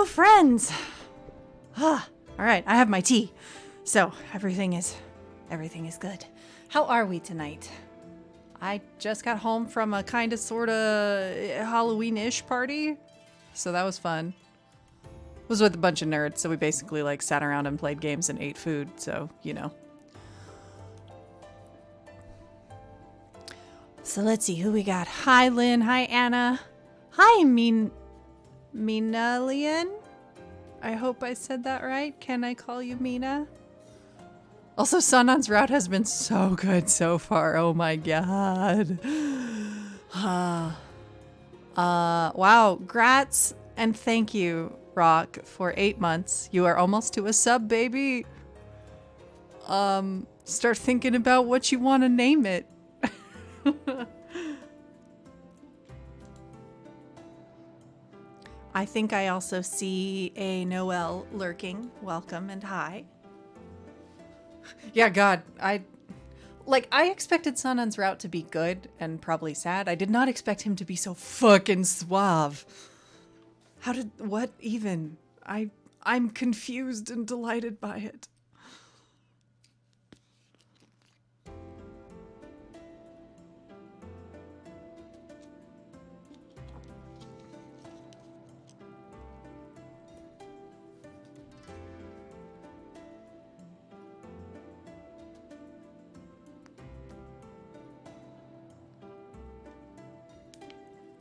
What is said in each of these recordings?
friends. All right, I have my tea. So, everything is good. How are we tonight? I just got home from a kind of sort of Halloween-ish party. So that was fun. It was with a bunch of nerds, so we basically like sat around and played games and ate food, so, you know. So let's see who we got. Hi, Lynn. Hi, Anna. Hi, Mina-lian? I hope I said that right. Can I call you Mina? Also, Sanan's route has been so good so far. Oh my god. Wow. Grats and thank you, Rock, for 8 months. You are almost to a sub, baby. Start thinking about what you want to name it. I think I also see a Noelle lurking. Welcome and hi. Yeah, God, I expected Sanan's route to be good and probably sad. I did not expect him to be so fucking suave. What even? I'm confused and delighted by it.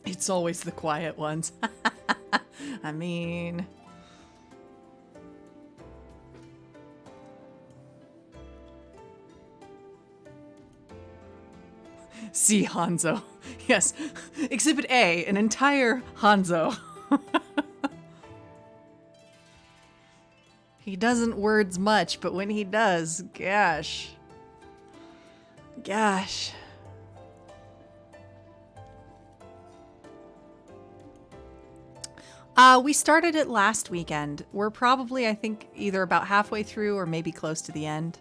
It's always the quiet ones. I mean... See Hanzo. Yes. Exhibit A, an entire Hanzo. He doesn't words much, but when he does, gosh. Gosh. We started it last weekend. We're probably, I think, either about halfway through or maybe close to the end.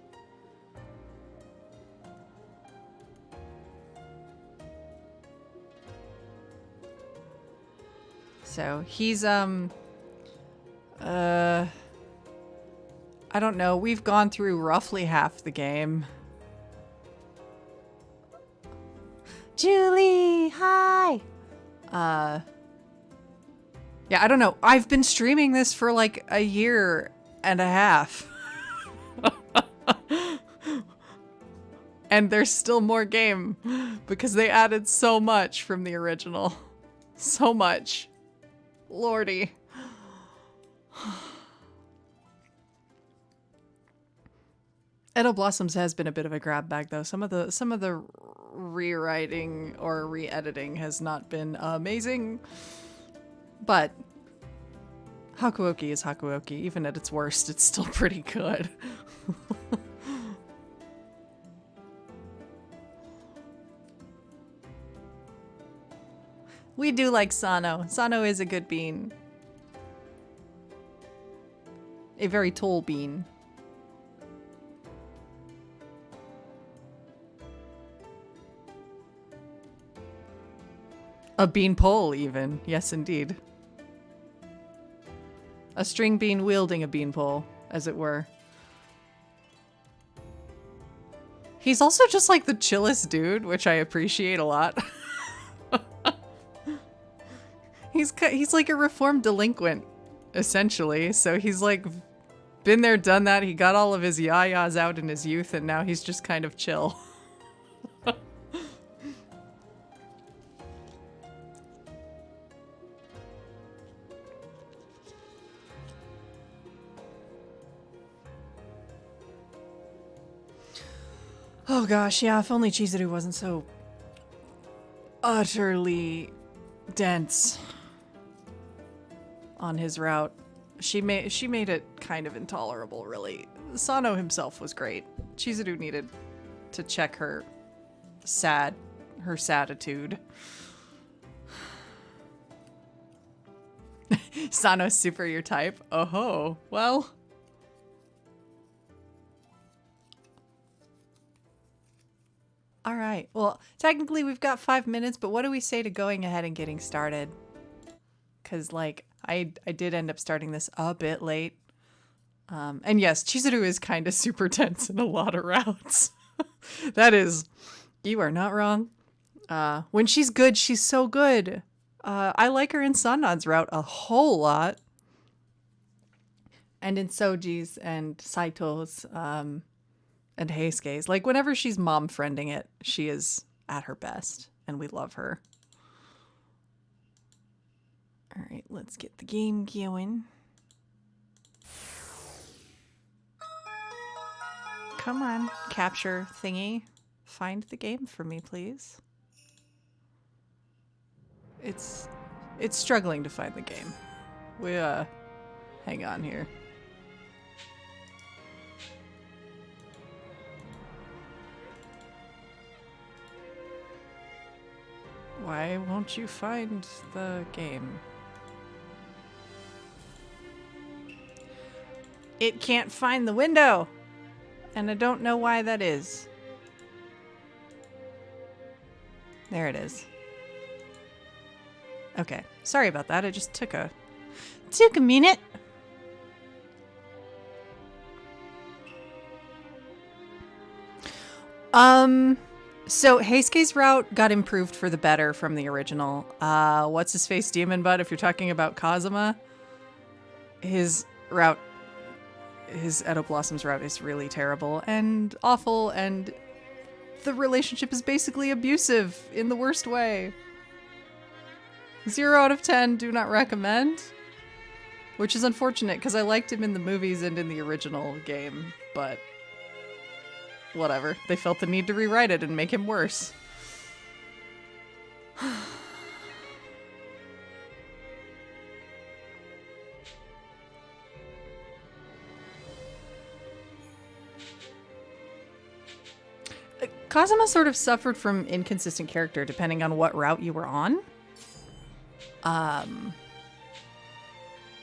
So he's, I don't know. We've gone through roughly half the game. Julie, hi! Yeah, I don't know. I've been streaming this for like a year and a half. And there's still more game because they added so much from the original. So much. Lordy. Edo Blossoms has been a bit of a grab bag though. Some of the rewriting or re-editing has not been amazing. But Hakuoki is Hakuoki. Even at its worst, it's still pretty good. We do like Sano. Sano is a good bean. A very tall bean. A bean pole, even. Yes, indeed. A string bean wielding a bean pole, as it were. He's also just like the chillest dude, which I appreciate a lot. He's like a reformed delinquent, essentially. So he's like been there, done that. He got all of his yayas out in his youth, and now he's just kind of chill. Oh gosh, yeah, if only Chizuru wasn't so utterly dense on his route. She made it kind of intolerable, really. Sano himself was great. Chizuru needed to check her saditude. Sano's super your type. Oh, well. All right. Well, technically we've got 5 minutes, but what do we say to going ahead and getting started? because like I did end up starting this a bit late. And yes, Chizuru is kind of super tense in a lot of routes. That is, you are not wrong. When she's good, she's so good. I like her in Sanan's route a whole lot. And in Soji's and Saito's, and Heisuke's. Like, whenever she's mom-friending it, she is at her best. And we love her. Alright, let's get the game going. Come on, capture thingy. Find the game for me, please. It's struggling to find the game. We, hang on here. Why won't you find the game? It can't find the window! And I don't know why that is. There it is. Okay, sorry about that. It just took a minute. So Heisuke's route got improved for the better from the original. What's his face demon butt? If you're talking about Kazuma, his route, his Edo Blossom's route is really terrible and awful, and the relationship is basically abusive in the worst way. 0 out of 10, do not recommend. Which is unfortunate, because I liked him in the movies and in the original game, but whatever. They felt the need to rewrite it and make him worse. Kazuma sort of suffered from inconsistent character depending on what route you were on.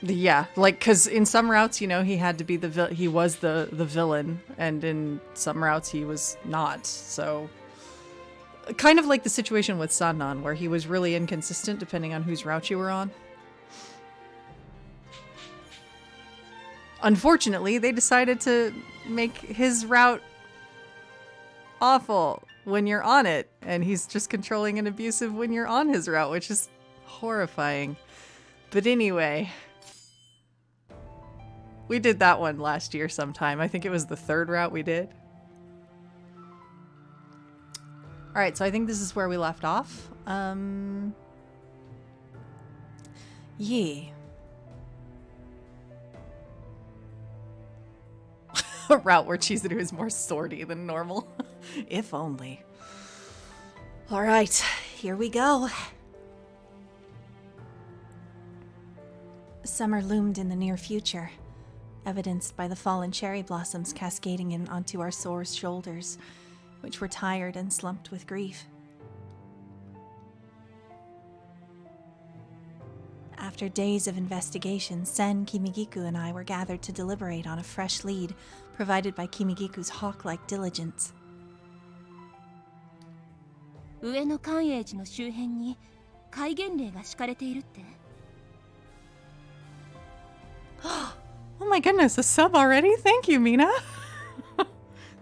Yeah, like, because in some routes, you know, he had to be he was the villain, and in some routes he was not. So, kind of like the situation with Sanan, where he was really inconsistent depending on whose route you were on. Unfortunately, they decided to make his route awful when you're on it, and he's just controlling and abusive when you're on his route, which is horrifying. But anyway, we did that one last year sometime. I think it was the 3rd route we did. Alright, so I think this is where we left off. Yeah. A route where Chizuru is more swordy than normal. If only. Alright, here we go. Summer loomed in the near future, evidenced by the fallen cherry blossoms cascading in onto our sore shoulders, which were tired and slumped with grief. After days of investigation, Sen, Kimigiku, and I were gathered to deliberate on a fresh lead provided by Kimigiku's hawk-like diligence. 上野関永寺の周辺に戒厳令が敷かれているって。 Oh my goodness, a sub already? Thank you, Mina.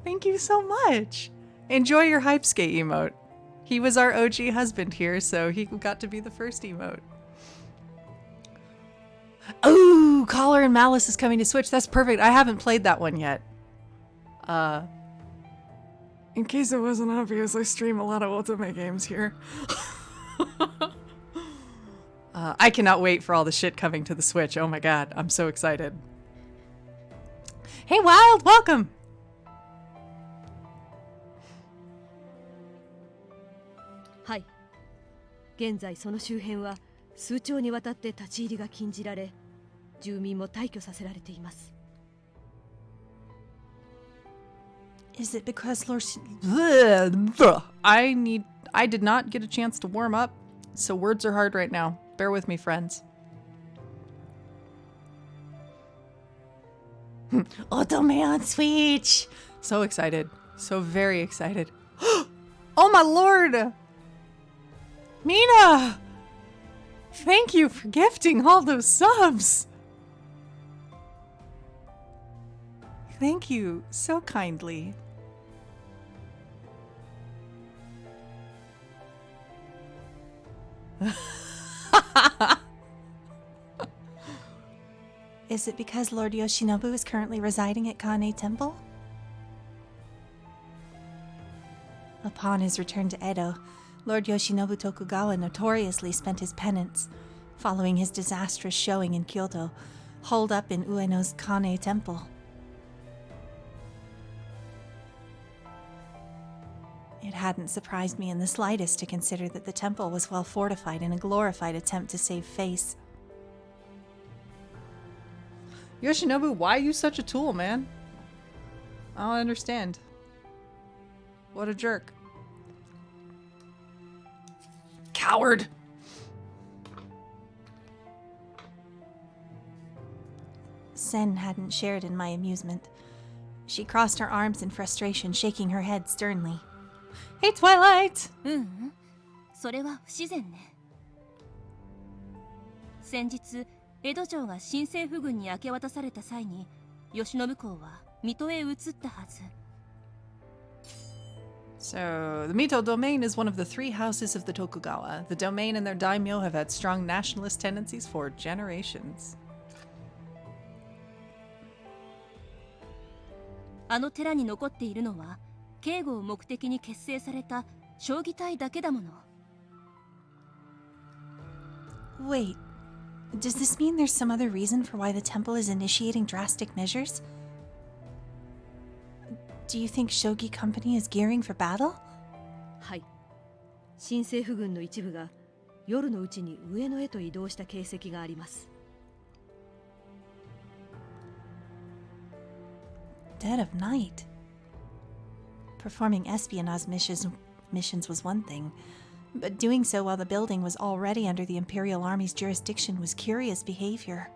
Thank you so much. Enjoy your hype skate emote. He was our OG husband here, so he got to be the first emote. Ooh, Collar and Malice is coming to Switch. That's perfect. I haven't played that one yet. In case it wasn't obvious, I stream a lot of Ultimate games here. I cannot wait for all the shit coming to the Switch. Oh my god, I'm so excited. Hey Wild, welcome! はい。現在その周辺は数兆にわたって立ち入りが禁じられ、住民も退去させられています。 Is it because Lord I did not get a chance to warm up, so words are hard right now. Bear with me, friends. Otome on Switch! So excited. So very excited. Oh my lord! Mina! Thank you for gifting all those subs. Thank you so kindly. Is it because Lord Yoshinobu is currently residing at Kane Temple? Upon his return to Edo, Lord Yoshinobu Tokugawa notoriously spent his penance, following his disastrous showing in Kyoto, holed up in Ueno's Kane Temple. It hadn't surprised me in the slightest to consider that the temple was well fortified in a glorified attempt to save face. Yoshinobu, why are you such a tool, man? I don't understand. What a jerk. Coward! Sen hadn't shared in my amusement. She crossed her arms in frustration, shaking her head sternly. Hey, Twilight! それは不自然ね。先日江戸城が新政府軍に明け渡された際に慶喜公は水戸へ移ったはず。 So, the Mito domain is one of the 3 houses of the Tokugawa. The domain and their daimyo have had strong nationalist tendencies for generations. あの寺に残っているのは警護を目的に結成された将棋隊だけだもの。 Wait, does this mean there's some other reason for why the temple is initiating drastic measures? Do you think Shogi Company is gearing for battle? はい。新政府軍の一部が夜のうちに上野へと移動した形跡があります。 Dead of night. Performing espionage missions was one thing, but doing so while the building was already under the Imperial Army's jurisdiction was curious behavior.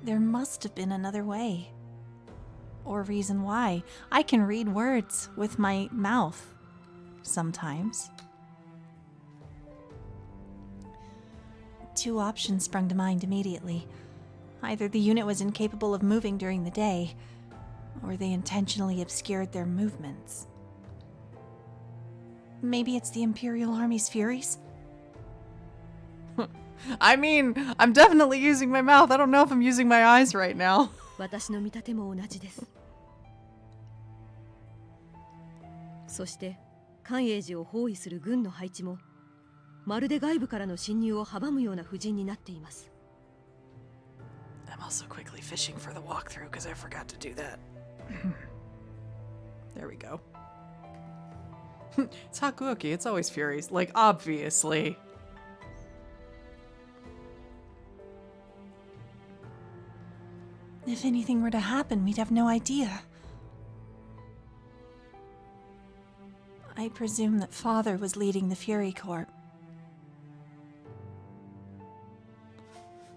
There must have been another way. Or reason why. I can read words with my mouth. Sometimes. 2 options sprung to mind immediately. Either the unit was incapable of moving during the day, or they intentionally obscured their movements. Maybe it's the Imperial Army's Furies? I mean, I'm definitely using my mouth. I don't know if I'm using my eyes right now. 私の見立ても同じです。そして寛永寺を包囲する軍の配置もまるで外部からの侵入を阻むような布陣になっています。 I'm also quickly fishing for the walkthrough because I forgot to do that. There we go. It's Hakuoki, it's always Furies. Like, obviously. If anything were to happen, we'd have no idea. I presume that Father was leading the Fury Corps.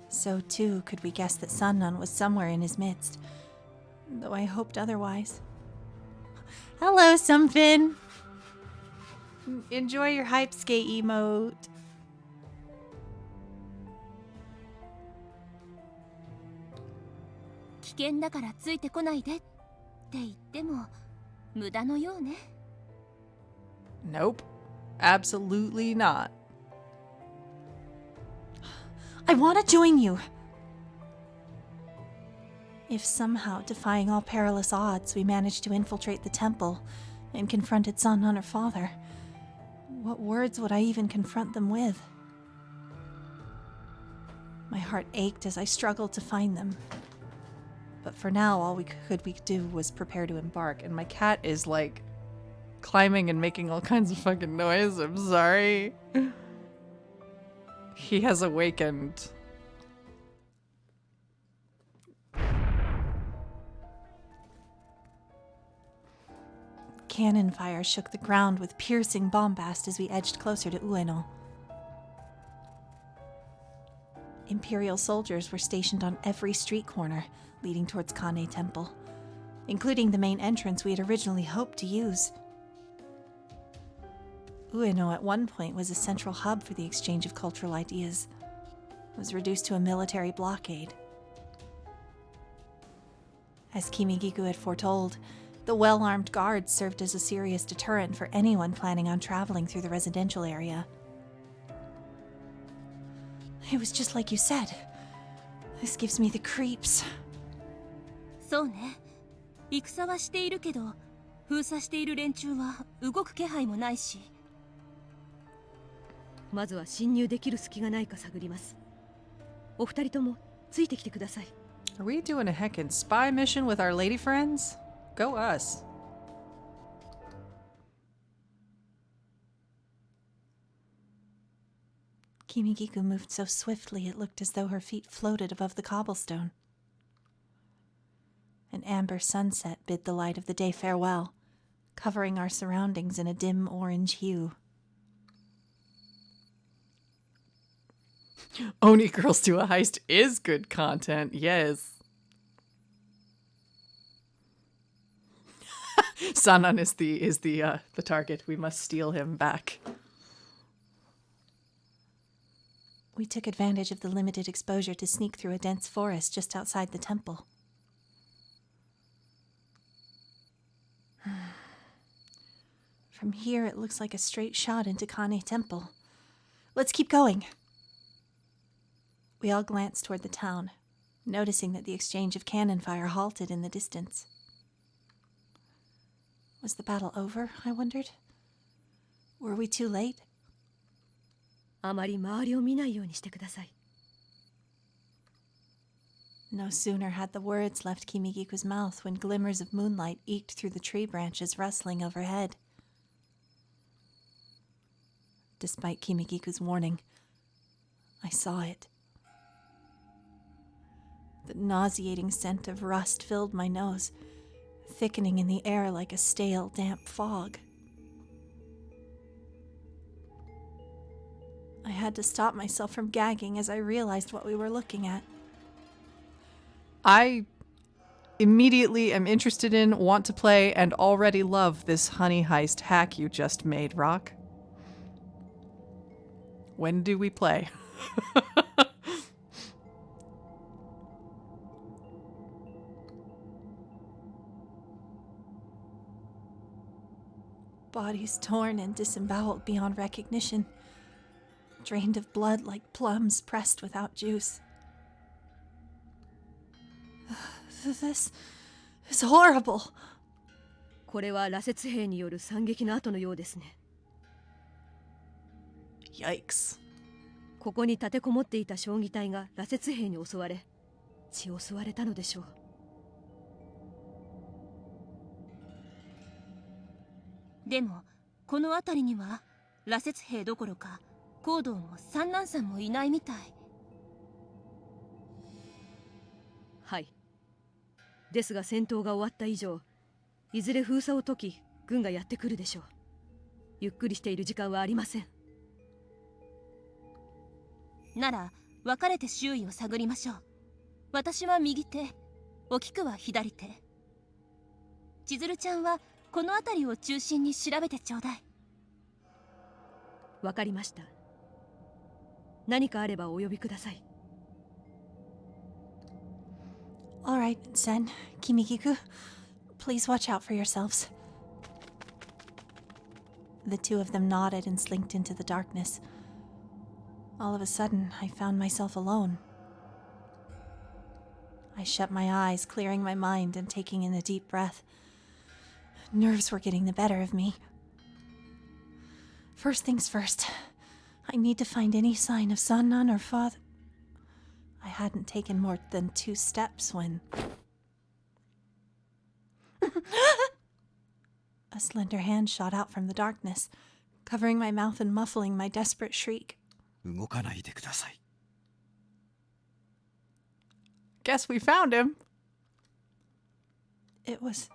So too could we guess that Sanan was somewhere in his midst, though I hoped otherwise. Hello, Somfin! Enjoy your hype skate emote. 危険だからついてこないでって言っても無駄のようね。 Nope. Absolutely not. I want to join you. If somehow, defying all perilous odds, we managed to infiltrate the temple and confronted Sanan, her father, what words would I even confront them with? My heart ached as I struggled to find them. But for now, all we could do was prepare to embark, and my cat is like climbing and making all kinds of fucking noise. I'm sorry. He has awakened. Cannon fire shook the ground with piercing bombast as we edged closer to Ueno. Imperial soldiers were stationed on every street corner leading towards Kane Temple, including the main entrance we had originally hoped to use. Ueno at one point was a central hub for the exchange of cultural ideas. It was reduced to a military blockade. As Kimigiku had foretold, the well-armed guards served as a serious deterrent for anyone planning on traveling through the residential area. It was just like you said. This gives me the creeps. そうね。戦はしているけど、封鎖している連中は動く気配もないし。まずは侵入できる隙がないか探ります。お二人ともついてきてください。Are we doing a heckin' spy mission with our lady friends? Go us. Kimigiku moved so swiftly it looked as though her feet floated above the cobblestone. An amber sunset bid the light of the day farewell, covering our surroundings in a dim orange hue. Oni Girls Do a Heist is good content, yes. Sanan is the target. We must steal him back. We took advantage of the limited exposure to sneak through a dense forest just outside the temple. From here, it looks like a straight shot into Kane Temple. Let's keep going. We all glanced toward the town, noticing that the exchange of cannon fire halted in the distance. Was the battle over, I wondered? Were we too late? あまり周りを見ないようにしてください。No sooner had the words left Kimigiku's mouth when glimmers of moonlight eked through the tree branches rustling overhead. Despite Kimigiku's warning, I saw it. The nauseating scent of rust filled my nose, thickening in the air like a stale, damp fog. I had to stop myself from gagging as I realized what we were looking at. I immediately am interested in, want to play, and already love this honey heist hack you just made, Rock. When do we play? Bodies torn and disemboweled beyond recognition, drained of blood like plums pressed without juice. This is horrible. これは羅刹兵による惨劇の後のようですね。Yikes. ここに立てこもっていた将棋隊が羅刹兵に襲われ、血を吸われたのでしょう。でもこの辺りには羅刹兵どころか行動も三男さんもいないみたい。はい。ですが戦闘が終わった以上、いずれ封鎖を解き、軍がやってくるでしょう。ゆっくりしている時間はありません。なら分かれて周囲を探りましょう。私は右手、お菊は左手。千鶴ちゃんはこの辺りを中心に調べてちょうだい。わかりました。何かあればお呼びください。All right, Sen, Kimigiku, please watch out for yourselves. The two of them nodded and slinked into the darkness. All of a sudden, I found myself alone. I shut my eyes, clearing my mind and taking in a deep breath. Nerves were getting the better of me. First things first, I need to find any sign of Sanan or father. I hadn't taken more than 2 steps when... A slender hand shot out from the darkness, covering my mouth and muffling my desperate shriek. 動かないでください。 Guess we found him. It was...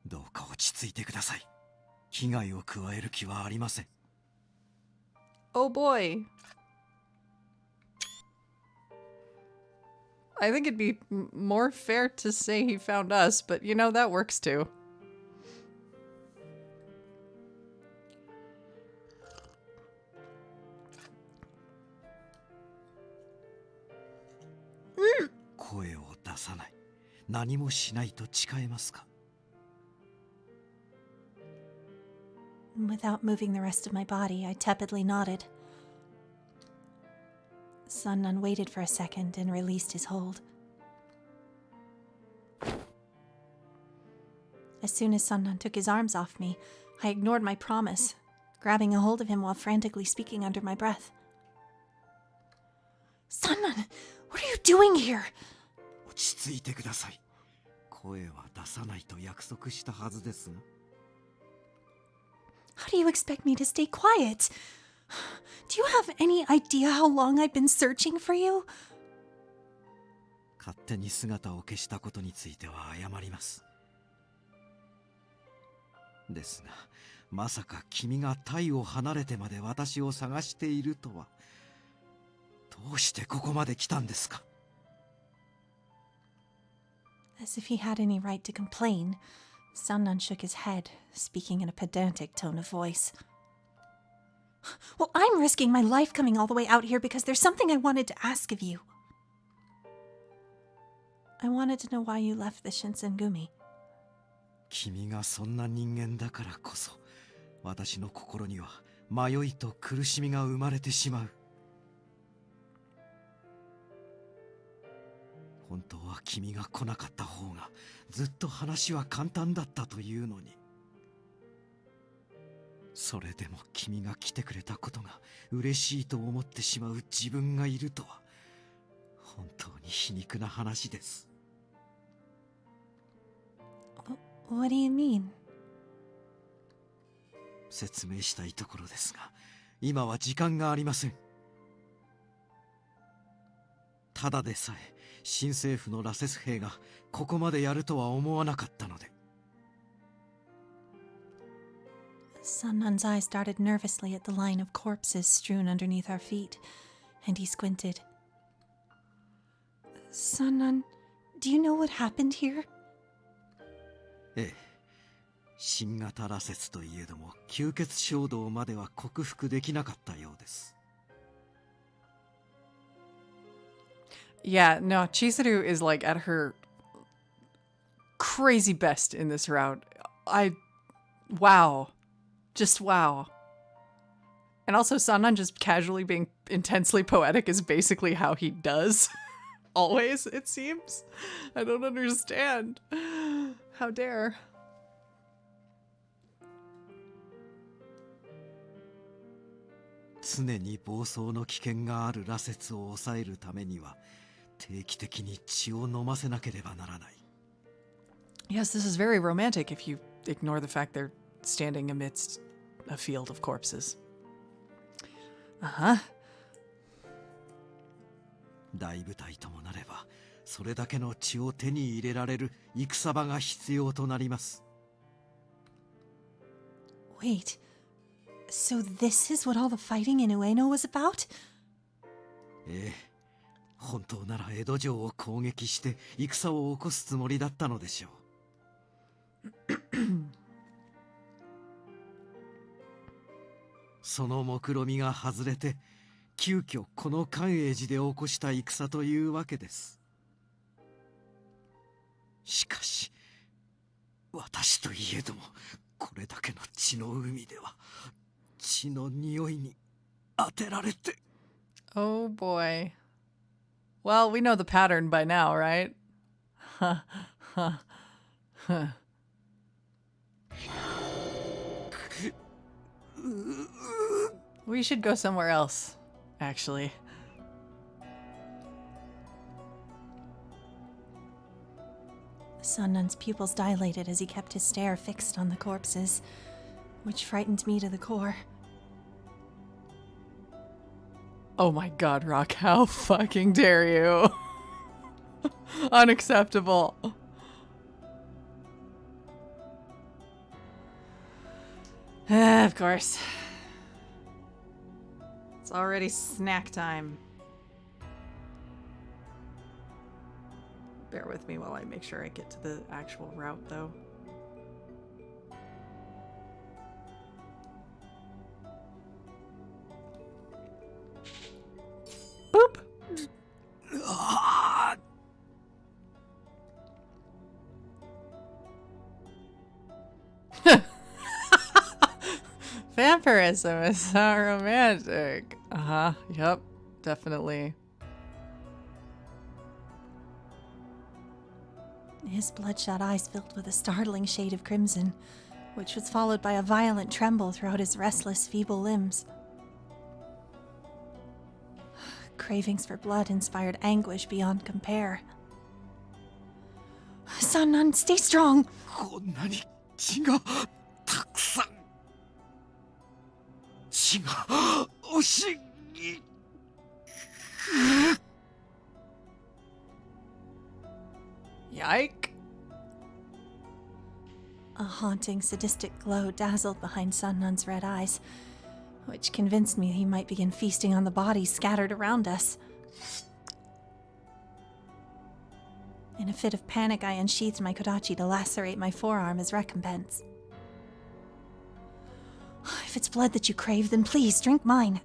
どうか落ち着いてください。危害を加える気はありません。 Oh boy. I think it'd be more fair to say he found us, but you know, that works too. 声を出さない、何もしないと誓えますか？ Without moving the rest of my body, I tepidly nodded. Sanan waited for a second and released his hold. As soon as Sanan took his arms off me, I ignored my promise, grabbing a hold of him while frantically speaking under my breath. Sanan, what are you doing here? 落ち着いてください。声は出さないと約束したはずですが。 How do you expect me to stay quiet? Do you have any idea how long I've been searching for you? 勝手に姿を消したことについては謝ります。ですが、まさか君がタイを離れてまで私を探しているとは。どうしてここまで来たんですか？ As if he had any right to complain, Sanan shook his head, speaking in a pedantic tone of voice. Well, I'm risking my life coming all the way out here because there's something I wanted to ask of you. I wanted to know why you left the Shinsengumi. 君がそんな人間だからこそ、私の心には迷いと苦しみが生まれてしまう。本当は君が来なかった方がずっと話は簡単だったというのに。それでも君が来てくれたことが嬉しいと思ってしまう自分がいるとは、本当に皮肉な話です。What do you mean? 説明したいところですが、今は時間がありません。ただでさえ新政府の羅刹兵がここまでやるとは思わなかったので。Sanan's eyes darted nervously at the line of corpses strewn underneath our feet, and he squinted. Sanan, do you know what happened here? ええ、新型羅刹といえども吸血衝動までは克服できなかったようです。Yeah, no, Chizuru is like at her crazy best in this route. Wow. Just wow. And also Sanan just casually being intensely poetic is basically how he does. Always, it seems. I don't understand. How dare. 常に暴走の危険がある羅刹を抑えるためには定期的に血を飲ませなければならない。 Yes, this is very romantic if you ignore the fact they're standing amidst a field of corpses. Uh-huh. 大部隊ともなればそれだけの血を手に入れられる戦場が必要となります。 Wait, so this is what all the fighting in Ueno was about? ええ、本当なら江戸城を攻撃して戦を起こすつもりだったのでしょう。その目論みが外れて急遽この寛永寺で起こした戦というわけです。しかし私といえどもこれだけの血の海では血の匂いに当てられて。 Oh boy. Well, we know the pattern by now, right? We should go somewhere else, actually. Sanan's pupils dilated as he kept his stare fixed on the corpses, which frightened me to the core. Oh my god, Rock, how fucking dare you? Unacceptable. Of course. It's already snack time. Bear with me while I make sure I get to the actual route, though. Boop! vampirism is not romantic. Uh-huh. Yep. Definitely. His bloodshot eyes filled with a startling shade of crimson, which was followed by a violent tremble throughout his restless, feeble limbs. Cravings for blood inspired anguish beyond compare. Sanan, stay strong! こんなに血がたくさん。血が惜しい。Yike. A haunting, sadistic glow dazzled behind Sanan's red eyes, which convinced me he might begin feasting on the bodies scattered around us. In a fit of panic, I unsheathed my kodachi to lacerate my forearm as recompense. If it's blood that you crave, then please drink mine.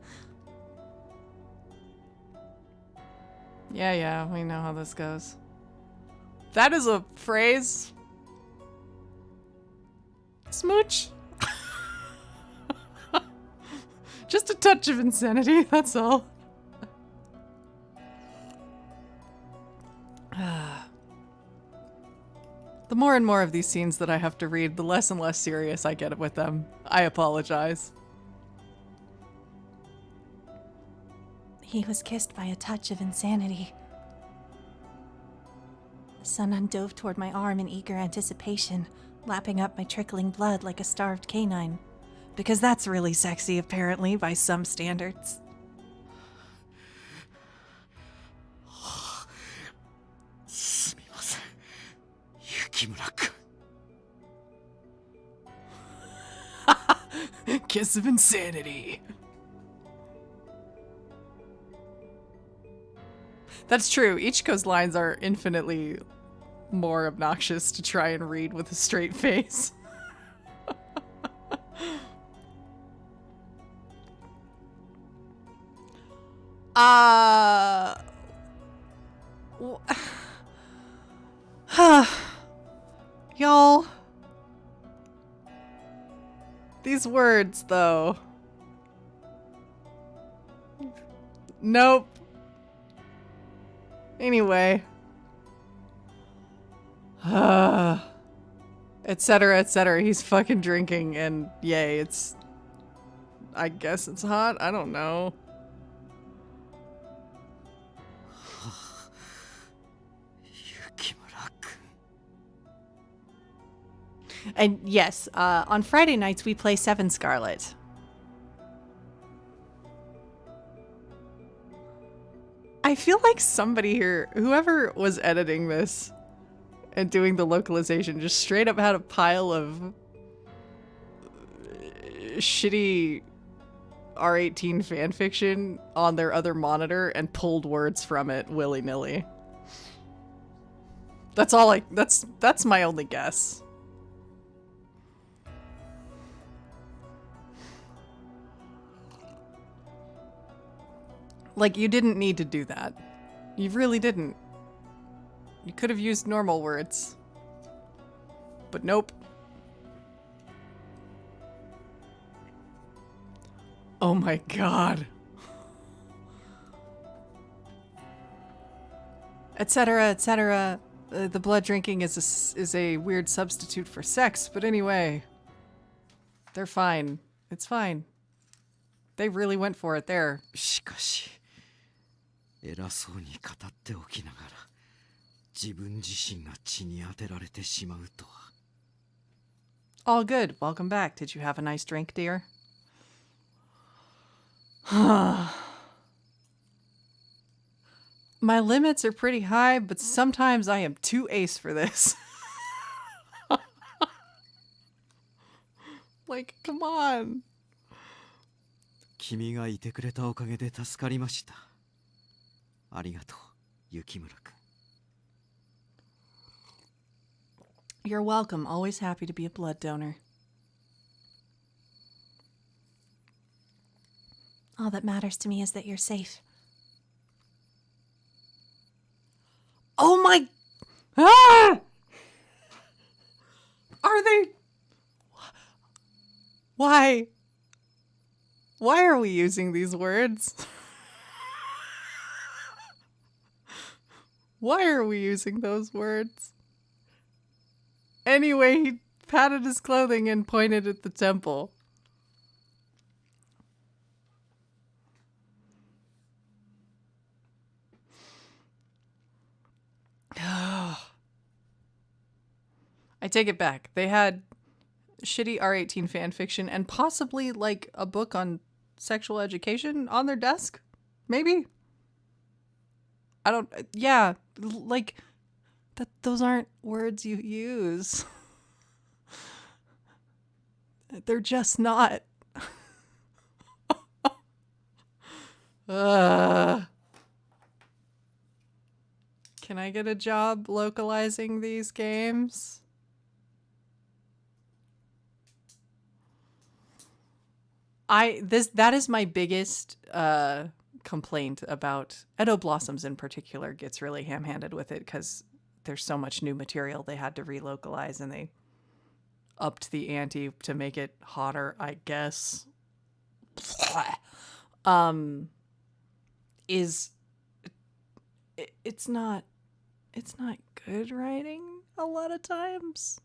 Yeah, we know how this goes. That is a phrase. Smooch. Just a touch of insanity, that's all. The more and more of these scenes that I have to read, the less and less serious I get with them. I apologize. He was kissed by a touch of insanity. Sanan dove toward my arm in eager anticipation, lapping up my trickling blood like a starved canine. Because that's really sexy, apparently, by some standards. すみません、雪村君。Kiss of insanity. That's true. Ichiko's lines are infinitely more obnoxious to try and read with a straight face. Y'all. These words, though. Nope. Anyway. Etc., etc. He's fucking drinking, and yay, it's... I guess it's hot? I don't know. And yes, on Friday nights we play Seven Scarlet. I feel like somebody here, whoever was editing this and doing the localization, just straight up had a pile of shitty R18 fanfiction on their other monitor and pulled words from it willy-nilly. That's all that's my only guess. Like, you didn't need to do that. You really didn't. You could have used normal words. But nope. Oh my god. Etc., etc. The blood drinking is a weird substitute for sex, but anyway. They're fine. It's fine. They really went for it there. しかし、偉そうに語っておきながら、自分自身が血に当てられてしまうとは。All good. Welcome back. Did you have a nice drink, dear? My limits are pretty high, but sometimes I am too ace for this. Like, come on. 君がいてくれたおかげで助かりました。ありがとう、雪村君。You're welcome. Always happy to be a blood donor. All that matters to me is that you're safe. Oh my... Ah! Are they... Why? Why are we using these words? Why are we using those words? Anyway, he patted his clothing and pointed at the temple. I take it back. They had shitty R18 fan fiction and possibly like a book on sexual education on their desk. Maybe. I don't. Yeah, like that. Those aren't words you use. They're just not. Can I get a job localizing these games? That is my biggest complaint about Edo Blossoms in particular. Gets really ham-handed with it because there's so much new material they had to relocalize, and they upped the ante to make it hotter, I guess. It's not good writing a lot of times.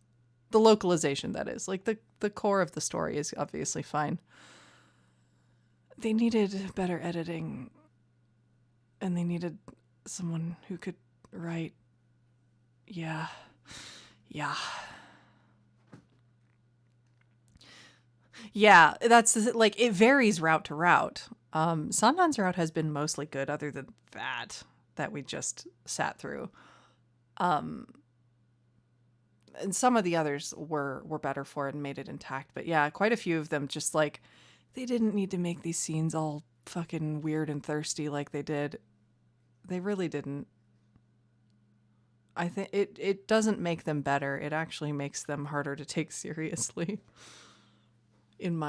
The localization, that is. Like the core of the story is obviously fine. They needed better editing, and they needed someone who could write. Yeah. Yeah, that's like, it varies route to route. Sanan's route has been mostly good, other than that we just sat through. And some of the others were better for it and made it intact. But yeah, quite a few of them just like, they didn't need to make these scenes all fucking weird and thirsty like they did. They really didn't. I think it doesn't make them better. It actually makes them harder to take seriously. In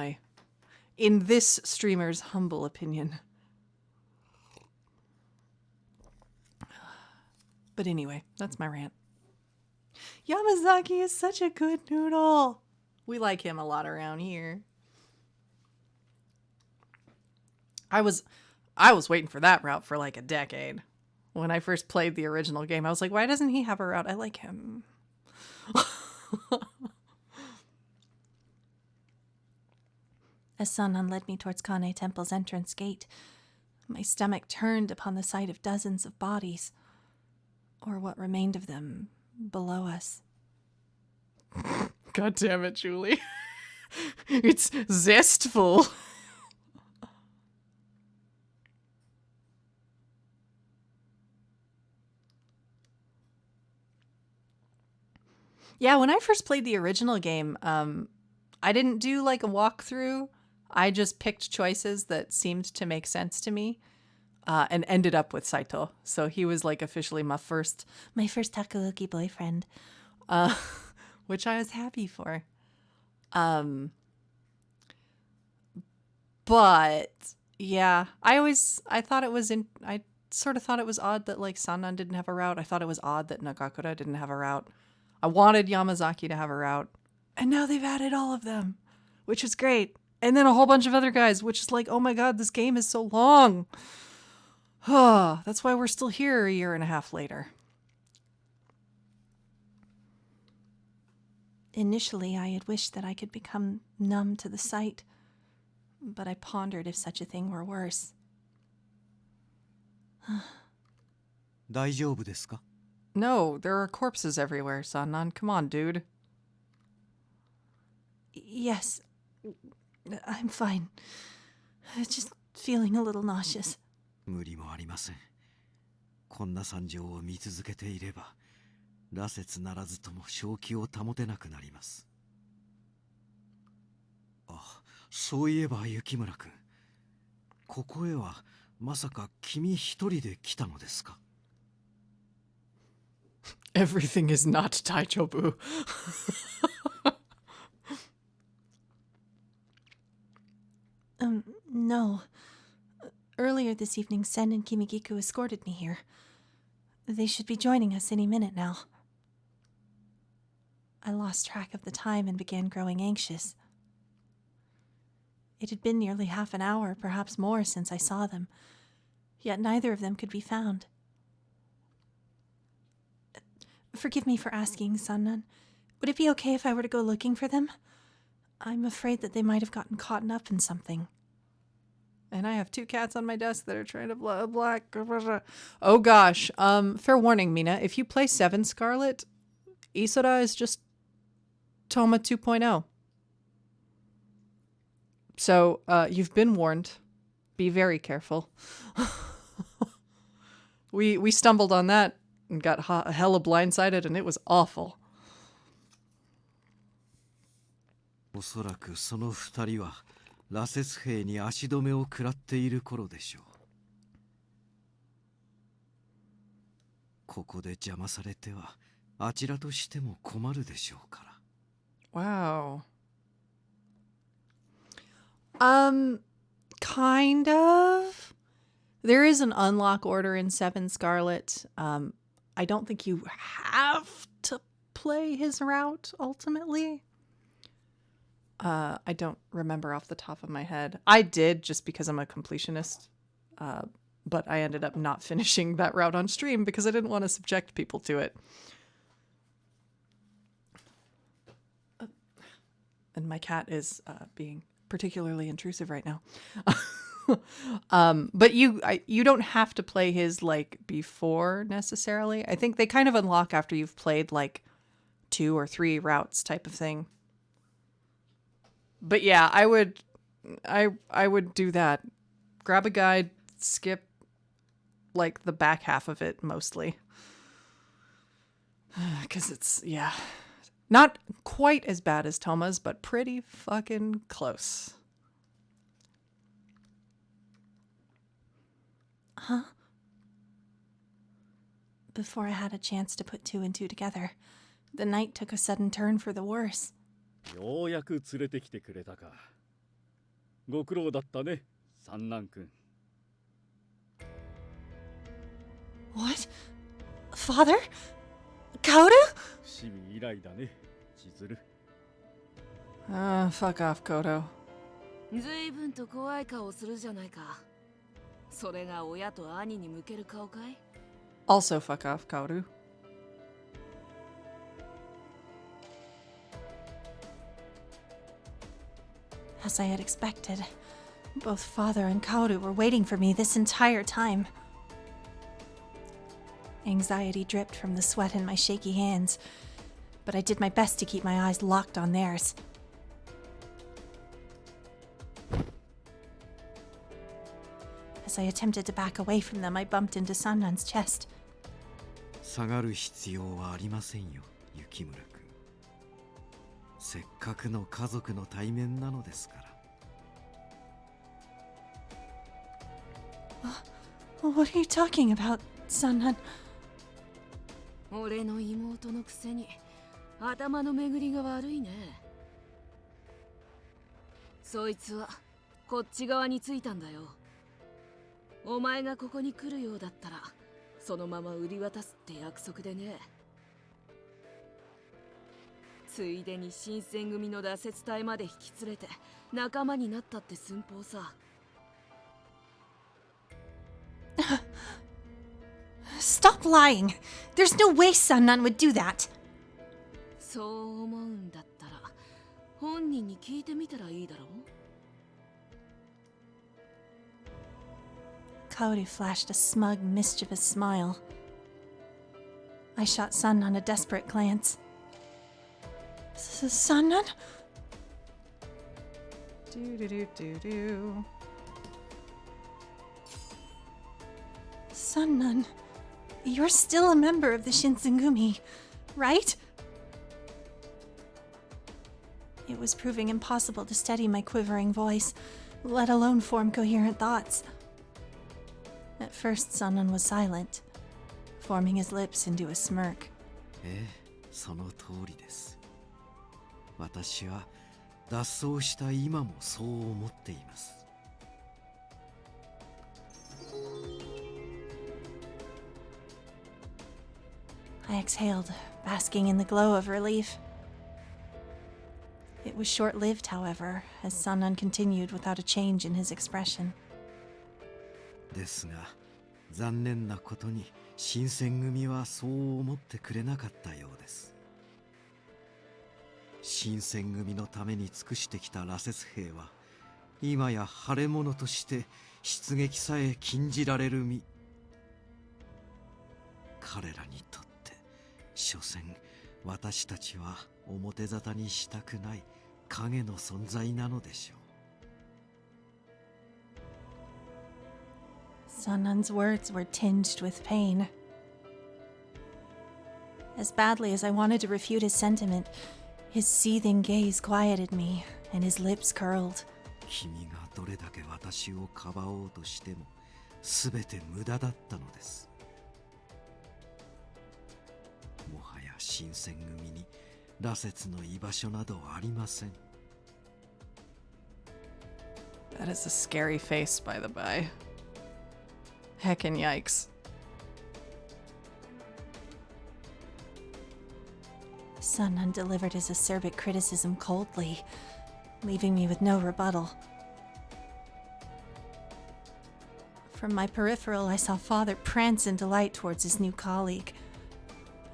this streamer's humble opinion. But anyway, that's my rant. Yamazaki is such a good noodle. We like him a lot around here. I was waiting for that route for like a decade. When I first played the original game, I was like, why doesn't he have a route? I like him. As Sanan led me towards Kane Temple's entrance gate, my stomach turned upon the sight of dozens of bodies, or what remained of them, below us. God damn it, Julie. It's zestful. Yeah, when I first played the original game, I didn't do like a walkthrough. I just picked choices that seemed to make sense to me, and ended up with Saito. So he was like officially my first Hakuoki boyfriend, which I was happy for. But yeah, I sort of thought it was odd that like Sanan didn't have a route. I thought it was odd that Nagakura didn't have a route. I wanted Yamazaki to have a route. And now they've added all of them, which is great. And then a whole bunch of other guys, which is like, oh my god, this game is so long. That's why we're still here a year and a half later. Initially, I had wished that I could become numb to the sight, but I pondered if such a thing were worse. 大丈夫ですか? No, there are corpses everywhere, Sanan. Come on, dude. Yes, I'm fine. Just feeling a little nauseous. 無理もありません。こんな惨状を見続けていれば、羅刹ならずとも正気を保てなくなります。あ、そういえば雪村君、ここへはまさか君一人で来たのですか? Everything is not Taichobu. No. Earlier this evening, Sen and Kimigiku escorted me here. They should be joining us any minute now. I lost track of the time and began growing anxious. It had been nearly half an hour, perhaps more, since I saw them, yet neither of them could be found. Forgive me for asking, Sanan. Would it be okay if I were to go looking for them? I'm afraid that they might have gotten caught up in something. And I have 2 cats on my desk that are trying to black. Oh gosh. Fair warning, Mina. If you play 7 Scarlet, Isora is just Toma 2.0. So, you've been warned. Be very careful. We stumbled on that and got hella blindsided, and it was awful. おそらくその2人は羅刹兵に足止めを食らっている頃でしょう。ここで邪魔されてはあちらとしても困るでしょうから。Wow. Kind of. There is an unlock order in 7 Scarlet. I don't think you have to play his route ultimately. I don't remember off the top of my head. I did just because I'm a completionist. But I ended up not finishing that route on stream because I didn't want to subject people to it. And my cat is being particularly intrusive right now. But you don't have to play his like before necessarily. I think they kind of unlock after you've played like 2 or 3 routes type of thing. But yeah, I would do that. Grab a guide, skip like the back half of it mostly. 'Cause it's, yeah, not quite as bad as Toma's, but pretty fucking close. Huh? Before I had a chance to put 2 and 2 together, the night took a sudden turn for the worse. ようやく連れてきてくれたか。ご苦労だったね、三男くん。What? Father? Kaoru? 伏見以来だね、千鶴。Fuck off, Kodo. ずいぶんと怖い顔するじゃないか。それが親と兄に向ける顔かい？ Also fuck off, Kaoru. As I had expected, both father and Kaoru were waiting for me this entire time. Anxiety dripped from the sweat in my shaky hands, but I did my best to keep my eyes locked on theirs. As I attempted to back away from them, I bumped into Sanan's chest. 下がる必要はありませんよ、雪村君。せっかくの家族の対面なのですから。What are you talking about, Sanan? 俺の妹のくせに頭の巡りが悪いね。そいつはこっち側についたんだよ。お前がここに来るようだったらそのまま売り渡すって約束でね。ついでに新選組の羅刹隊まで引き連れて仲間になったって寸法さ。Stop lying! There's no way Sanan would do that! そう思うんだったら本人に聞いてみたらいいだろう。Kaoru flashed a smug, mischievous smile. I shot Sanan a desperate glance. Sanan? Do. Sanan, you're still a member of the Shinsengumi, right? It was proving impossible to steady my quivering voice, let alone form coherent thoughts. At first, Sanan was silent, forming his lips into a smirk. ええ、その通りです。私は脱走した今もそう思っています。I exhaled, basking in the glow of relief. It was short-lived, however, as Sanan continued without a change in his expression. ですが残念なことに新選組はそう思ってくれなかったようです。新選組のために尽くしてきた羅刹兵は今や腫れ物として出撃さえ禁じられる身。彼らにとって所詮私たちは表沙汰にしたくない影の存在なのでしょう。 Sanan's words were tinged with pain. As badly as I wanted to refute his sentiment, his seething gaze quieted me, and his lips curled. 君がどれだけ私をかばおうとしても全て無駄だったのです。もはや新選組に羅刹の居場所などありません。 That is a scary face, by the by. Heckin' yikes. Sanan delivered his acerbic criticism coldly, leaving me with no rebuttal. From my peripheral, I saw Father prance in delight towards his new colleague,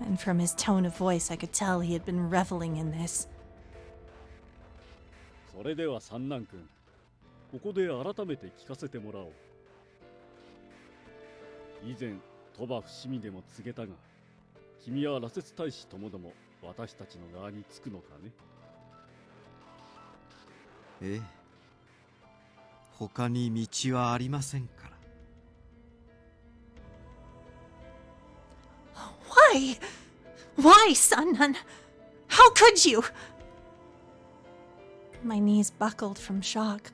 and from his tone of voice, I could tell he had been reveling in this. それでは三男君、ここで改めて聞かせてもらおう。以前鳥羽伏見でも告げたが、君は羅刹大使ともども私たちの側につくのかね。ええ、他に道はありませんから。 Why? Why, Sanan? How could you? My knees buckled from shock,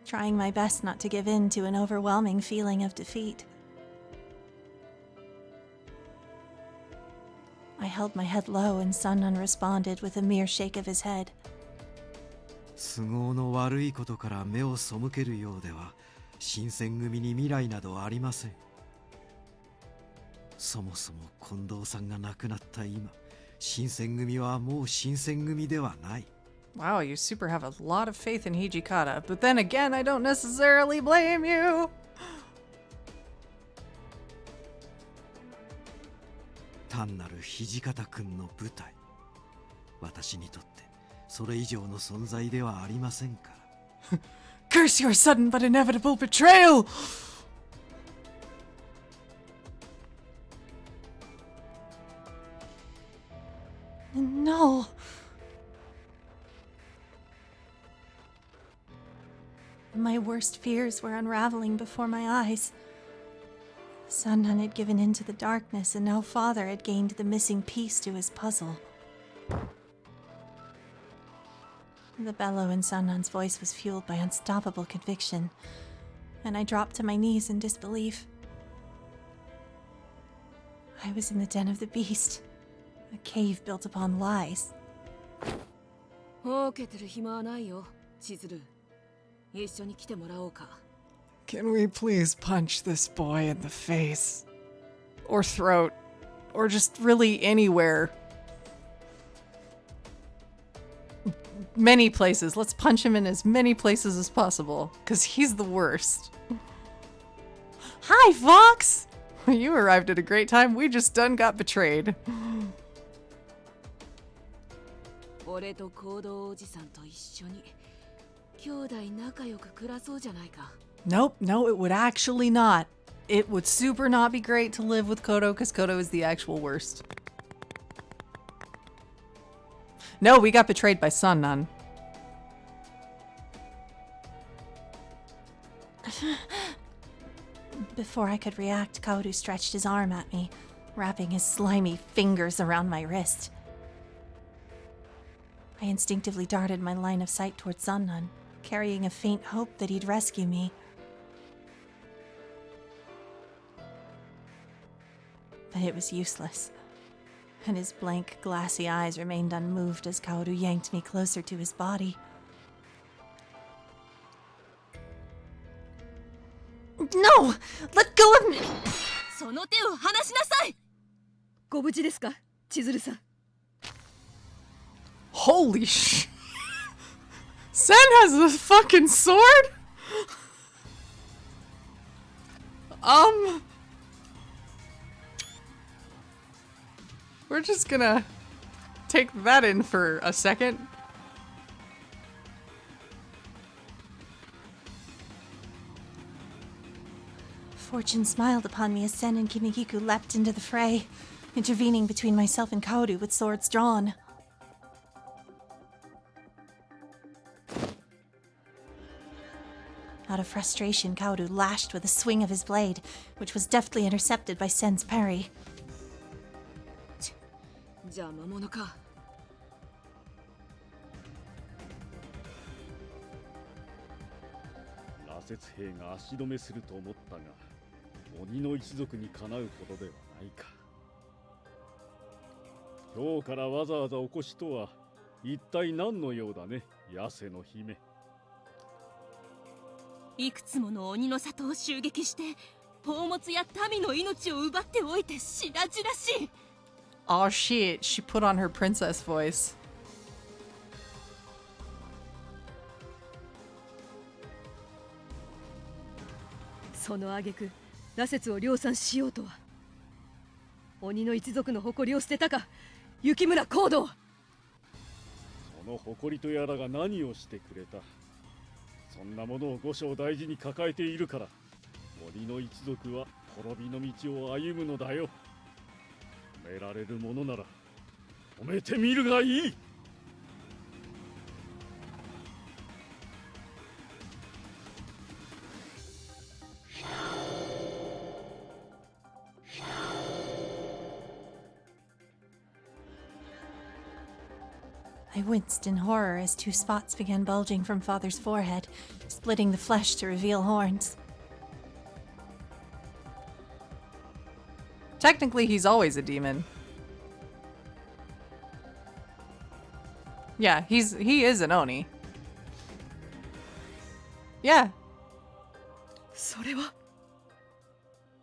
trying my best not to give in to an overwhelming feeling of defeat. I held my head low and Sanan responded with a mere shake of his head. 都合の悪いことから目を背けるようでは新選組に未来などありません。そもそも近藤さんが亡くなった今、新選組はもう新選組ではない。 Wow, you super have a lot of faith in Hijikata, but then again, I don't necessarily blame you. 単なる土方君の部隊、私にとってそれ以上の存在ではありませんから。 Curse your sudden but inevitable betrayal! No. My worst fears were unraveling before my eyes. Sanan had given in to the darkness, and now Father had gained the missing piece to his puzzle. The bellow in Sanan's voice was fueled by unstoppable conviction, and I dropped to my knees in disbelief. I was in the den of the beast, a cave built upon lies. ほうけてる暇はないよ、千鶴。一緒に来てもらおうか。 Can we please punch this boy in the face? Or throat? Or just really anywhere? Many places. Let's punch him in as many places as possible, because he's the worst. Hi, Fox! You arrived at a great time. We just done got betrayed. 俺と行動おじさんと一緒に兄弟仲良く暮らそうじゃないか。 Nope, no, it would actually not. It would super not be great to live with Kodo, because Kodo is the actual worst. No, we got betrayed by Sanan. Before I could react, Kaoru stretched his arm at me, wrapping his slimy fingers around my wrist. I instinctively darted my line of sight towards Sanan, carrying a faint hope that he'd rescue me. But it was useless, and his blank, glassy eyes remained unmoved as Kaoru yanked me closer to his body. No! Let go of me! その手を離しなさい。ご無事ですか、千鶴さん。 Holy sh... Sen has a fucking sword? We're just gonna take that in for a second. Fortune smiled upon me as Sen and Kimigiku leapt into the fray, intervening between myself and Kaoru with swords drawn. Out of frustration, Kaoru lashed with a swing of his blade, which was deftly intercepted by Sen's parry. 邪魔者か。羅刹兵が足止めすると思ったが、鬼の一族にかなうほどではないか。今日からわざわざお越しとは、一体何のようだね、ヤセの姫。いくつもの鬼の里を襲撃して宝物や民の命を奪っておいて白々しい。 Oh shit, she put on her princess voice. その挙句羅刹を量産しようとは。鬼の一族の誇りを捨てたか、雪村行動。その誇りとやらが何をしてくれた。そんなものを五章大事に抱えているから、鬼の一族は滅びの道を歩むのだよ。止められるものなら止めてみるがいい。I winced in horror as 2 spots began bulging from Father's forehead, splitting the flesh to reveal horns. Technically, he's always a demon. Yeah, he is an Oni. Yeah. それは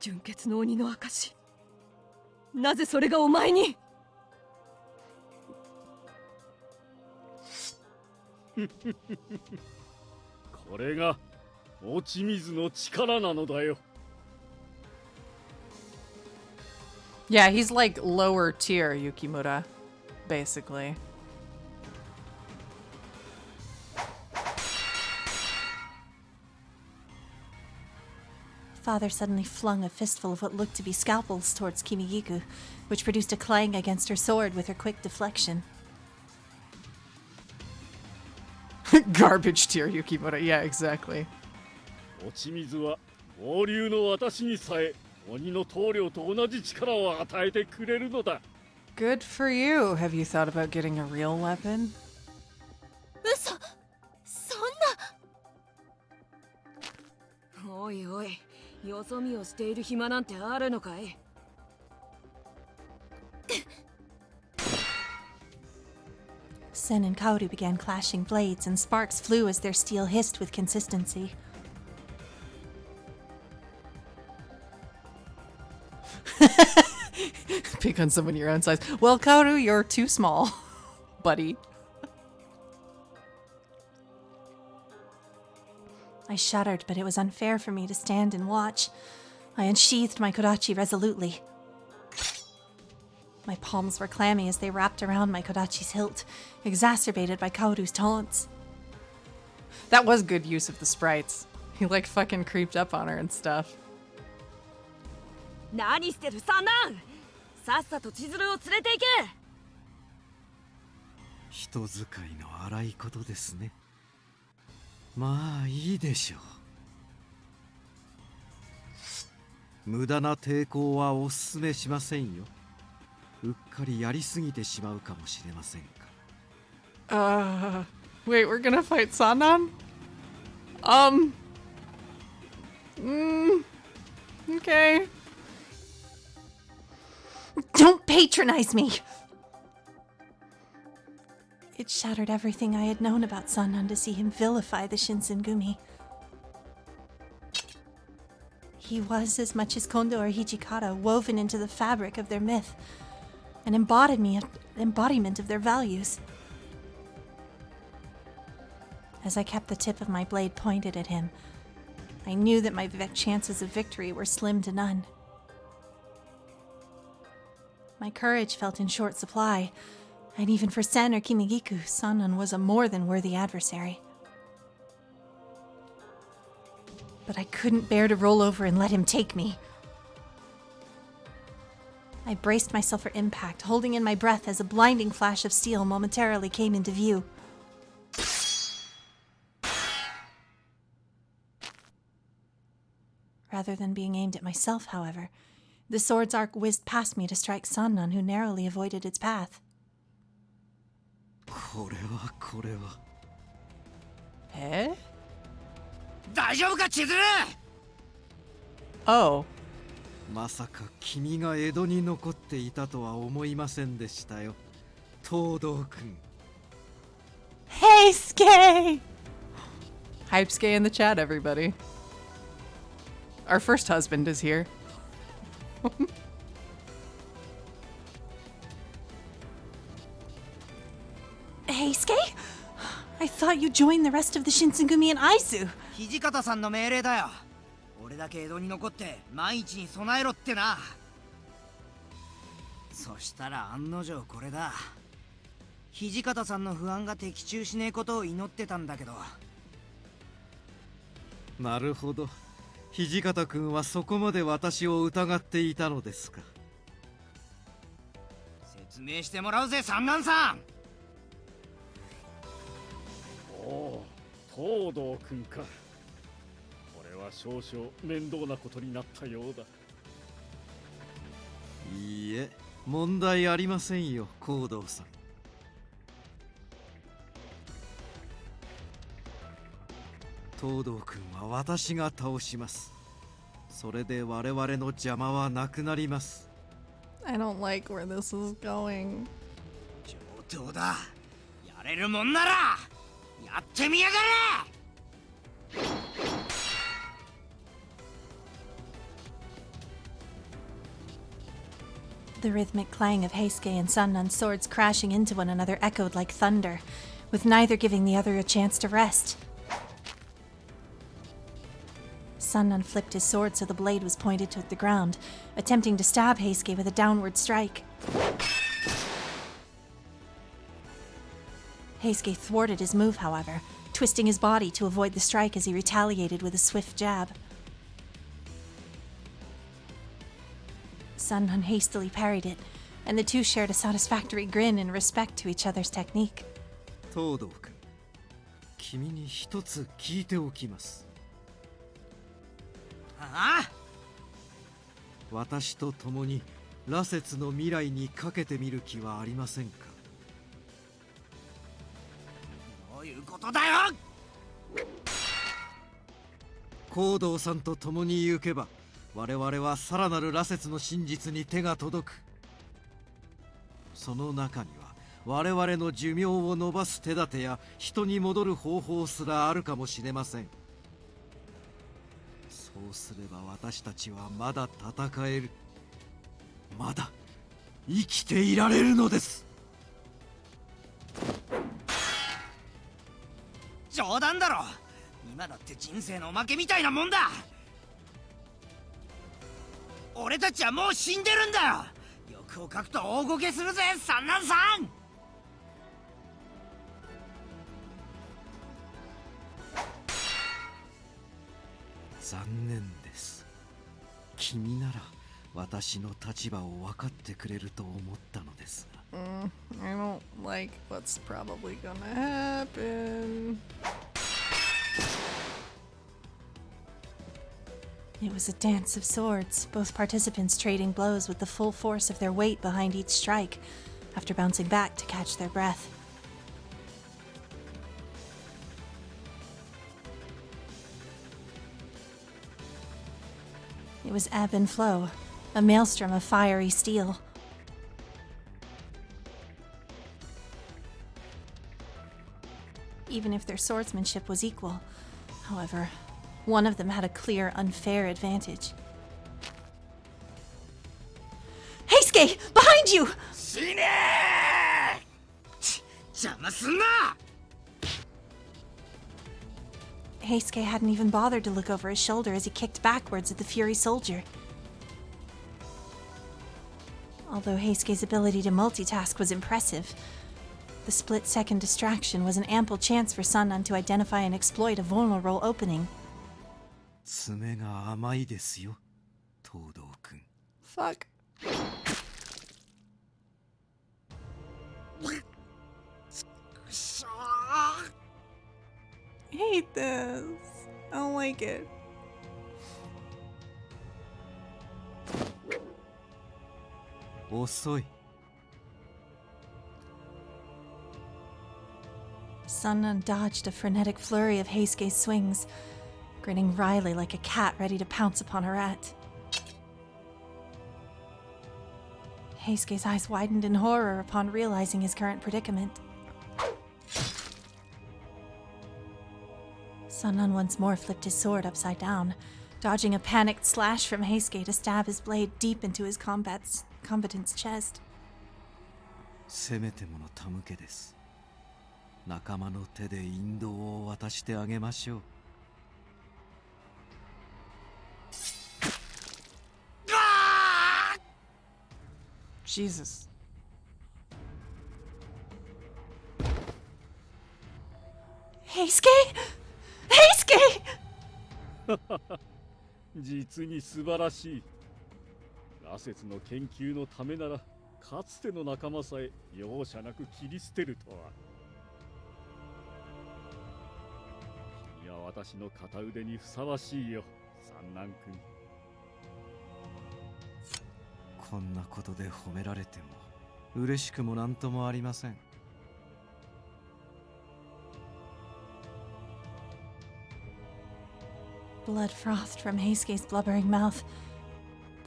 純血の鬼の証。なぜそれがお前に。これが落ち水の力なのだよ。Yeah, he's like lower tier Yukimura, basically. Father suddenly flung a fistful of what looked to be scalpels towards Kimigiku, which produced a clang against her sword with her quick deflection. Garbage tier Yukimura, yeah, exactly. 落ち水は合流の私にさえ鬼の棟梁と同じ力を与えてくれるのだ。Good for you. Have you thought about getting a real weapon? 嘘、そんな。おいおい、よそ見をしている暇なんてあるのかい。Sen and Kaoru began clashing blades, and sparks flew as their steel hissed with consistency. Pick on someone your own size. Well, Kaoru, you're too small, buddy. I shuddered, but it was unfair for me to stand and watch. I unsheathed my kodachi resolutely. My palms were clammy as they wrapped around my kodachi's hilt, exacerbated by Kaoru's taunts. That was good use of the sprites. He like fucking creeped up on her and stuff. 何してるサナン。さっさと千鶴を連れて行け。人使いの荒いことですね。まあいいでしょう。無駄な抵抗はおすすめしませんよ。うっかりやりすぎてしまうかもしれませんから。Wait, we're gonna fight Sanan? Okay. Don't patronize me! It shattered everything I had known about Sanan to see him vilify the Shinsengumi. He was, as much as Kondo or Hijikata, woven into the fabric of their myth, an embodiment of their values. As I kept the tip of my blade pointed at him, I knew that my chances of victory were slim to none. My courage felt in short supply, and even for Sen or Kimigiku, Sanan was a more than worthy adversary. But I couldn't bear to roll over and let him take me. I braced myself for impact, holding in my breath as a blinding flash of steel momentarily came into view. Rather than being aimed at myself, however, the sword's arc whizzed past me to strike Sanan, who narrowly avoided its path. これは Eh? 大丈夫か千鶴。 Oh. まさか君が江戸に残っていたとは思いませんでしたよ、東堂君。 Hey, Skay! Hypeske in the chat, everybody. Our first husband is here. Hey, Skay? I thought you joined the rest of the Shinsengumi in Aizu. 土方さんの命令だよ。俺だけ江戸に残って万一に備えろってな。そしたら案の定これだ。土方さんの不安が的中しねえことを祈ってたんだけど。なるほど、土方君はそこまで私を疑っていたのですか。説明してもらうぜ、三男さん。おお、東堂君か。これは少々面倒なことになったようだ。いいえ、問題ありませんよ、光道さん。東堂君は私が倒します。それで我々の邪魔はなくなります。 I don't like where this is going. 上等だ。やれるもんならやってみやがれ。 The rhythmic clang of Heisuke and Sannan's swords crashing into one another echoed like thunder, with neither giving the other a chance to rest. Sannan flipped his sword so the blade was pointed toward the ground, attempting to stab Heisuke with a downward strike. Heisuke thwarted his move, however, twisting his body to avoid the strike as he retaliated with a swift jab. Sannan hastily parried it, and the two shared a satisfactory grin in respect to each other's technique. 東堂君、君に一つ聞いておきます。ああ、私と共に羅刹の未来にかけてみる気はありませんか。どういうことだよ。光道さんと共に行けば我々はさらなる羅刹の真実に手が届く。その中には我々の寿命を延ばす手立てや人に戻る方法すらあるかもしれません。そうすれば私たちはまだ戦える。まだ生きていられるのです。冗談だろ。今だって人生のおまけみたいなもんだ。俺たちはもう死んでるんだよ。欲を書くと大ごけするぜ、三男さん。残念です。君なら私の立場を分かってくれると思ったのですが。I don't like what's probably gonna happen. It was a dance of swords, both participants trading blows with the full force of their weight behind each strike, after bouncing back to catch their breath. It was ebb and flow, a maelstrom of fiery steel. Even if their swordsmanship was equal, however, one of them had a clear, unfair advantage. Heisuke! Behind you! 死ねー！邪魔すんな！ Heisuke hadn't even bothered to look over his shoulder as he kicked backwards at the Fury soldier. Although Heisuke's ability to multitask was impressive, the split-second distraction was an ample chance for Sanan to identify and exploit a vulnerable opening. 爪が甘いですよ、東堂君。 Fuck. I hate this. I don't like it.遅い。 Sanan dodged a frenetic flurry of Heisuke's swings, grinning wryly like a cat ready to pounce upon a rat. Heisuke's eyes widened in horror upon realizing his current predicament. Sanan once more flipped his sword upside down, dodging a panicked slash from Heisuke to stab his blade deep into his combatant's chest. せめてもの手向けです。仲間の手で引導を渡してあげましょう。 Jesus. Heisuke! Heisuke! 実に素晴らしい。羅刹の研究のためならかつての仲間さえ容赦なく切り捨てるとは。君は私の片腕にふさわしいよ、三男君。こんなことで褒められても嬉しくもなんともありません。 Blood frothed from Heisuke's blubbering mouth,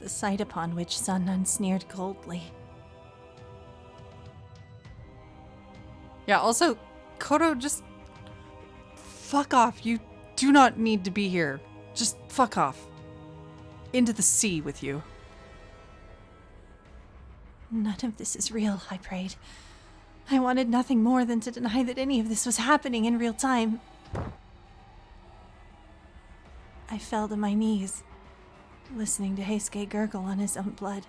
the sight upon which Sanan sneered coldly. Yeah, also, Koto, just fuck off. You do not need to be here. Just fuck off. Into the sea with you. None of this is real, I prayed. I wanted nothing more than to deny that any of this was happening in real time. I fell to my knees, listening to Heisuke gurgle on his own blood.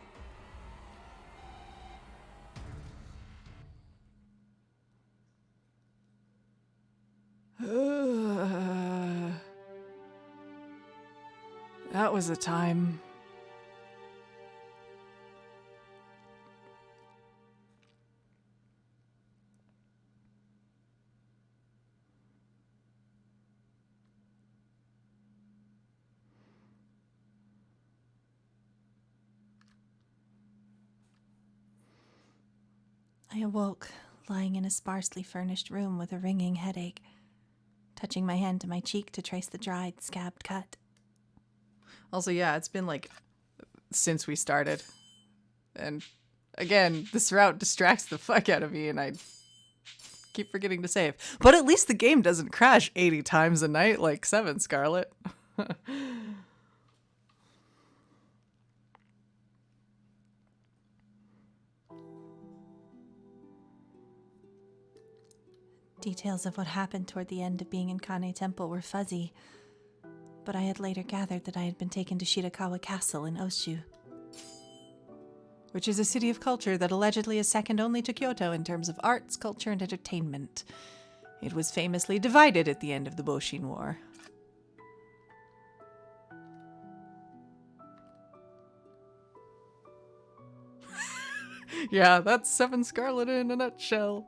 That was a time. I awoke, lying in a sparsely furnished room with a ringing headache, touching my hand to my cheek to trace the dried, scabbed cut. Also, yeah, it's been like since we started. And again, this route distracts the fuck out of me and I keep forgetting to save. But at least the game doesn't crash 80 times a night like 7 Scarlet. Details of what happened toward the end of being in Kane Temple were fuzzy, but I had later gathered that I had been taken to Shirakawa Castle in Oshu. Which is a city of culture that allegedly is second only to Kyoto in terms of arts, culture, and entertainment. It was famously divided at the end of the Boshin War. Yeah, that's 7 Scarlet in a nutshell.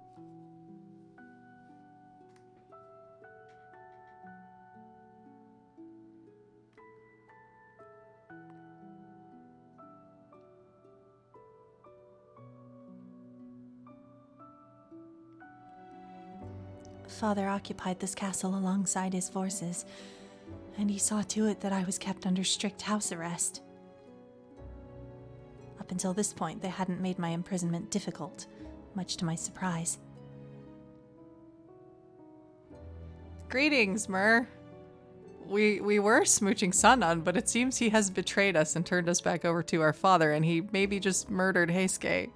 Father occupied this castle alongside his forces, and he saw to it that I was kept under strict house arrest. Up until this point, they hadn't made my imprisonment difficult, much to my surprise. Greetings, Myr. We were smooching Sanan, but it seems he has betrayed us and turned us back over to our father, and he maybe just murdered Heisuke.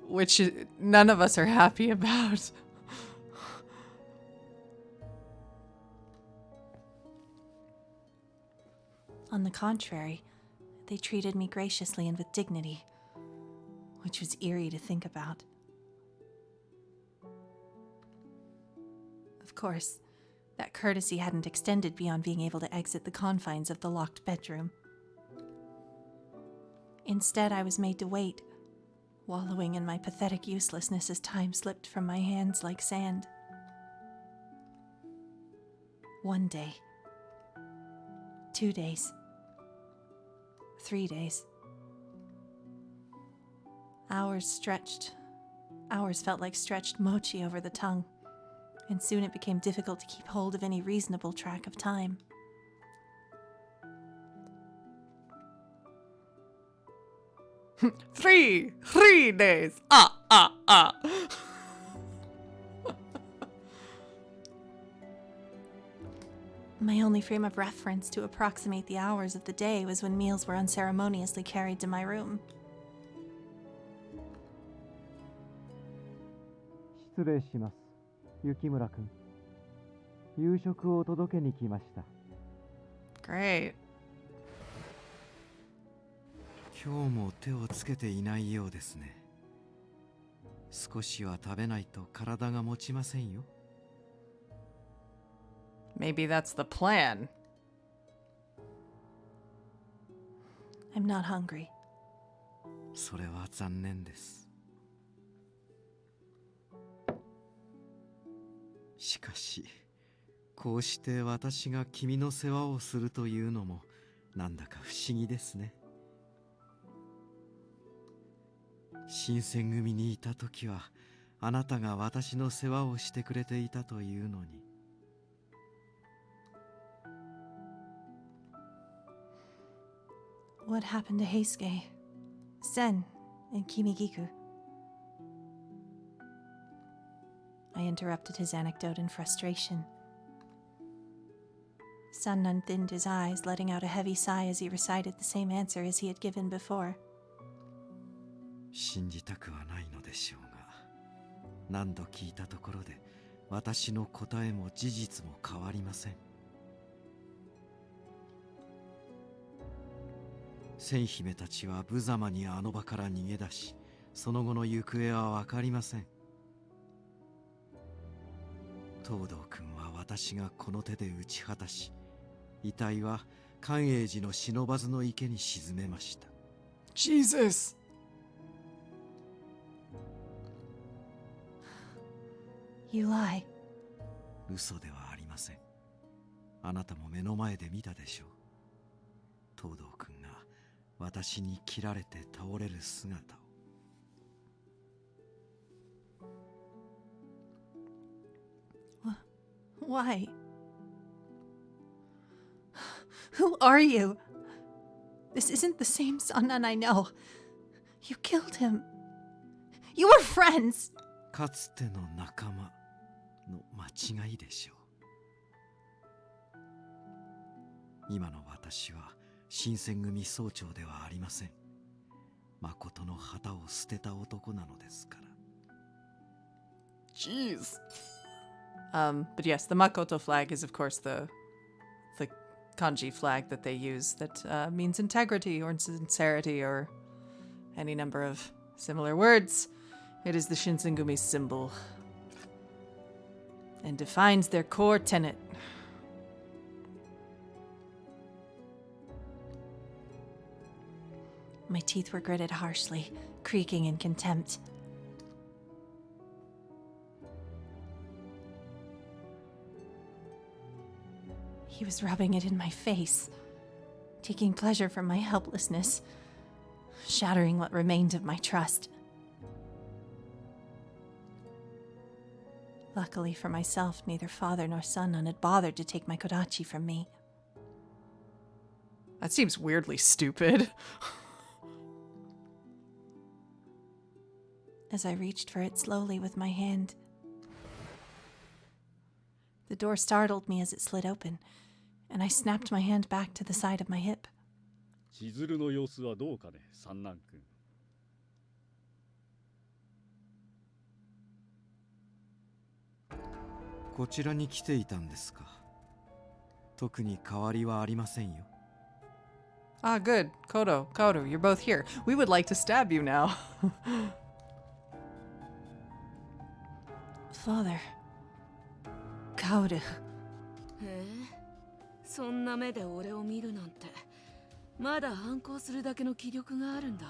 Which none of us are happy about. On the contrary, they treated me graciously and with dignity, which was eerie to think about. Of course, that courtesy hadn't extended beyond being able to exit the confines of the locked bedroom. Instead, I was made to wait, wallowing in my pathetic uselessness as time slipped from my hands like sand. 1 day, 2 days, 3 days. Hours felt like stretched mochi over the tongue, and soon it became difficult to keep hold of any reasonable track of time. Three days. My only frame of reference to approximate the hours of the day was when meals were unceremoniously carried to my room. 失礼します。雪村君。夕食を届けに来ました。Great. 今日も手をつけていないようですね。少しは食べないと体が持ちませんよ。Maybe that's the plan. I'm not hungry. それは残念です。しかし、こうして私が君の世話をするというのもなんだか不思議ですね。新選組にいた時はあなたが私の世話をしてくれていたというのに。What happened to Heisuke, Sen, and Kimigiku? I interrupted his anecdote in frustration. Sanan thinned his eyes, letting out a heavy sigh as he recited the same answer as he had given before. 信じたくはないのでしょうが、何度聞いたところで私の答えも事実も変わりません。千姫たちは無様にあの場から逃げ出し、その後の行方は分かりません。東堂君は私がこの手で打ち果たし、遺体は寛永寺の不忍の池に沈めました。Jesus! You lie. 嘘ではありません。あなたも目の前で見たでしょう。東堂君が私に切られて倒れる姿を。Why? Who are you? This isn't the same Sanan I know. You killed him. You were friends. かつての仲間の間違いでしょう。今の私は新選組総長ではありません。誠の旗を捨てた男なのですから。Jeez. But yes, the Makoto flag is, of course, the kanji flag that they use that means integrity or sincerity or any number of similar words. It is the Shinsengumi's symbol and defines their core tenet. My teeth were gritted harshly, creaking in contempt. He was rubbing it in my face, taking pleasure from my helplessness, shattering what remained of my trust. Luckily for myself, neither father nor Sanan had bothered to take my kodachi from me. That seems weirdly stupid. As I reached for it slowly with my hand, the door startled me as it slid open, and I snapped my hand back to the side of my hip. 千鶴の様子はどうかね、三男君。こちらに来ていたんですか。特に変わりはありませんよ。Ah, good. Kodo, you're both here. We would like to stab you now. Father. Kaoru. へえ、そんな目で俺を見るなんて、まだ反抗するだけの気力があるんだ。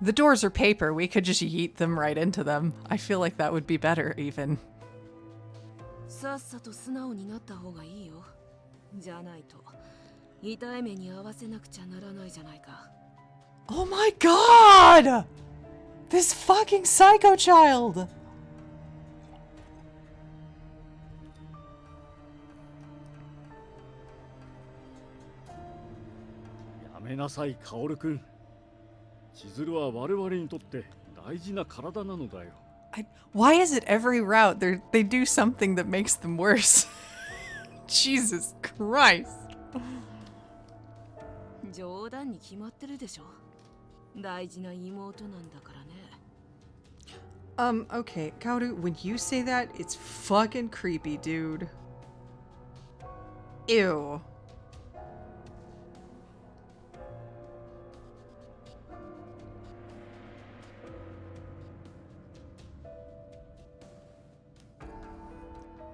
The doors are paper. We could just yeet them right into them. I feel like that would be better, even. さっさと素直になった方がいいよ。じゃないと痛い目に合わせなくちゃならないじゃないか。 Oh my god! This fucking psycho child! やめなさい、カオルくん。千鶴は我々にとって大事な体なのだよ。Why is it every route they do something that makes them worse? Jesus Christ. 冗談に決まってるでしょ。大事な妹なんだからね。Okay, Kaoru, when you say that, it's fucking creepy, dude. Ew.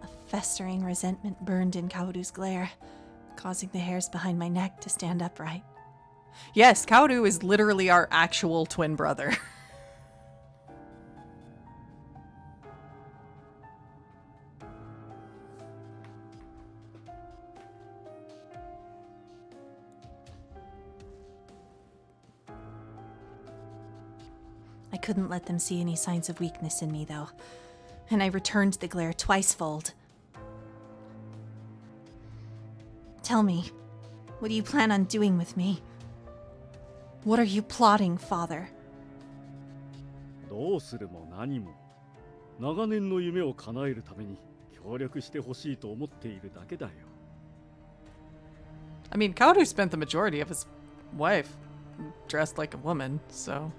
A festering resentment burned in Kaoru's glare, causing the hairs behind my neck to stand upright. Yes, Kaoru is literally our actual twin brother. I couldn't let them see any signs of weakness in me, though, and I returned the glare twicefold. Tell me, what do you plan on doing with me? What are you plotting, Father? どうするも何も長年の夢を叶えるために協力してほしいと思っているだけだよ。 I mean, Kaoru spent the majority of his life dressed like a woman, so...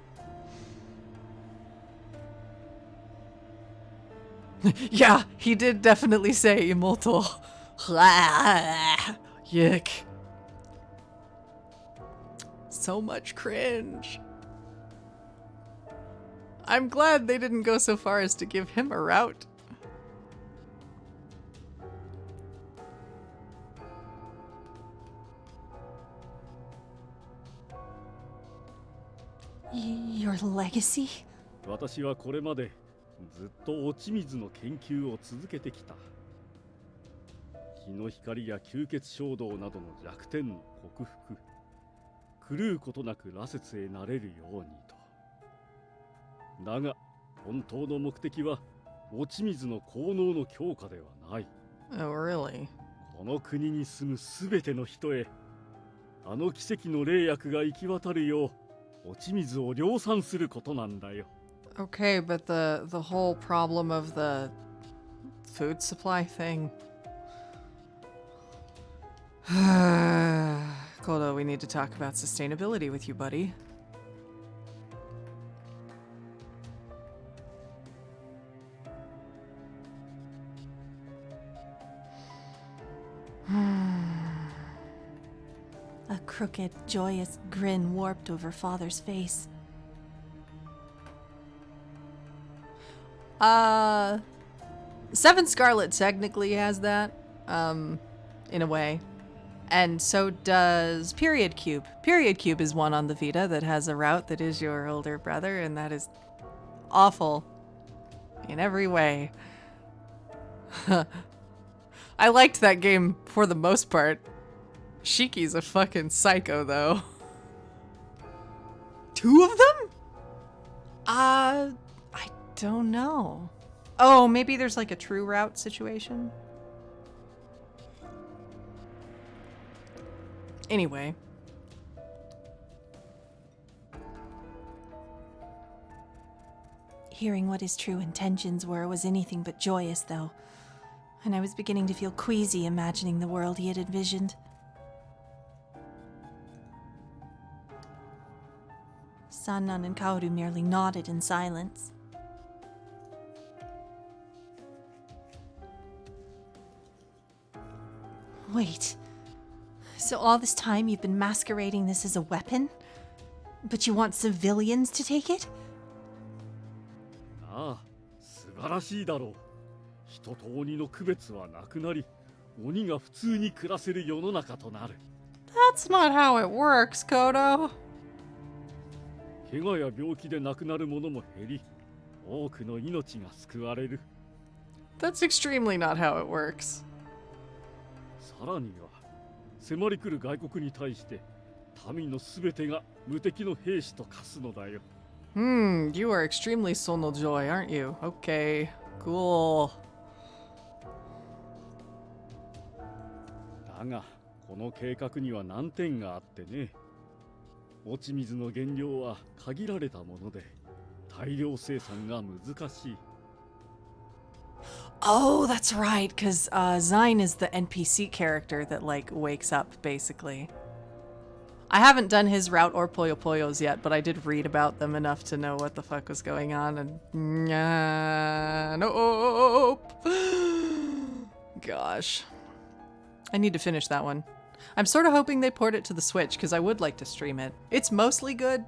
Yeah, he did definitely say immortal. Yuck. So much cringe. I'm glad they didn't go so far as to give him a route. Your legacy? 私はこれまでずっと落ち水の研究を続けてきた。日の光や吸血衝動などの弱点の克服、狂うことなく羅刹へなれるようにと。だが本当の目的は落ち水の効能の強化ではない。 Oh, really? この国に住むすべての人へあの奇跡の霊薬が行き渡るよう落ち水を量産することなんだよ。 Okay, but the whole problem of the food supply thing. Kodo, we need to talk about sustainability with you, buddy. A crooked, joyous grin warped over Father's face. Seven Scarlet technically has that, in a way. And so does Period Cube. Period Cube is one on the Vita that has a route that is your older brother, and that is awful in every way. I liked that game for the most part. Shiki's a fucking psycho, though. Two of them? I don't know. Oh, maybe there's like a true route situation? Anyway. Hearing what his true intentions were was anything but joyous, though, and I was beginning to feel queasy imagining the world he had envisioned. Sanan and Kaoru merely nodded in silence. Wait. So all this time you've been masquerading this as a weapon? But you want civilians to take it? ああ、素晴らしいだろう。人と鬼の区別はなくなり、鬼が普通に暮らせる世の中となる。That's not how it works, Kodo. 怪我や病気で亡くなる者も減り、多くの命が救われる。That's extremely not how it works. さらには、迫り来る外国に対して民のすべてが無敵の兵士と化すのだよ。You are extremely Sono Joy, aren't you? Okay, cool. だがこの計画には難点があってね。落ち水の原料は限られたもので大量生産が難しい。Oh, that's right, because Zine is the NPC character that, like, wakes up, basically. I haven't done his route or Puyo Puyo's yet, but I did read about them enough to know what the fuck was going on, and... nope! Gosh. I need to finish that one. I'm sort of hoping they port it to the Switch, because I would like to stream it. It's mostly good.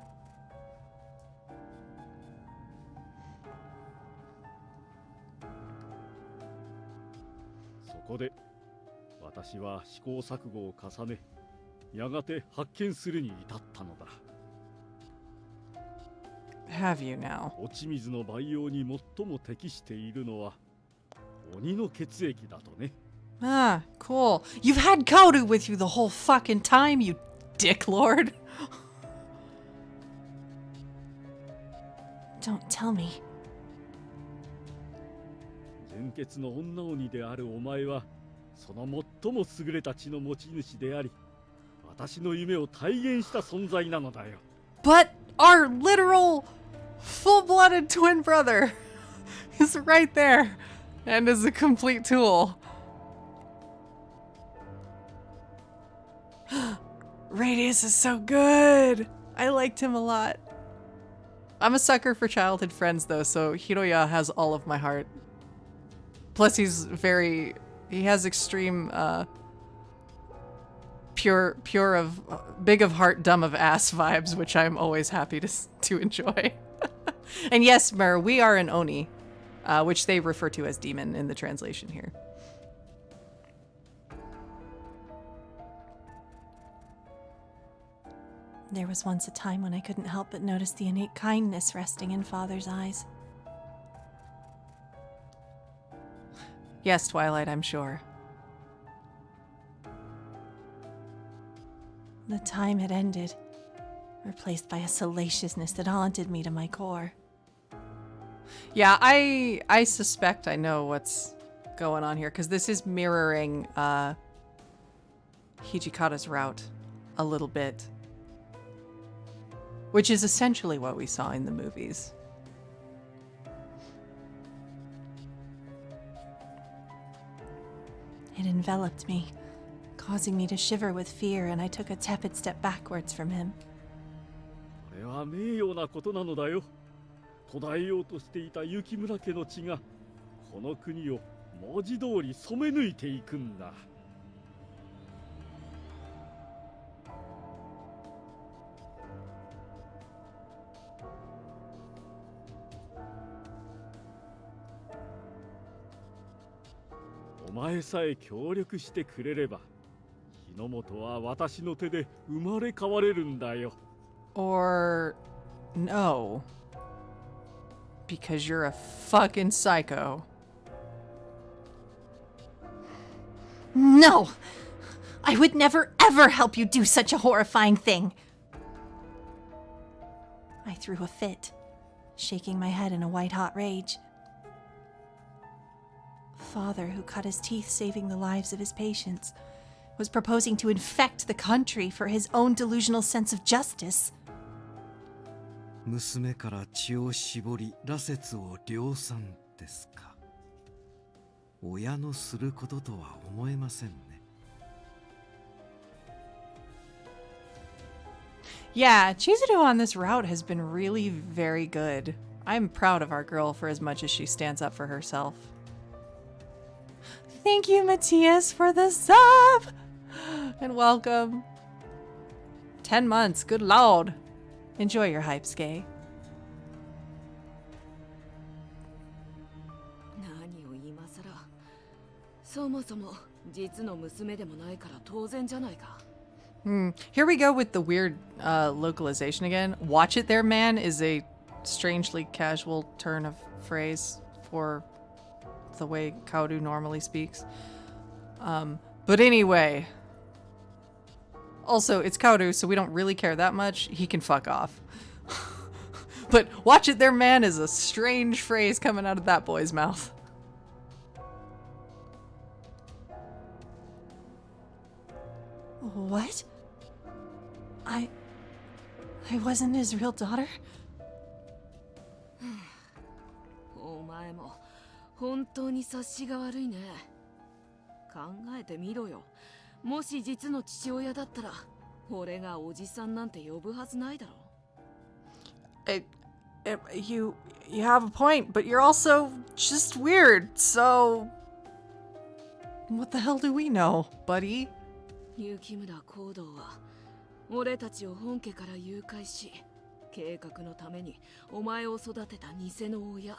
そこで私は試行錯誤を重ね、やがて発見するに至ったのだ。Have you now? 落ち水の培養に最も適しているのは鬼の血液だとね。Ah, cool. You've had Kodu with you the whole fucking time, you dick lord. Don't tell me. 純血の女鬼であるお前はその最も優れた血の持ち主であり、私の夢を体現した存在なのだよ。 But our literal full-blooded twin brother is right there and is a complete tool. Radius is so good. I liked him a lot. I'm a sucker for childhood friends though, so Hiroya has all of my heart. Plus he has extreme pure of big of heart, dumb of ass vibes, which I'm always happy to enjoy. And yes, Mer, we are an Oni, which they refer to as demon in the translation here. There was once a time when I couldn't help but notice the innate kindness resting in Father's eyes. Yes, Twilight, I'm sure. The time had ended, replaced by a salaciousness that haunted me to my core. Yeah, I suspect I know what's going on here, because this is mirroring Hijikata's route a little bit. Which is essentially what we saw in the movies. It enveloped me, causing me to shiver with fear, and I took a tepid step backwards from him. これは名誉なことなのだよ。途絶えようとしていた雪村家の血がこの国を文字通り染め抜いていくんだ。お前さえ協力してくれれば、日の本は私の手で生まれ変われるんだよ。Or no. Because you're a fucking psycho. No! I would never ever help you do such a horrifying thing! I threw a fit, shaking my head in a white-hot rage. Father, who cut his teeth saving the lives of his patients, was proposing to infect the country for his own delusional sense of justice. 娘から血を絞り羅刹を量産ですか。親のすることとは思えませんね。Yeah, Chizuru on this route has been really very good. I'm proud of our girl for as much as she stands up for herself. Thank you, Matthias, for the sub! And welcome. 10 months, good lord. Enjoy your hype, Skay. 何を今さら。そもそも実の娘でもないから当然じゃないか。Here we go with the weird localization again. Watch it there, man, is a strangely casual turn of phrase for the way Kaoru normally speaks. But anyway. Also, it's Kaoru, so we don't really care that much. He can fuck off. But watch it there, man, is a strange phrase coming out of that boy's mouth. What? I wasn't his real daughter? お前も本当に察しが悪いね。考えてみろよ。もし実の父親だったら、俺がおじさんなんて呼ぶはずないだろ。You have a point, but you're also just weird, so... What the hell do we know, buddy? 雪村光道は俺たちを本家から誘拐し、計画のためにお前を育てた偽の親。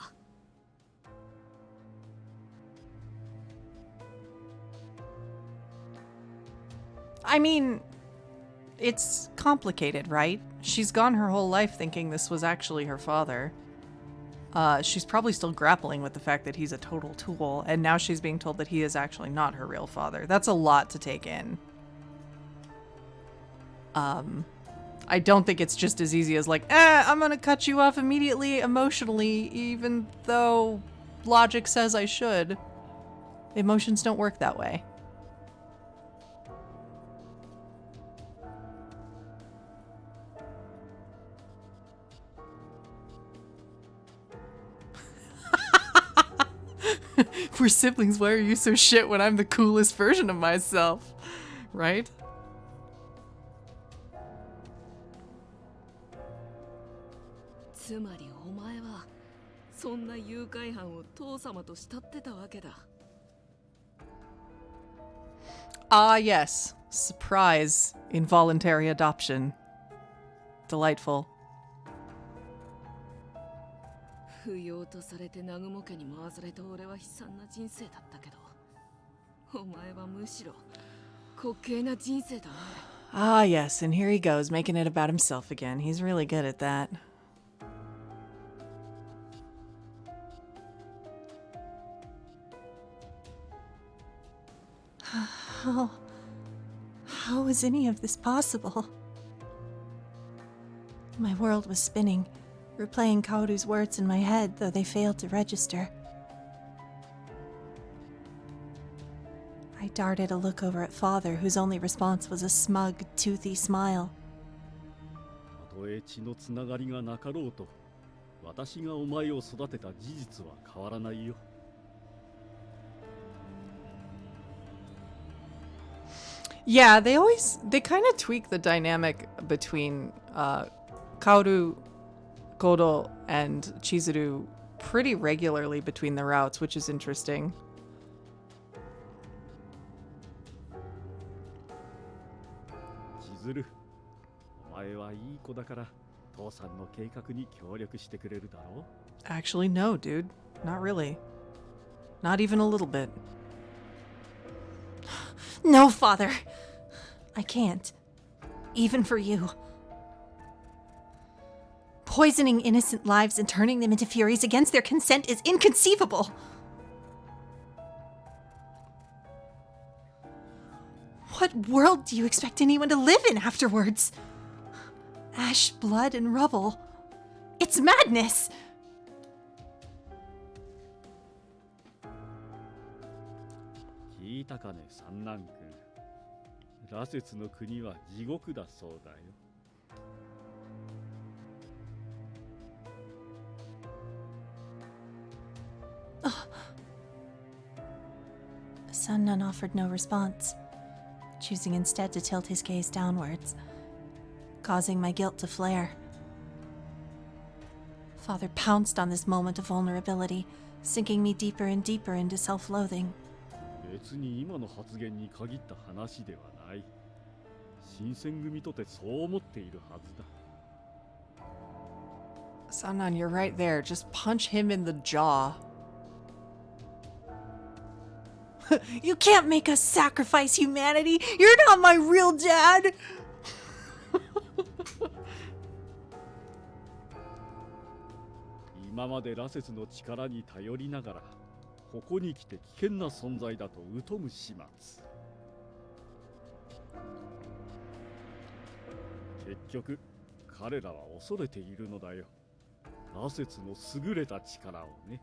I mean, it's complicated, right? She's gone her whole life thinking this was actually her father. She's probably still grappling with the fact that he's a total tool, and now she's being told that he is actually not her real father. That's a lot to take in. I don't think it's just as easy as like, I'm gonna cut you off immediately emotionally, even though logic says I should. Emotions don't work that way. We're siblings, why are you so shit when I'm the coolest version of myself? Right? Ah, yes. Surprise. Involuntary adoption. Delightful. 不要とされて南雲家に回された俺は悲惨な人生だったけど、お前はむしろ滑稽な人生だね。Ah, yes, and here he goes, making it about himself again. He's really good at that. How is any of this possible? My world was spinning, replaying Kaoru's words in my head, though they failed to register. I darted a look over at Father, whose only response was a smug, toothy smile. たとえ血のつながりがなかろうと、私がお前を育てた事実は変わらないよ。Yeah, they kind of tweak the dynamic between Kaoru, Godo, and Chizuru pretty regularly between the routes, which is interesting. 千鶴、お前はいい子だから父さんの計画に協力してくれるだろう。 Actually, no, dude. Not really. Not even a little bit. No, Father! I can't. Even for you. Poisoning innocent lives and turning them into furies against their consent is inconceivable! What world do you expect anyone to live in afterwards? Ash, blood, and rubble. It's madness! 聞いたかね、三男君。羅刹の国は地獄だそうだよ。Sanan offered no response, choosing instead to tilt his gaze downwards, causing my guilt to flare. Father pounced on this moment of vulnerability, sinking me deeper and deeper into self-loathing. 別に今の発言に限った話ではない。新選組とてそう思っているはずだ。Sanan, you're right there. Just punch him in the jaw. You can't make us sacrifice humanity. You're not my real dad. 今まで羅刹の力に頼りながら、ここに来て危険な存在だと疎む始末。結局、彼らは恐れているのだよ。羅刹の優れた力をね。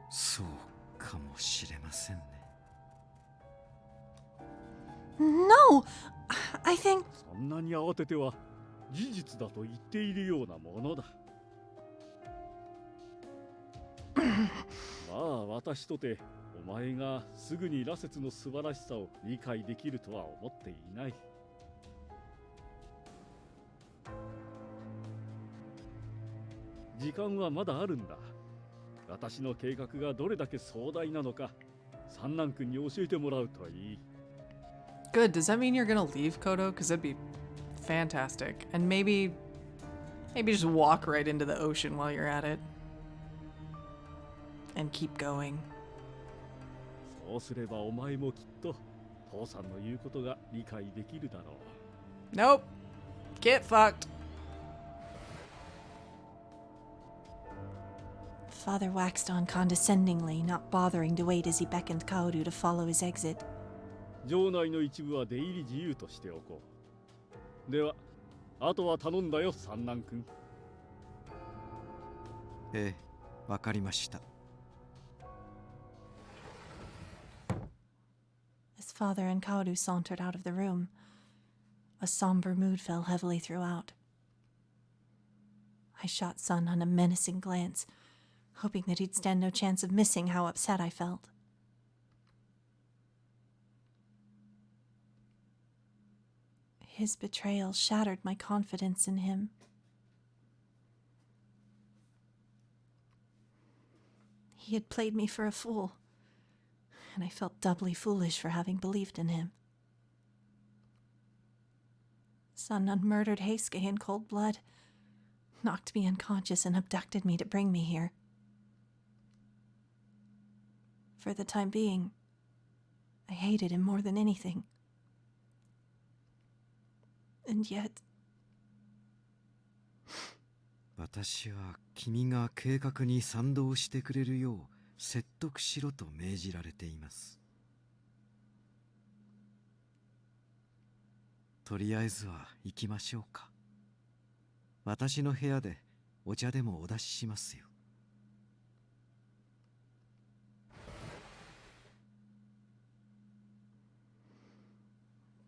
そうかもしれませんね。No, I think. そんなに慌てては事実だと言っているようなものだ。まあ私とてお前がすぐに羅刹の素晴らしさを理解できるとは思っていない。時間はまだあるんだ。私の計画がどれだけ壮大なのか、三男君に教えてもらうといい。Good. Does that mean you're gonna leave Kodo? Because that'd be fantastic. And maybe just walk right into the ocean while you're at it. And keep going. そうすればお前もきっと父さんの言うことが理解できるだろう。Nope. Get fucked. Father waxed on condescendingly, not bothering to wait as he beckoned Kaoru to follow his exit. 城内の一部は出入り自由としておこう。では、あとは頼んだよ、三男君。ええ、わかりました。As father and Kaoru sauntered out of the room, a somber mood fell heavily throughout. I shot Sanan a menacing glance, hoping that he'd stand no chance of missing how upset I felt. His betrayal shattered my confidence in him. He had played me for a fool, and I felt doubly foolish for having believed in him. Sanan murdered Heisuke in cold blood, knocked me unconscious and abducted me to bring me here. For the time being, I hated him more than anything. And yet... 私は君が計画に賛同してくれるよう説得しろと命じられています。とりあえずは行きましょうか。私の部屋でお茶でもお出ししますよ。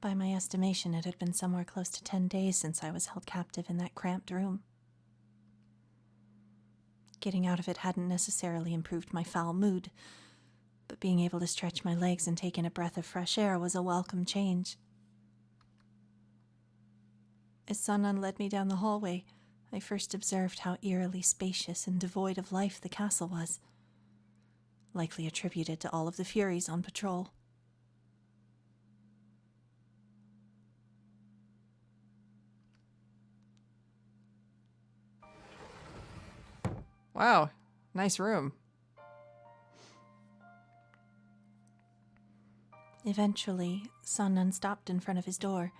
By my estimation, it had been somewhere close to 10 days since I was held captive in that cramped room. Getting out of it hadn't necessarily improved my foul mood, but being able to stretch my legs and take in a breath of fresh air was a welcome change. As Sanan led me down the hallway, I first observed how eerily spacious and devoid of life the castle was, likely attributed to all of the Furies on patrol. Wow. Nice room. Eventually, Sanan stopped in front of his door,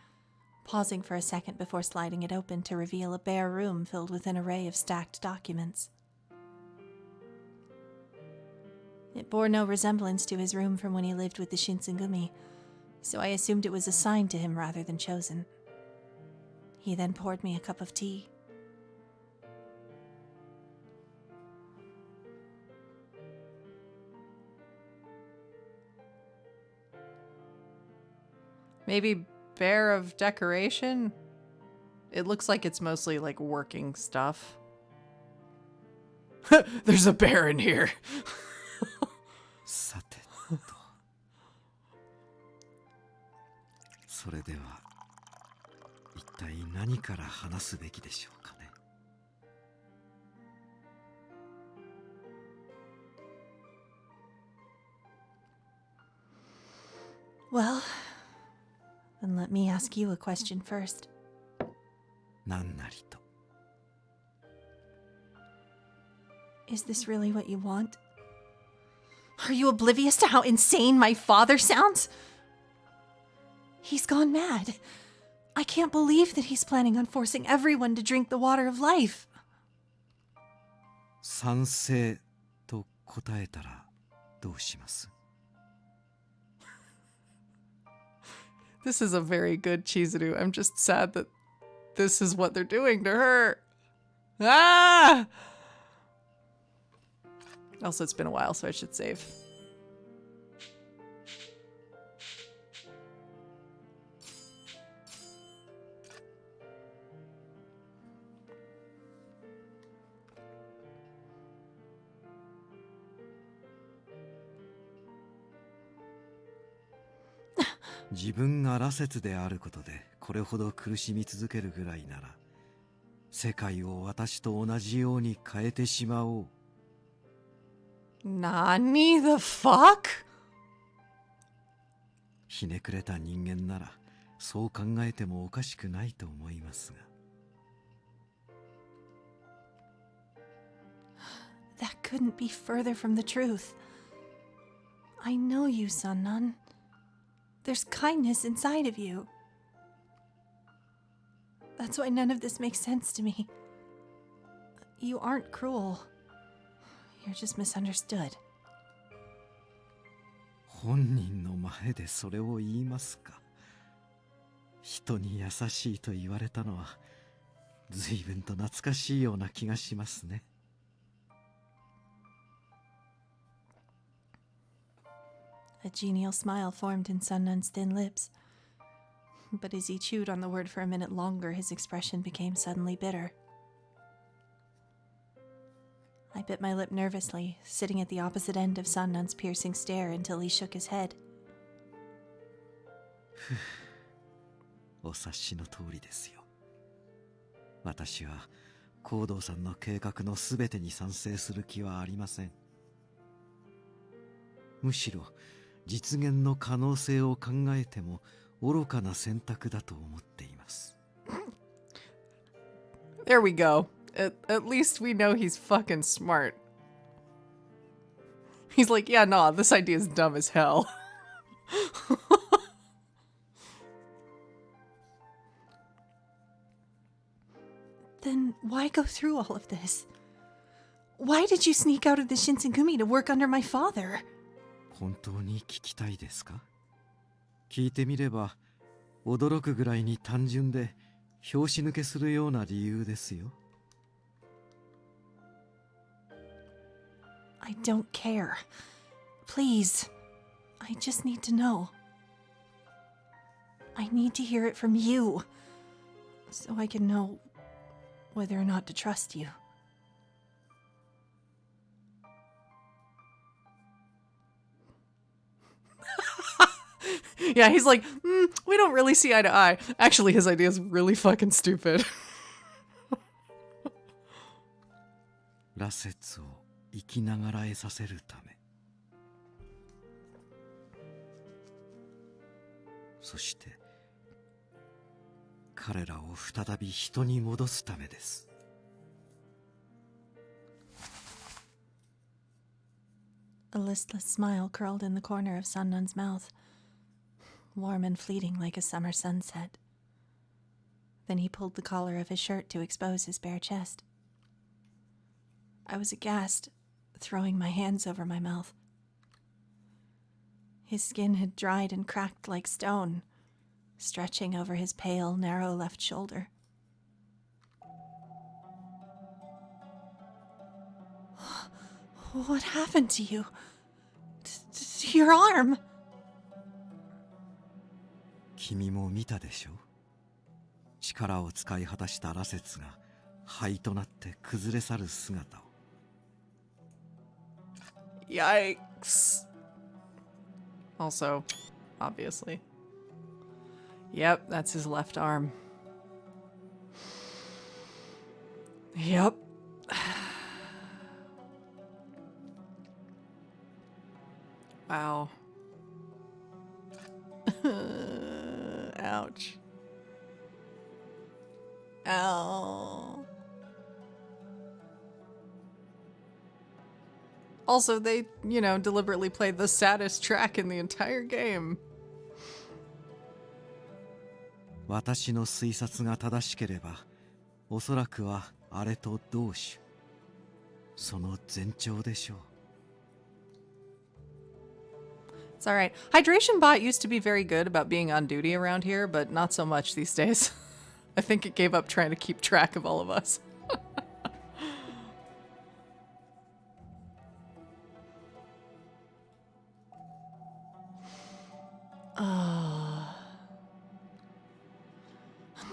pausing for a second before sliding it open to reveal a bare room filled with an array of stacked documents. It bore no resemblance to his room from when he lived with the Shinsengumi, so I assumed it was assigned to him rather than chosen. He then poured me a cup of tea. Maybe bare of decoration? It looks like it's mostly like working stuff. There's a bear in here. さてと。それでは一体何から話すべきでしょうかね。Well, then let me ask you a question first. 何なりと。 Is this really what you want? Are you oblivious to how insane my father sounds? He's gone mad. I can't believe that he's planning on forcing everyone to drink the water of life. 賛成と答えたらどうします？ This is a very good Chizuru. I'm just sad that this is what they're doing to her. Ah! Also, it's been a while, so I should save.「自分が羅刹であることでこれほど苦しみ続けるぐらいなら世界を私と同じように変えてしまおう」 Nani the fuck? ひねくれた人間ならそう考えてもおかしくないと思いますが。 That couldn't be further from the truth. I know you, Sanan. There's kindness inside of you. That's why none of this makes sense to me. You aren't cruel. You're just misunderstood. 本人の前でそれを言いますか。人に優しいと言われたのは随分と懐かしいような気がしますね。 A genial smile formed in Sanan's thin lips. But as he chewed on the word for a minute longer, his expression became suddenly bitter. I bit my lip nervously, sitting at the opposite end of Sanan's piercing stare until he shook his head. お察しの通りですよ。私は行動さんの計画のすべてに賛成する気はありません。むしろ実現の可能性を考えても愚かな選択だと思っています。 There we go. At least we know he's fucking smart. He's like, yeah, nah, this idea is dumb as hell. Then why go through all of this? Why did you sneak out of the Shinsengumi to work under my father? 本当に聞きたいですか？聞いてみれば驚くぐらいに単純で拍子抜けするような理由ですよ。 I don't care. Please. I just need to know. I need to hear it from you, so I can know whether or not to trust you. Yeah, he's like, we don't really see eye to eye. Actually, his idea is really fucking stupid. 羅刹を生きながらえさせるため、そして彼らを再び人に戻すためです。 A listless smile curled in the corner of Sannan's mouth, warm and fleeting like a summer sunset. Then he pulled the collar of his shirt to expose his bare chest. I was aghast, throwing my hands over my mouth. His skin had dried and cracked like stone, stretching over his pale, narrow left shoulder. What happened to you? To your arm? 君も見たでしょう。力を使い果たした羅刹が灰となって崩れ去る姿を。 Yikes. Also, obviously. Yep, that's his left arm. Yep. Wow. Ouch. Ow. Also, they, you know, deliberately played the saddest track in the entire game. 私の推察が正しければ、おそらくはあれと同種。その前兆でしょう。It's alright. Hydration Bot used to be very good about being on duty around here, but not so much these days. I think it gave up trying to keep track of all of us.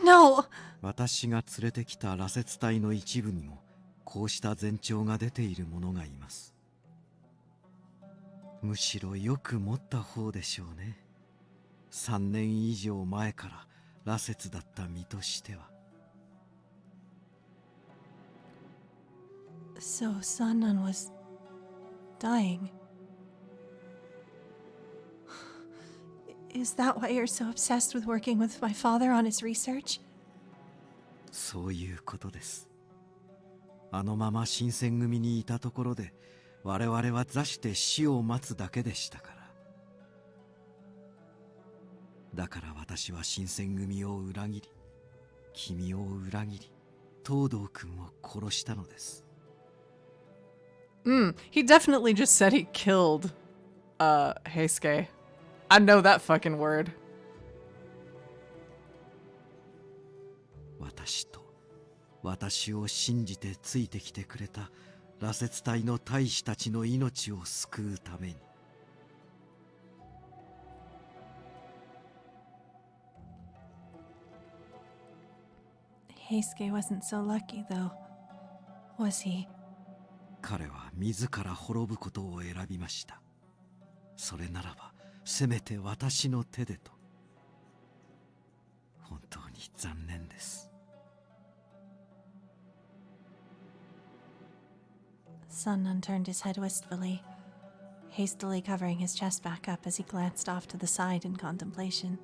No! 私が連れてきた羅刹隊の一部にもこうした前兆が出ている者がいます。むしろよく持った方でしょうね。3年以上前から羅刹だった身としては。So Sanan was dying. Is that why you're so obsessed with working with my father on his research? そういうことです。あのまま新選組にいたところで我々は座して死を待つだけでしたから。だから私は新選組を裏切り、君を裏切り、東堂君を殺したのです。He definitely just said he killed, Heisuke. I know that fucking word. 私と私を信じてついてきてくれた羅刹隊の大使たちの命を救うために。Heisuke wasn't so lucky, though, was he? 彼は自ら滅ぶことを選びました。それならばせめて私の手でと。本当に残念です。Sanan turned his head wistfully, hastily covering his chest back up as he glanced off to the side in contemplation.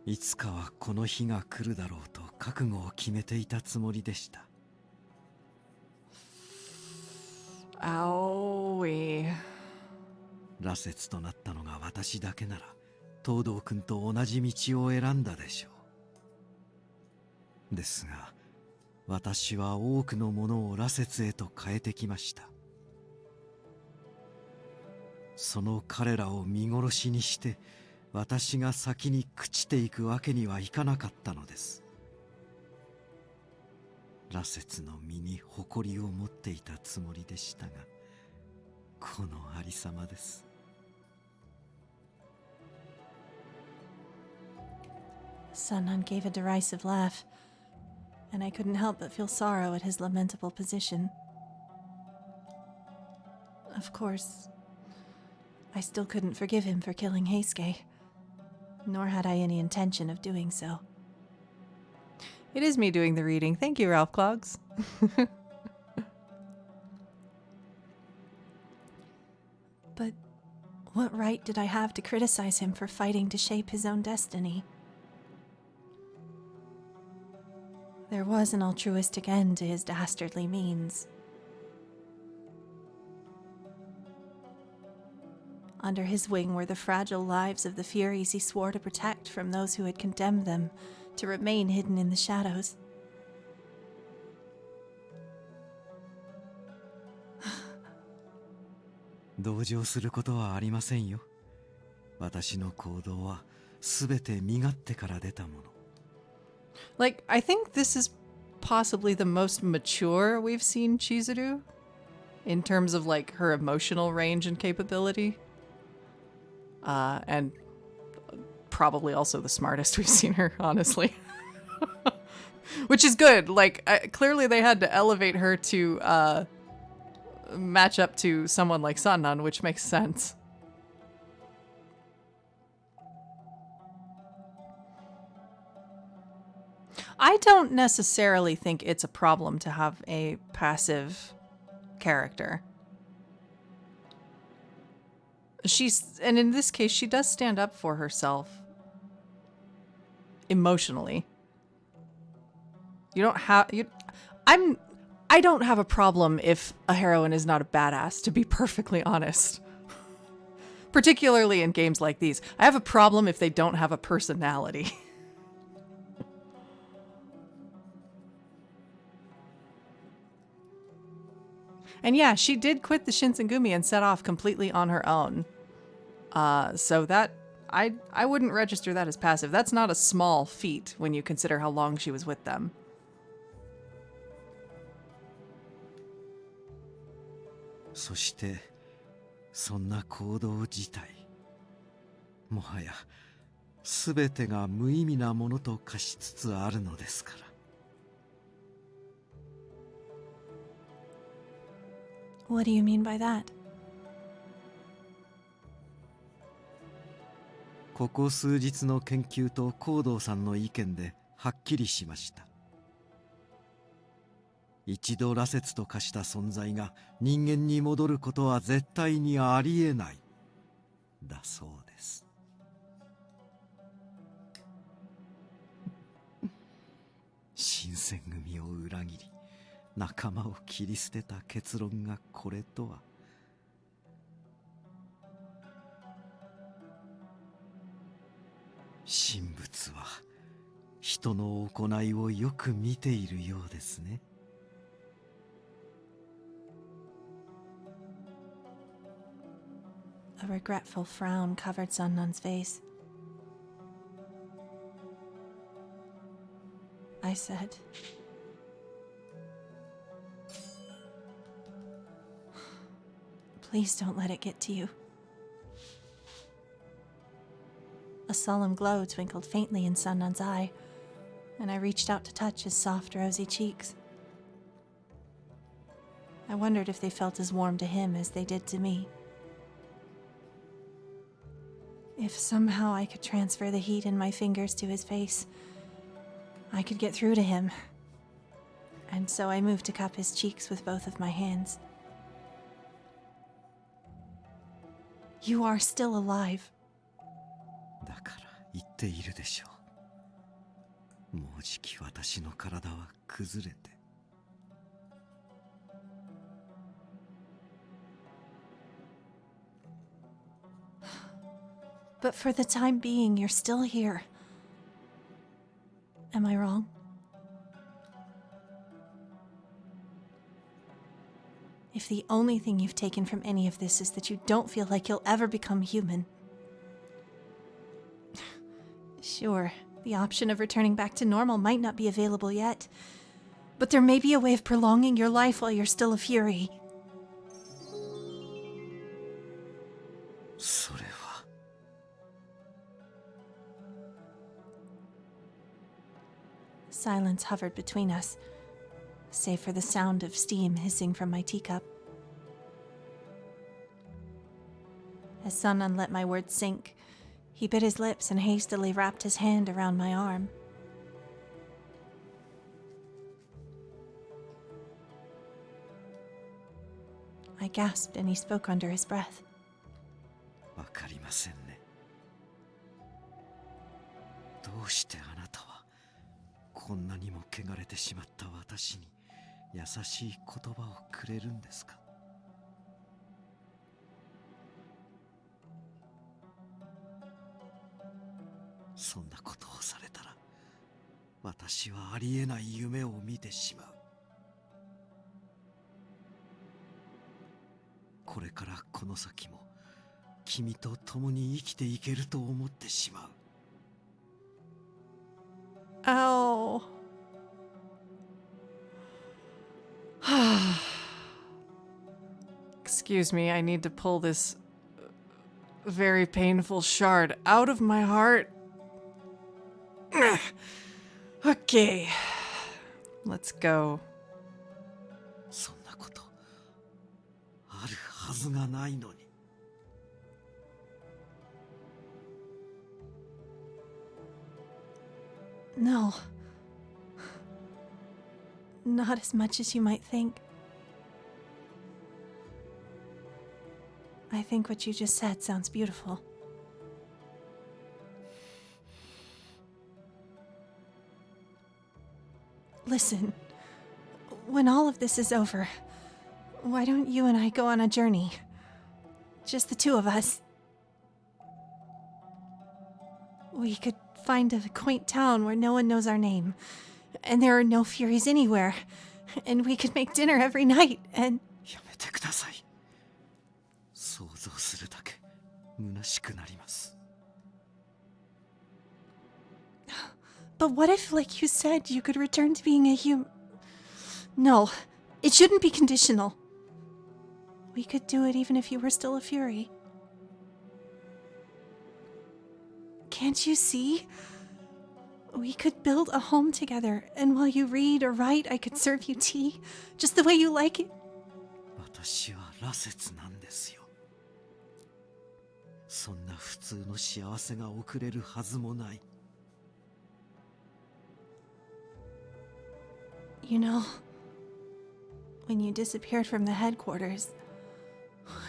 いつかはこの日が来るだろうと覚悟を決めていたつもりでした。Owie. 羅刹となったのが私だけなら東堂君と同じ道を選んだでしょう。ですが私は多くのものを羅刹へと変えてきました。その彼らを見殺しにして私が先に朽ちていくわけにはいかなかったのです。羅刹の身に誇りを持っていたつもりでしたが、このありさまです。Sanan gave a derisive laugh, and I couldn't help but feel sorrow at his lamentable position. Of course, I still couldn't forgive him for killing Heisuke, nor had I any intention of doing so. It is me doing the reading. Thank you, Ralph Clogs. But what right did I have to criticize him for fighting to shape his own destiny? There was an altruistic end to his dastardly means. Under his wing were the fragile lives of the Furies he swore to protect from those who had condemned them to remain hidden in the shadows. Like, I think this is possibly the most mature we've seen Chizuru in terms of like her emotional range and capability. And probably also the smartest we've seen her, honestly. Which is good. Like, clearly they had to elevate her to match up to someone like Sanan, which makes sense. I don't necessarily think it's a problem to have a passive character. And in this case, she does stand up for herself. Emotionally. I don't have a problem if a heroine is not a badass, to be perfectly honest. Particularly in games like these. I have a problem if they don't have a personality. And yeah, she did quit the Shinsengumi and set off completely on her own. So that, I wouldn't register that as passive. That's not a small feat when you consider how long she was with them. So してそんな行動自体もはや全てが無意味なものと化しつつあるのですから。What do you mean by that? ここ数日の研究と行動さんの意見ではっきりしました。一度羅刹と化した存在が人間に戻ることは絶対にありえないだそうです。新選組を裏切り仲間を切り捨てた結論がこれとは。神仏は人の行いをよく見ているようですね。A regretful frown covered Sanan's face. I said, "Please don't let it get to you." A solemn glow twinkled faintly in Sanan's eye, and I reached out to touch his soft, rosy cheeks. I wondered if they felt as warm to him as they did to me. If somehow I could transfer the heat in my fingers to his face, I could get through to him. And so I moved to cup his cheeks with both of my hands. You are still alive. だから言っているでしょう。もうじき私の体は崩れて。But for the time being, you're still here. Am I wrong? If the only thing you've taken from any of this is that you don't feel like you'll ever become human. Sure, the option of returning back to normal might not be available yet, but there may be a way of prolonging your life while you're still a Fury. それは。Silence hovered between us, save for the sound of steam hissing from my teacup. As Sanan let my words sink, he bit his lips and hastily wrapped his hand around my arm. I gasped and he spoke under his breath. わかりませんね。どうしてあなたはこんなにも汚れてしまった私に優しい言葉をくれるんですか。そんなことをされたら私はありえない夢を見てしまう。これからこの先も君と共に生きていけると思ってしまう。Ow. Excuse me, I need to pull this very painful shard out of my heart. Okay. Let's go. そんなことあるはずがないのに。No. Not as much as you might think. I think what you just said sounds beautiful. Listen, when all of this is over, why don't you and I go on a journey? Just the two of us. We could find a quaint town where no one knows our name, and there are no Furies anywhere, and we could make dinner every night, and... やめてください。想像するだけ虚しくなります。But what if, like you said, you could return to being a No, it shouldn't be conditional. We could do it even if you were still a Fury. Can't you see? We could build a home together, and while you read or write, I could serve you tea, just the way you like it. 私は羅刹なんですよ。そんな普通の幸せが送れるはずもない。You know, when you disappeared from the headquarters,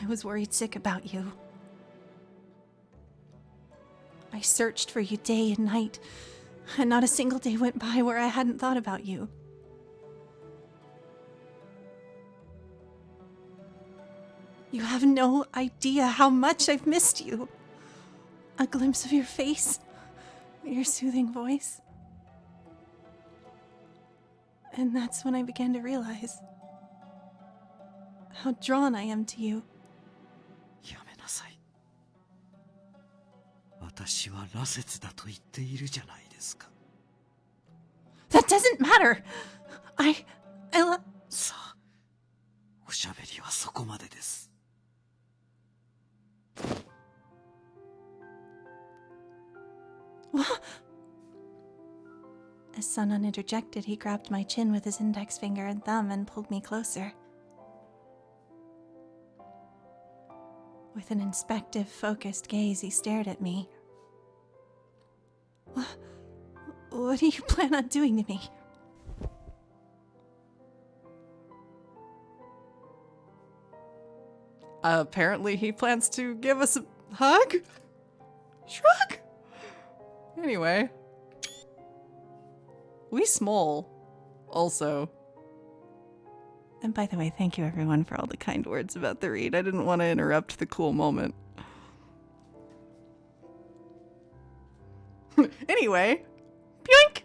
I was worried sick about you. I searched for you day and night, and not a single day went by where I hadn't thought about you. You have no idea how much I've missed you. A glimpse of your face, your soothing voice. And that's when I began to realize how drawn I am to you. やめなさい。私は羅刹だと言っているじゃないですか。That doesn't matter. I love... さあ、おしゃべりはそこまでです。As Sanan interjected, he grabbed my chin with his index finger and thumb and pulled me closer. With an inspective, focused gaze, he stared at me. What do you plan on doing to me? Apparently he plans to give us a hug? Shrug? Anyway. We small. Also. And by the way, thank you everyone for all the kind words about the read. I didn't want to interrupt the cool moment. Anyway. Boink!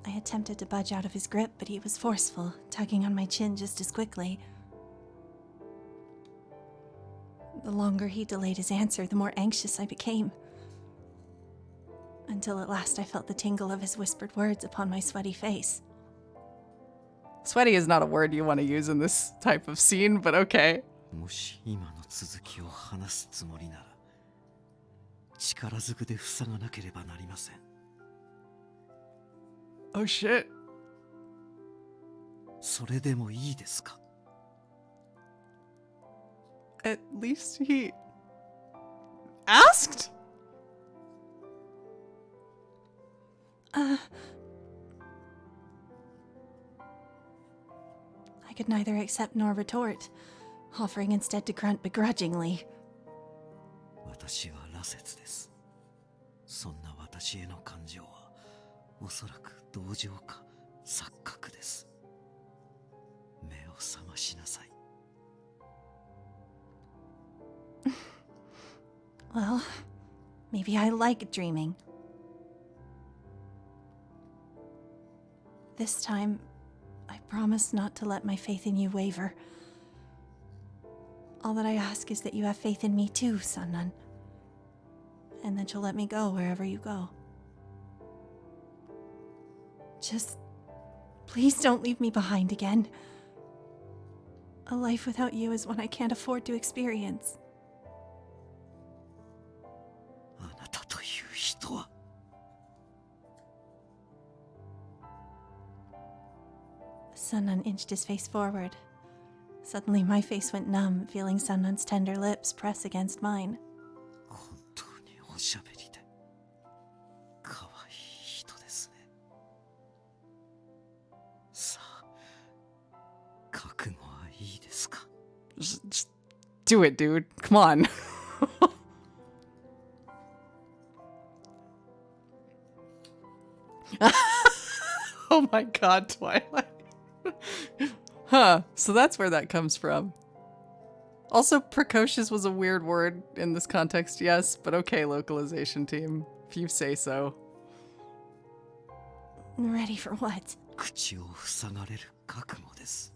I attempted to budge out of his grip, but he was forceful, tugging on my chin just as quickly. The longer he delayed his answer, the more anxious I became. Until at last I felt the tingle of his whispered words upon my sweaty face. Sweaty is not a word you want to use in this type of scene, but okay. もし今の続きを話すつもりなら、力ずくで塞がなければなりません。Oh shit. それでもいいですか? At least he asked? I could neither accept nor retort, offering instead to grunt begrudgingly. 私は羅刹です。そんな私への感情は、おそらく同情か錯覚です。目を覚ましなさい。Well, maybe I like dreaming. This time, I promise not to let my faith in you waver. All that I ask is that you have faith in me too, Sanan. And that you'll let me go wherever you go. Just, please don't leave me behind again. A life without you is one I can't afford to experience. あなたという人は。Sanan inched his face forward. Suddenly my face went numb, feeling Sanan's tender lips press against mine. 本当におしゃべりで可愛い人ですね。いいですか? Just do it, dude. Come on. Oh my god, Twilight. Huh, so that's where that comes from. Also, precocious was a weird word in this context, yes, but okay, localization team, if you say so. Ready for what? 口を塞がれる覚悟です。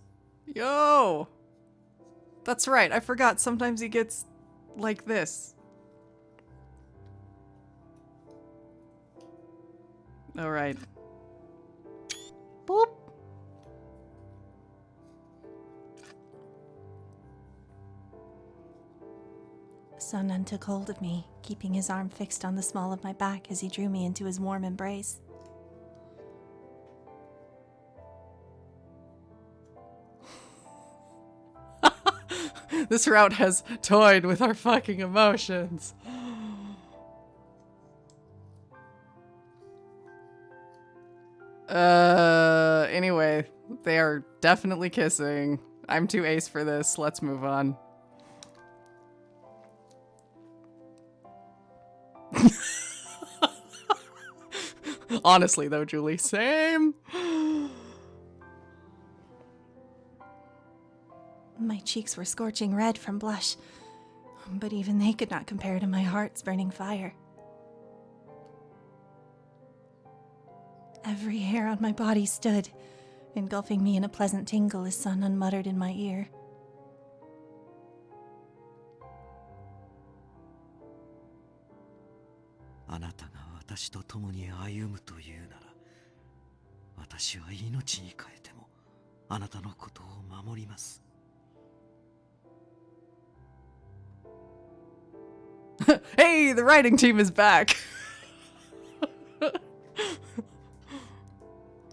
Yo! That's right, I forgot sometimes he gets like this. Alright. Boop! Sanan took hold of me, keeping his arm fixed on the small of my back as he drew me into his warm embrace. This route has toyed with our fucking emotions. Anyway, they are definitely kissing. I'm too ace for this. Let's move on. Honestly though, Julie, same. My cheeks were scorching red from blush, but even they could not compare to my heart's burning fire. Every hair on my body stood, engulfing me in a pleasant tingle as Sanan muttered in my ear. Anata ga watashi to tomo ni ayumu to iu nara, watashi wa inochi ni kaete mo anata no koto o mamorimasu. Hey, the writing team is back.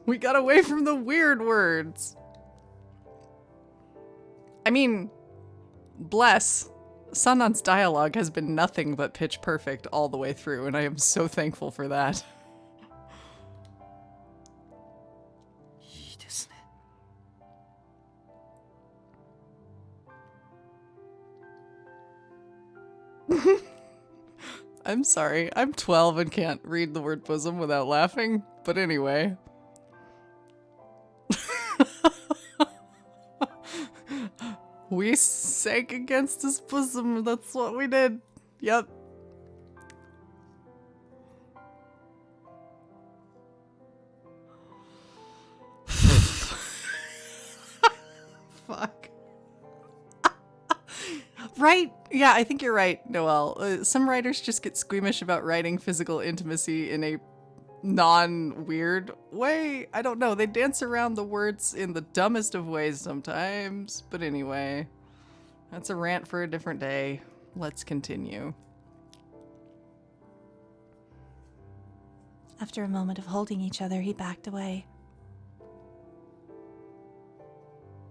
We got away from the weird words. I mean, bless. Sanan's dialogue has been nothing but pitch perfect all the way through, and I am so thankful for that. いいですね。 I'm sorry, I'm 12 and can't read the word bosom without laughing, but anyway. We sank against his bosom, that's what we did. Yep. Fuck. Right? Yeah, I think you're right, Noelle. Some writers just get squeamish about writing physical intimacy in a non-weird way. I don't know. They dance around the words in the dumbest of ways sometimes. But anyway, that's a rant for a different day. Let's continue. After a moment of holding each other, he backed away.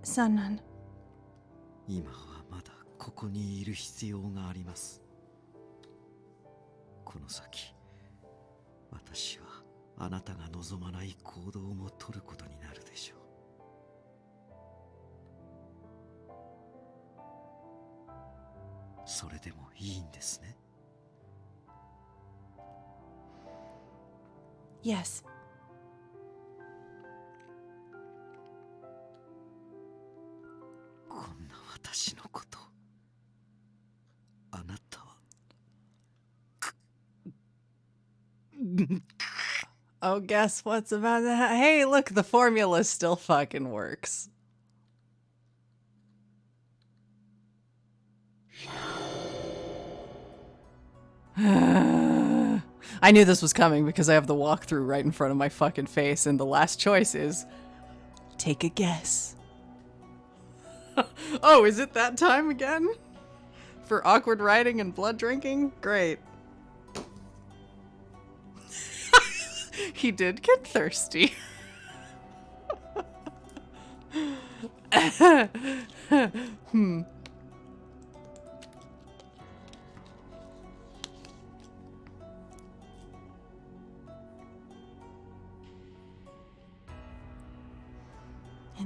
Sanan. 今はまだここにいる必要があります。この先、私はあなたが望まない行動も取ることになるでしょう。それでもいいんですね。Yes. こんな私のこと、あなたは。Oh, guess what's about to Hey, look, the formula still fucking works. I knew this was coming because I have the walkthrough right in front of my fucking face, and the last choice is take a guess. Oh, is it that time again? For awkward writing and blood drinking? Great. He did get thirsty. In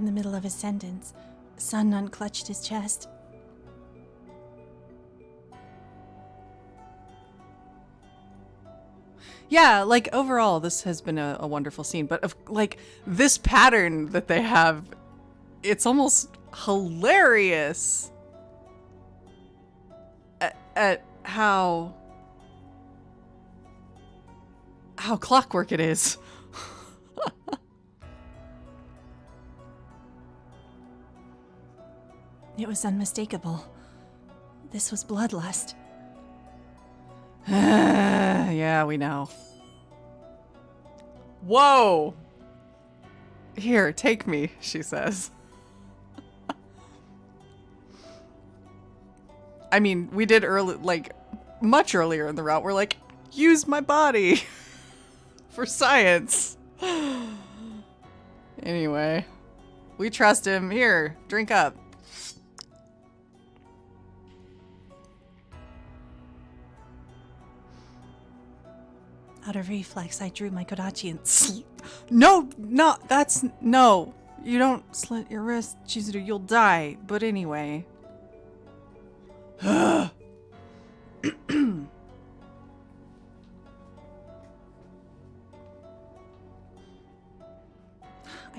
the middle of his sentence, Sanan clutched his chest. Yeah, like overall, this has been a wonderful scene. But like this pattern that they have, it's almost hilarious at how clockwork it is. It was unmistakable. This was bloodlust. Yeah, we know. Whoa! Here, take me, she says. I mean, we did much earlier in the route. We're like, use my body for science. Anyway, we trust him. Here, drink up. Out of reflex, I drew my kodachi and No, you don't slit your wrist, Chizuru, you'll die. But anyway. I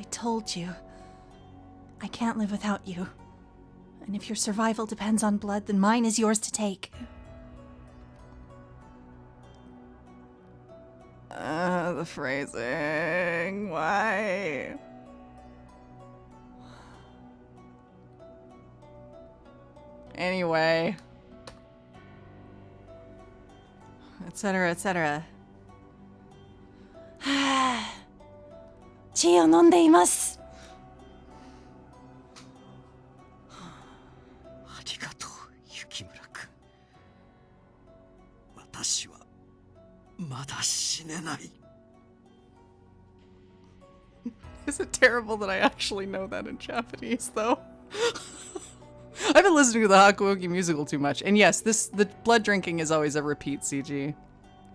told you. I can't live without you. And if your survival depends on blood, then mine is yours to take. The phrasing. Why? Anyway. Etc., etc. 血を飲んでいます。ありがとう、雪村君。私はまだ死ねない。 Is it terrible that I actually know that in Japanese, though? I've been listening to the Hakuoki musical too much. And yes, the blood drinking is always a repeat CG.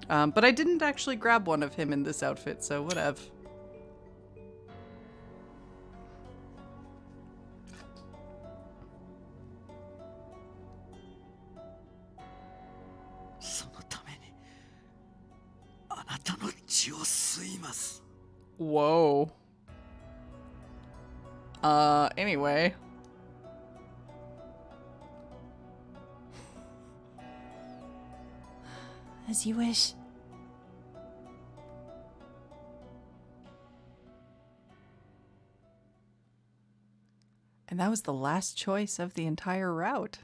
But I didn't actually grab one of him in this outfit, so whatever. Whoa. Anyway. As you wish. And that was the last choice of the entire route.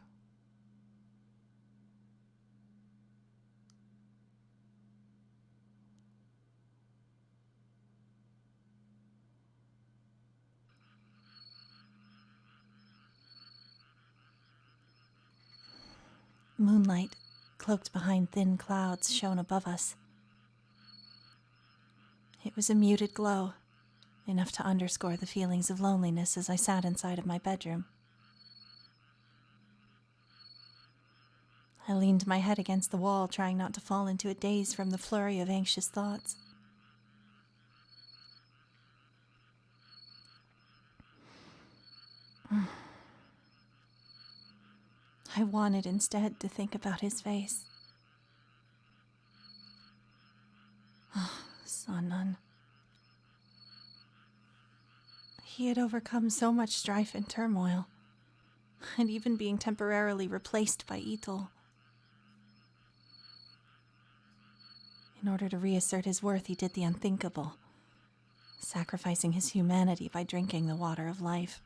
Moonlight, cloaked behind thin clouds, shone above us. It was a muted glow, enough to underscore the feelings of loneliness as I sat inside of my bedroom. I leaned my head against the wall, trying not to fall into a daze from the flurry of anxious thoughts. I wanted instead to think about his face. Oh, Sanan. He had overcome so much strife and turmoil, and even being temporarily replaced by Ito. In order to reassert his worth, he did the unthinkable, sacrificing his humanity by drinking the water of life.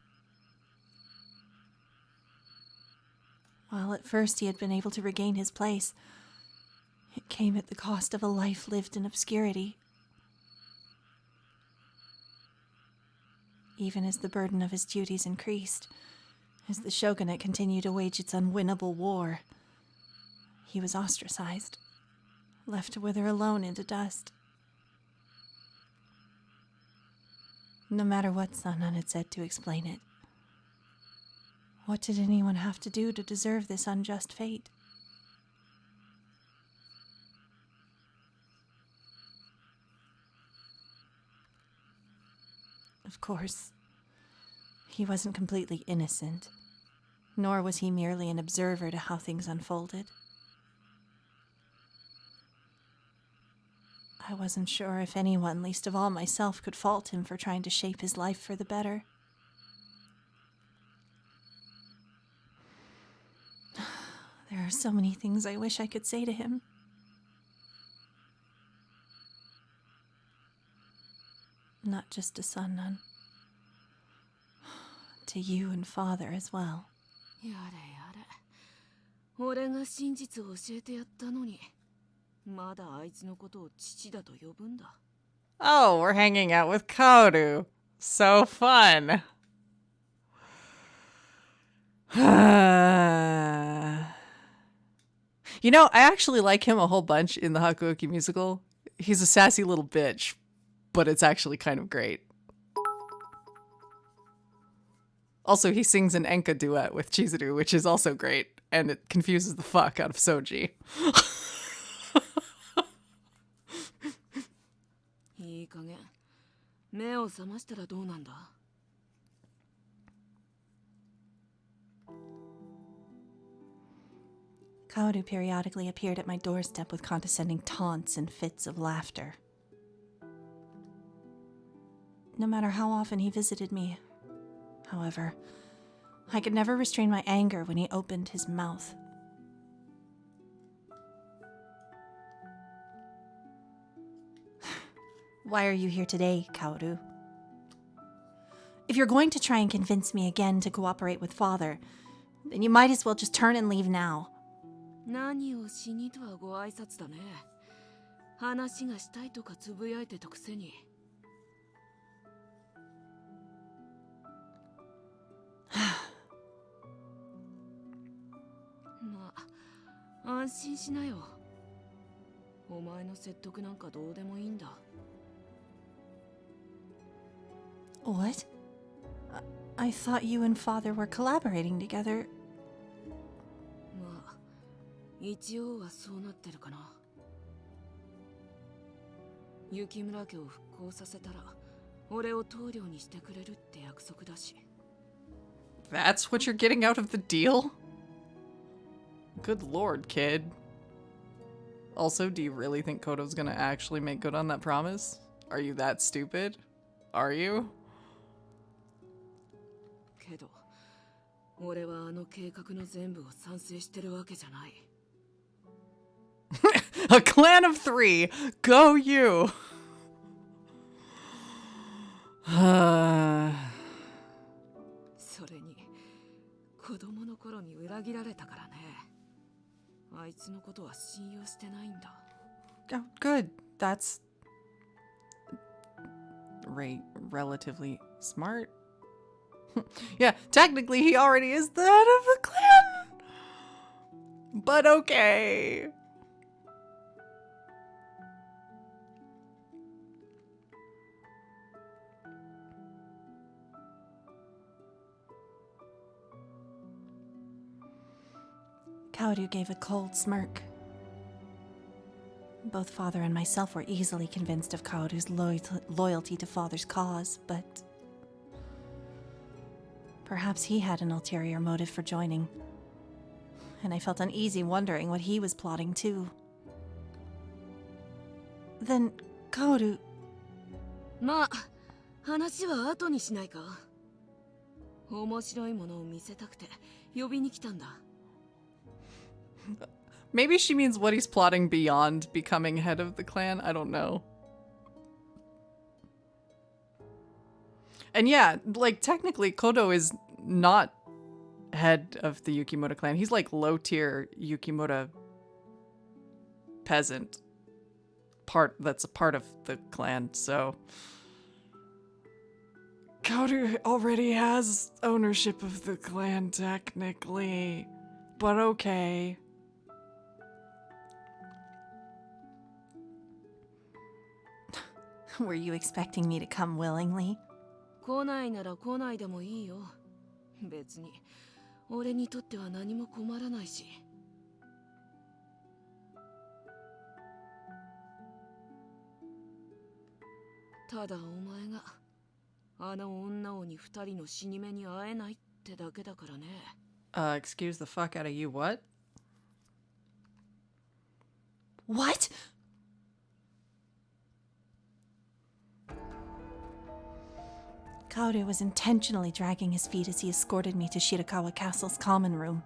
While at first he had been able to regain his place, it came at the cost of a life lived in obscurity. Even as the burden of his duties increased, as the shogunate continued to wage its unwinnable war, he was ostracized, left to wither alone into dust. No matter what Sanan had said to explain it, what did anyone have to do to deserve this unjust fate? Of course, He wasn't completely innocent, nor was he merely an observer to how things unfolded. I wasn't sure if anyone, least of all myself, could fault him for trying to shape his life for the better. There are so many things I wish I could say to him. Not just to Sanan. To you and Father as well. やれやれ。俺が真実を教えてやったのに、まだあいつのことを父だと呼ぶんだ。Oh, we're hanging out with Kaoru. So fun. You know, I actually like him a whole bunch in the Hakuoki musical. He's a sassy little bitch, but it's actually kind of great. Also, he sings an enka duet with Chizuru, which is also great, and it confuses the fuck out of Soji. いい加減、目を覚ましたらどうなんだ? Kaoru periodically appeared at my doorstep with condescending taunts and fits of laughter. No matter how often he visited me, however, I could never restrain my anger when he opened his mouth. Why are you here today, Kaoru? If you're going to try and convince me again to cooperate with Father, then you might as well just turn and leave now. 何をしにとはご挨拶だね。話がしたいとかつぶやいてたくせに。まあ、安心しなよ。お前の説得なんかどうでもいいんだ。What? I thought you and Father were collaborating together. まあ、一応はそうなってるかな。雪村家を復興させたら、俺を棟梁にしてくれるって約束だし。That's what you're getting out of the deal? Good lord, kid. Also, do you really think Koto's gonna actually make good on that promise? Are you that stupid? Are you? けど、俺はあの計画の全部を賛成してるわけじゃない。A clan of 3! Go you! それに、子供の頃に裏切られたからね。あいつのことは信用してないんだ。Oh, good. That's relatively smart. Yeah, technically he already is the head of the clan. But okay. Kaoru gave a cold smirk. Both Father and myself were easily convinced of Kaoru's loyalty to Father's cause, but perhaps he had an ulterior motive for joining, and I felt uneasy wondering what he was plotting too. Then, Kaoru... まあ、話は後にしないか。面白いものを見せたくて呼びに来たんだ。Maybe she means what he's plotting beyond becoming head of the clan. I don't know. And yeah, like technically Kodo is not head of the Yukimura clan. He's like low tier Yukimura peasant. That's a part of the clan, so Kodo already has ownership of the clan technically. But okay. Were you expecting me to come willingly? 来ないなら来ないでもいいよ。別に俺にとっては何も困らないし。ただお前があの女王に二人の死に目に会えないってだけだからね。Excuse the fuck out of you, what? What? Kaoru was intentionally dragging his feet as he escorted me to Shirakawa Castle's common room.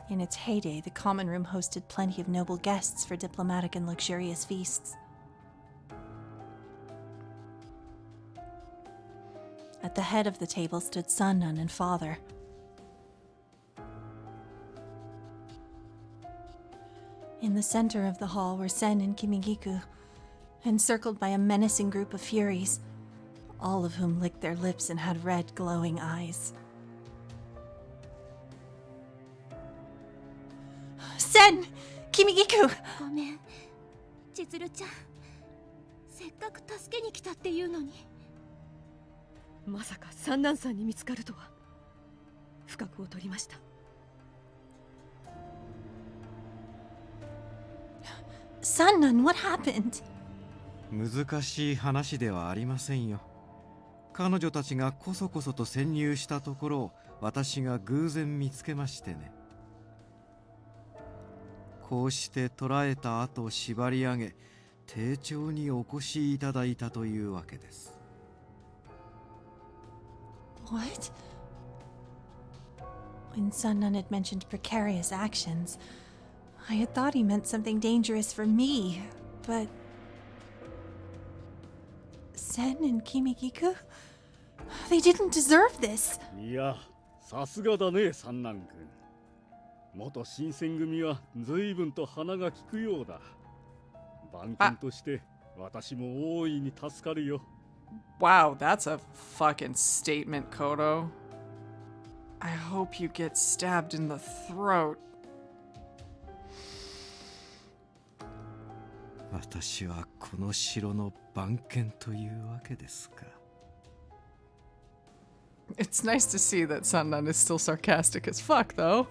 In its heyday, the common room hosted plenty of noble guests for diplomatic and luxurious feasts. At the head of the table stood Sanan and father. In the center of the hall were Sen and Kimigiku, encircled by a menacing group of furies, all of whom licked their lips and had red, glowing eyes. Sen! Kimigiku! ごめん、千鶴ちゃん。せっかく助けに来たっていうのに。まさか三男さんに見つかるとは。不覚を取りました。Sanan, what happened? 難しい話ではありませんよ。彼女たちがこそこそと潜入したところを私が偶然見つけましてね。こうして捕らえた後縛り上げ、丁重にお越しいただいたというわけです。What? When Sanan had mentioned precarious actions, I had thought he meant something dangerous for me, but... Sen and Kimigiku? They didn't deserve this! いや、さすがだね、三男君。元新選組は随分と鼻が利くようだ。番犬として私も大いに助かるよ。Wow, that's a fucking statement, Kodo. I hope you get stabbed in the throat. 私はこの城の番犬というわけですか。It's nice to see that Sanan is still sarcastic as fuck, though.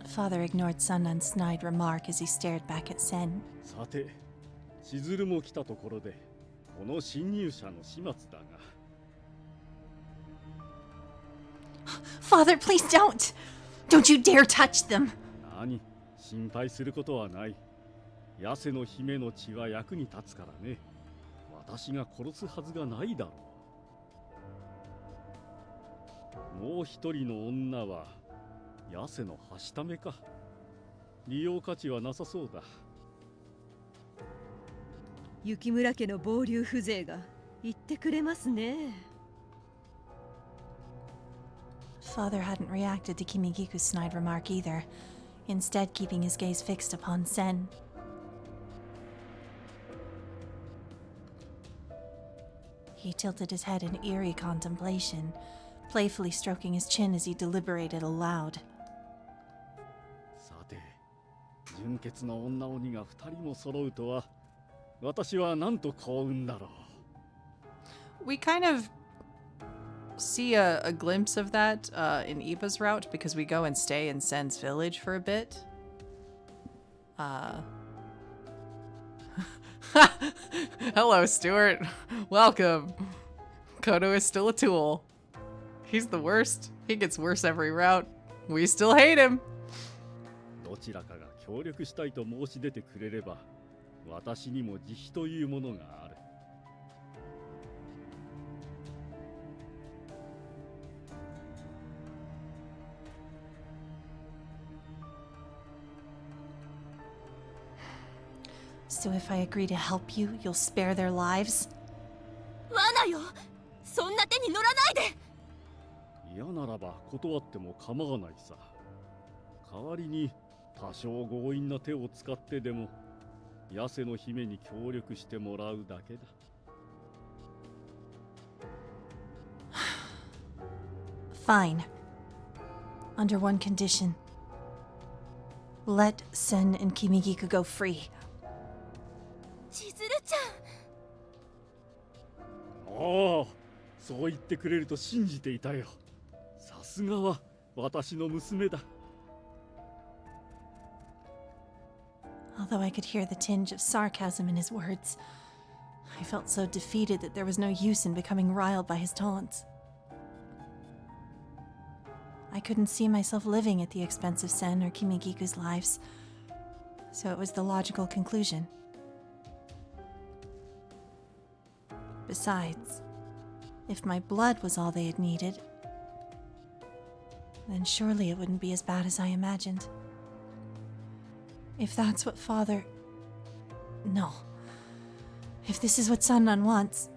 Father ignored Sanan's snide remark as he stared back at Sen. さて、千鶴も来たところで、この侵入者の始末だが。Father, please don't! Don't you dare touch them! 何、心配することはない。ヤセの姫の血は役に立つからね。私が殺すはずがないだろう。もう一人の女はヤセのはしためか。利用価値はなさそうだ。雪村家の暴流風情が言ってくれますね。Father hadn't reacted to Kimigiku's snide remark either, instead keeping his gaze fixed upon Sen. He tilted his head in eerie contemplation, playfully stroking his chin as he deliberated aloud. さて、純潔の女鬼が二人も揃うとは、私はなんと幸運だろう。We kind of see a glimpse of that in Iba's route because we go and stay in Sen's village for a bit. Hello, Stuart. Welcome. Kodo is still a tool. He's the worst. He gets worse every route. We still hate him. どちらかが協力したいと申し出てくれれば、私にも慈悲というものがある。So if I agree to help you, you'll spare their lives? 罠よ、そんな手に乗らないで。嫌ならば断っても構わないさ。代わりに多少強引な手を使ってでもヤセの姫に協力してもらうだけだ。Fine. Under one condition. Let Sen and Kimigiku go free. 千鶴ちゃん。ああ、そう言ってくれると信じていたよ。さすがは私の娘だ。although I could hear the tinge of sarcasm in his words. I felt so defeated that there was no use in becoming riled by his taunts. I couldn't see myself living at the expense of Sen or Kimigiku's lives, so it was the logical conclusion. Besides, if my blood was all they had needed, then surely it wouldn't be as bad as I imagined. If that's what Father... No. If this is what Sanan wants,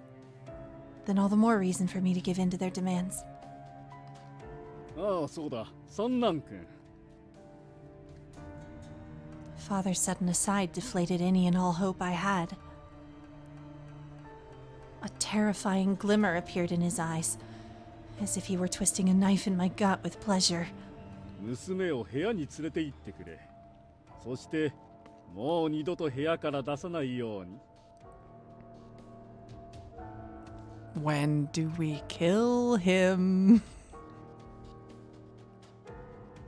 then all the more reason for me to give in to their demands. ああ、そうだ、三男君。 Father's sudden aside deflated any and all hope I had. A terrifying glimmer appeared in his eyes, as if he were twisting a knife in my gut with pleasure. 娘を部屋に連れて行ってくれ。そして、もう二度と部屋から出さないように。 When do we kill him?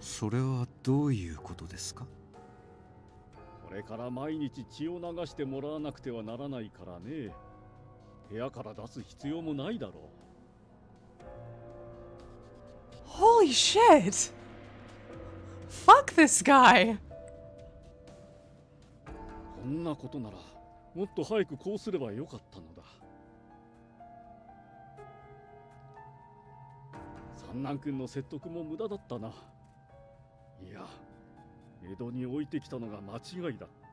それはどういうことですか？これから毎日血を流してもらわなくてはならないからね。部屋から出す必要もないだろう。 Holy shit! Fuck this guy! こんなことならもっと早くこうすればよかったのだ。三男君の説得も無駄だったな。いや、江戸に置いてきたのが間違いだった。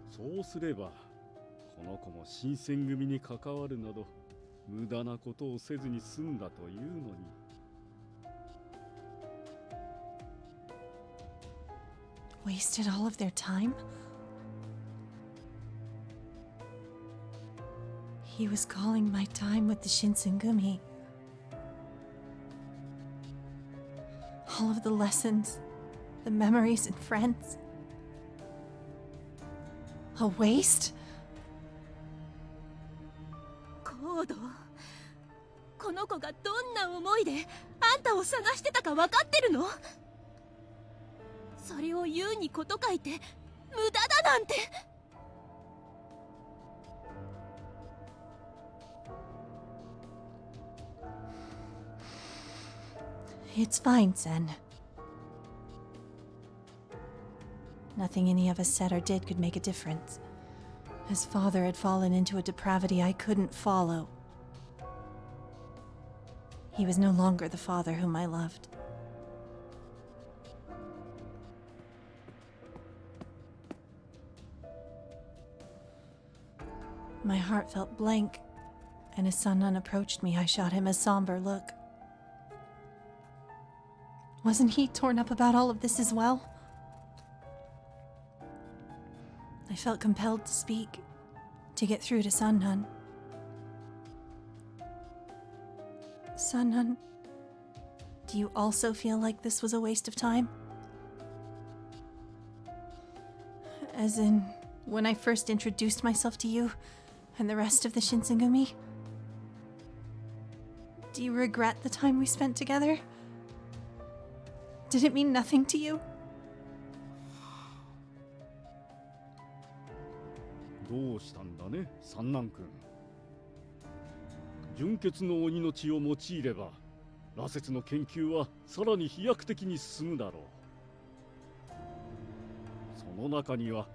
そうすればこの子も新選組に関わるなど無駄なことをせずに済んだというのに。 Wasted all of their time? He was calling my time with the Shinsengumi. All of the lessons, the memories and friends. A waste? コード、この子がどんな思いであんたを探してたか分かってるの？それを言うにこと書いて無駄だなんて。 It's fine, Sen. Nothing any of us said or did could make a difference. His father had fallen into a depravity I couldn't follow. He was no longer the father whom I loved. My heart felt blank, and as Sanan approached me, I shot him a somber look. Wasn't he torn up about all of this as well? I felt compelled to speak, to get through to Sanan. Sanan, do you also feel like this was a waste of time? As in, when I first introduced myself to you and the rest of the Shinsengumi? Do you regret the time we spent together? Did it mean nothing to you? どうしたんだね、三男君。純血の鬼の血を用いれば、羅刹の研究はさらに飛躍的に進むだろう。その中には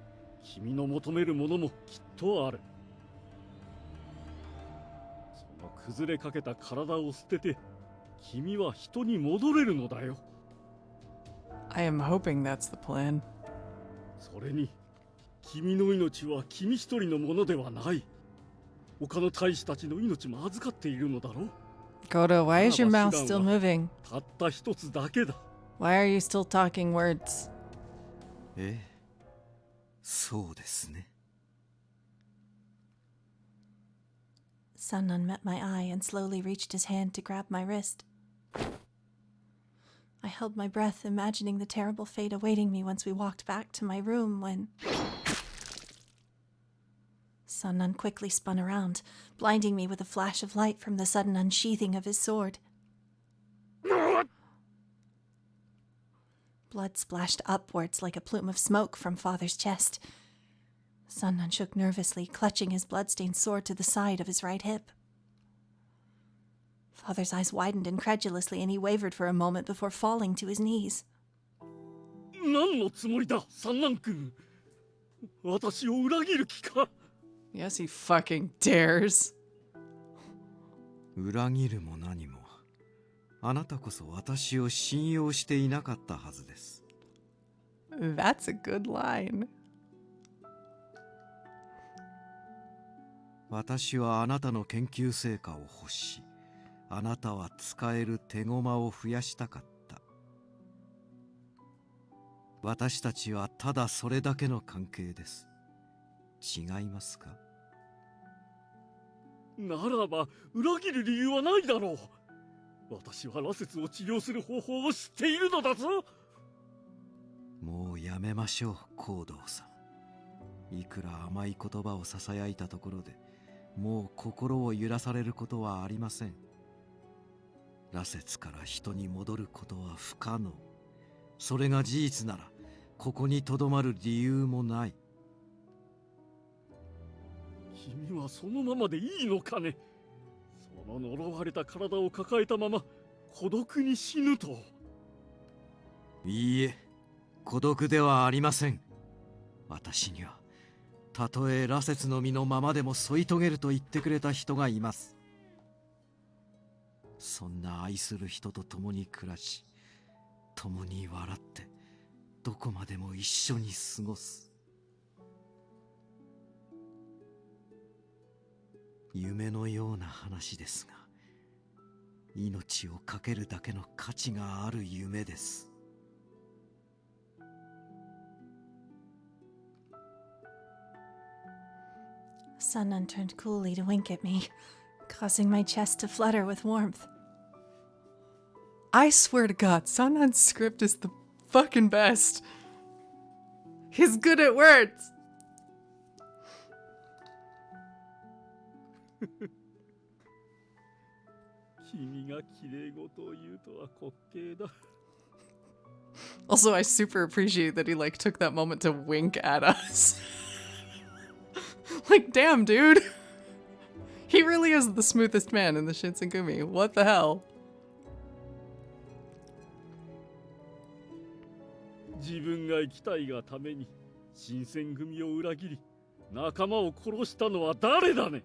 君の求めるものもきっとある。その崩れかけた体を捨てて、君は人に戻れるのだよ。 I am hoping that's the plan. それに、君の命は君一人のものではない。他の大使たちの命も預かっているのだろう。 Koda, why is your mouth still moving? たった一つだけだ。 Why are you still talking words? ええ、そうですね。 Sanan met my eye and slowly reached his hand to grab my wrist. I held my breath, imagining the terrible fate awaiting me once we walked back to my room when... Sanan quickly spun around, blinding me with a flash of light from the sudden unsheathing of his sword. Blood splashed upwards like a plume of smoke from Father's chest. Sanan shook nervously, clutching his bloodstained sword to the side of his right hip. Father's eyes widened incredulously, and he wavered for a moment before falling to his knees. 何のつもりだ、三男君。私を裏切る気か。 Yes, he fucking dares. 裏切るも何も、あなたこそ私を信用していなかったはずです。That's a good line. 私はあなたの研究成果を欲し、あなたは使える手駒を増やしたかった。私たちはただそれだけの関係です。違いますか？ならば裏切る理由はないだろう。私は羅刹を治療する方法を知っているのだぞ。もうやめましょう、行動さん。いくら甘い言葉をささやいたところで、もう心を揺らされることはありません。羅刹から人に戻ることは不可能。それが事実なら、ここにとどまる理由もない。君はそのままでいいのかね。その呪われた体を抱えたまま孤独に死ぬと。いいえ、孤独ではありません。私にはたとえ羅刹の身のままでも添い遂げると言ってくれた人がいます。そんな愛する人と共に暮らし、共に笑ってどこまでも一緒に過ごす。夢のような話ですが、命を懸けるだけの価値がある夢です。Sanan turned coolly to wink at me, causing my chest to flutter with warmth. I swear to God, Sanan's script is the fucking best. He's good at words. 君が綺麗事を言うとは滑稽だ。 Also, I super appreciate that he like took that moment to wink at us. Like, damn, dude. He really is the smoothest man in the Shinsengumi. What the hell? 自分が生きたいがために新選組を裏切り仲間を殺したのは誰だね。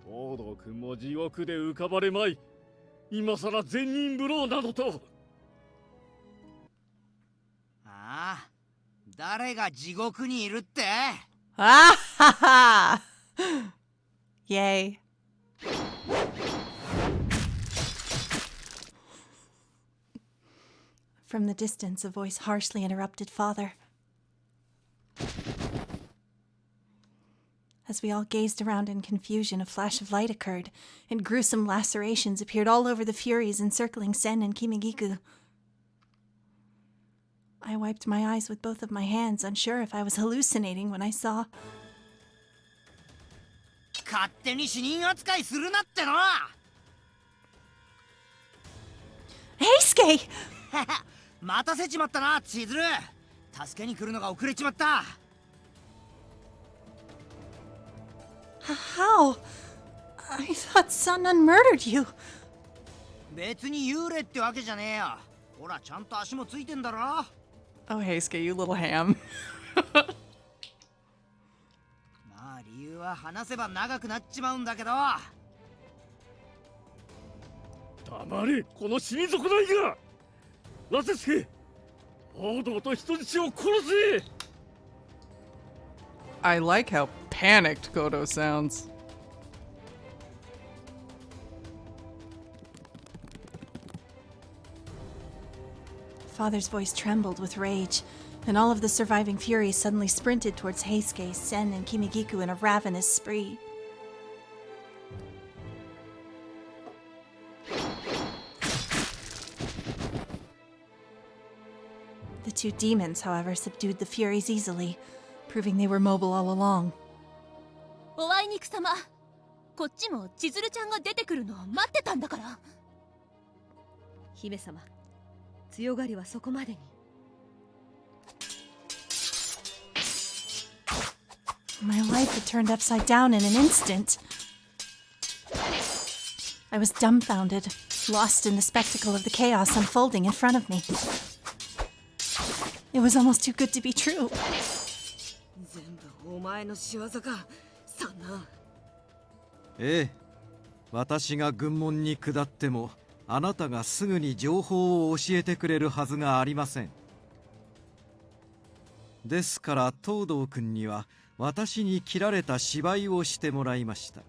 東堂君も地獄で浮かばれまい。今さら善人ぶろうなどと。ああ、誰が地獄にいるって？ Ah ha ha! Yay. From the distance, a voice harshly interrupted Father. As we all gazed around in confusion, a flash of light occurred, and gruesome lacerations appeared all over the Furies encircling Sen and Kimigiku. I wiped my eyes with both of my hands, unsure if I was hallucinating when I saw... 勝手に死人扱いするなっての。Heisuke! 待たせちまったな、千鶴。助けに来るのが遅れちまった。How? I thought Sanan murdered you. 別に幽霊ってわけじゃねえよ。ほら、ちゃんと足もついてんだろ。Oh, Heisuke, you little ham. まあ理由は話せば長くなっちまうんだけど。黙れ、この死に損ないが。ラセスケ、東堂と人質を殺せ。 I like how panicked Goto sounds. Father's voice trembled with rage, and all of the surviving Furies suddenly sprinted towards Heisuke, Sen, and Kimigiku in a ravenous spree. The two demons, however, subdued the Furies easily, proving they were mobile all along. おあいにくさま。こっちも千鶴ちゃんが出てくるのを待ってたんだから。姫様、強がりはそこまでに。My life had turned upside down in an instant. I was dumbfounded, lost in the spectacle of the chaos unfolding in front of me. It was almost too good to be true. 全部お前の仕業か、サナン。ええ、私が軍門に下ってもあなたがすぐに情報を教えてくれるはずがありません。ですから東堂君には私に切られた芝居をしてもらいました。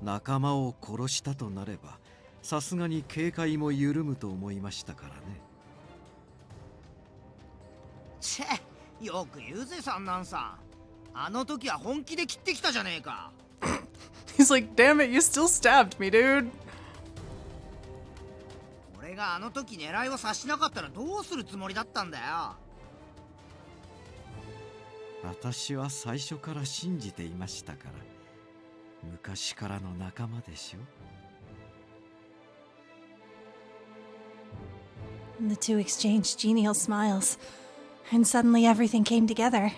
仲間を殺したとなればさすがに警戒も緩むと思いましたからね。チェ、よく言うぜサンナンさん。あの時は本気で切ってきたじゃねえか。He's like, damn it, you still stabbed me, dude. 俺があの時狙いを察しなかったらどうするつもりだったんだよ。私は最初から信じていましたから。昔からの仲間でしょ。The two exchanged genial smiles, and suddenly everything came together.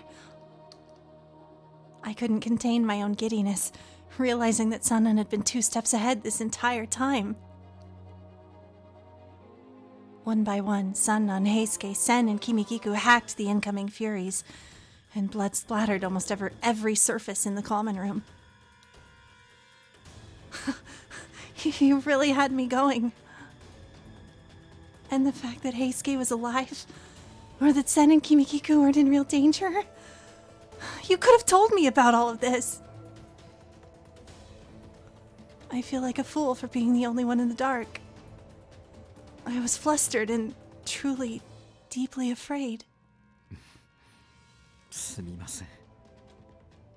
I couldn't contain my own giddiness, realizing that Sanan had been 2 steps ahead this entire time. One by one, Sanan, Heisuke, Sen, and Kimikiku hacked the incoming furies, and blood splattered almost every surface in the common room. You really had me going. And the fact that Heisuke was alive, or that Sen and Kimikiku weren't in real danger, you could have told me about all of this. I feel like a fool for being the only one in the dark. I was flustered and truly, deeply afraid. すみません。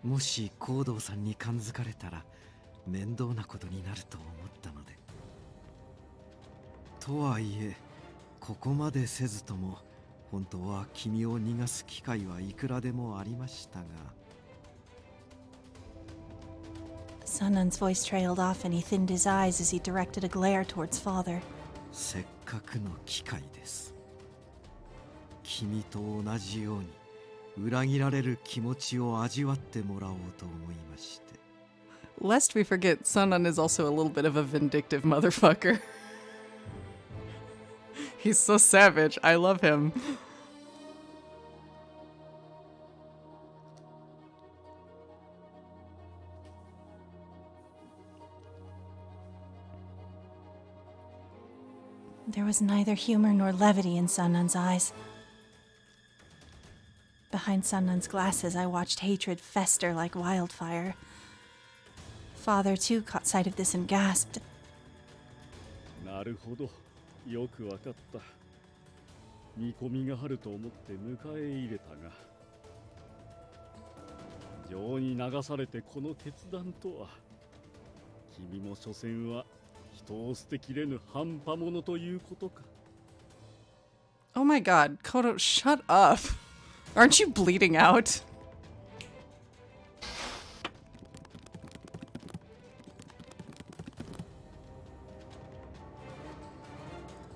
もし行動さんに感づかれたら面倒なことになると思ったので。とはいえここまでせずとも本当は君を逃がす機会はいくらでもありましたが。Sanan's voice trailed off and he thinned his eyes as he directed a glare towards father. せっかくの機会です。君と同じように裏切られる気持ちを味わってもらおうと思いまして。Lest we forget, Sanan is also a little bit of a vindictive motherfucker. He's so savage. I love him. There was neither humor nor levity in Sanan's eyes. Behind Sanan's glasses, I watched hatred fester like wildfire. Father, too, caught sight of this and gasped. なるほど、よくわかった。見込みがあると思って迎え入れたが、情に流されてこの決断とは。君も所詮は人を捨てきれぬ半端者ということか。Oh my god, Kodo, shut up. Aren't you bleeding out?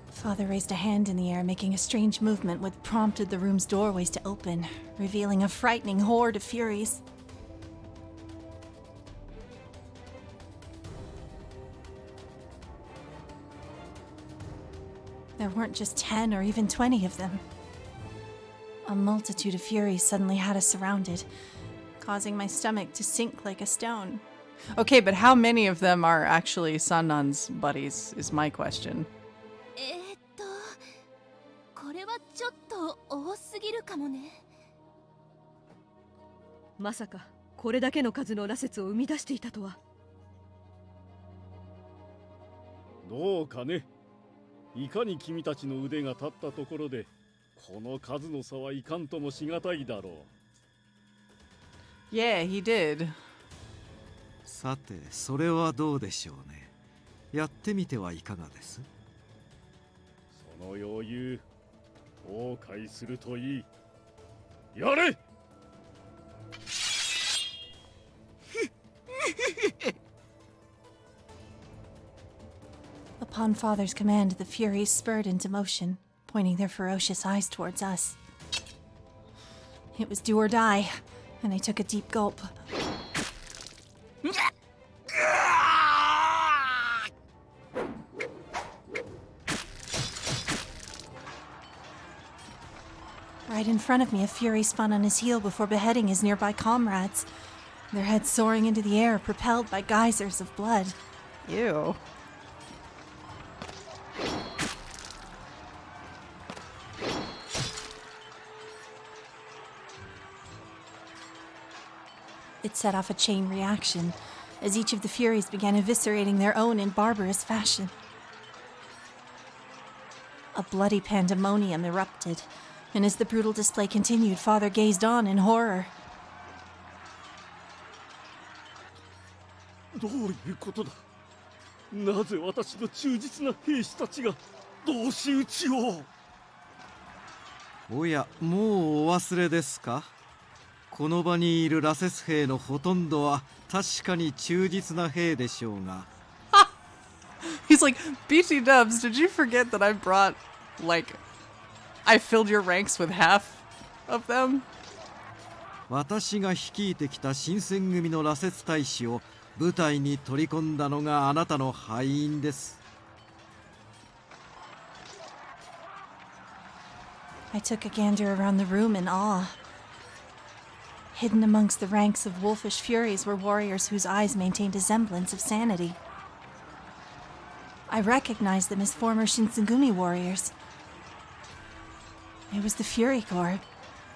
Father raised a hand in the air, making a strange movement which prompted the room's doorways to open, revealing a frightening horde of furies. There weren't just 10 or even 20 of them. A multitude of furies suddenly had us surrounded, causing my stomach to sink like a stone. Okay, but how many of them are actually Sanan's buddies, is my question. これはちょっと多すぎるかもね。まさかこれだけの数の羅刹を生み出していたとは。どうかね。いかに君たちの腕が立ったところでこの数の差はいかんともしがたいだろう。Yeah, he did. さてそれはどうでしょうね。やってみてはいかがです？その余裕後悔するといい。やれ。Upon Upon Father's command, the Furies spurred into motion, pointing their ferocious eyes towards us. It was do or die, and I took a deep gulp. Right in front of me, a Fury spun on his heel before beheading his nearby comrades, their heads soaring into the air, propelled by geysers of blood. Ew. It set off a chain reaction, as each of the Furies began eviscerating their own in barbarous fashion. A bloody pandemonium erupted, and as the brutal display continued, Father gazed on in horror. どういうことだ。なぜ私の忠実な兵士たちが同士討ちを。おや、もうお忘れですか。この場にいるラセス兵のほとんどは確かに忠実な兵でしょうが。He's like, BT Dubs, did you forget that I brought, like, I filled your ranks with half of them? 私が率いてきた新選組の羅刹大使を部隊に取り込んだのがあなたの敗因です。I took a gander around the room in awe. Hidden amongst the ranks of wolfish furies were warriors whose eyes maintained a semblance of sanity. I recognized them as former Shinsengumi warriors. It was the Fury Corps,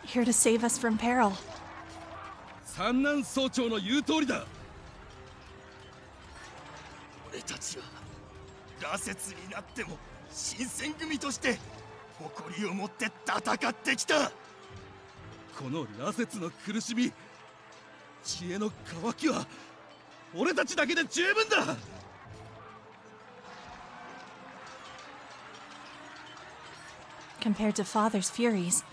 here to save us from peril. Sanan 総長の言う通りだ。俺たちは羅刹になっても新選組として誇りを持って戦ってきた。この羅刹の苦しみ、知恵の渇きは俺たちだけで十分だ。Compared to Father's Furies,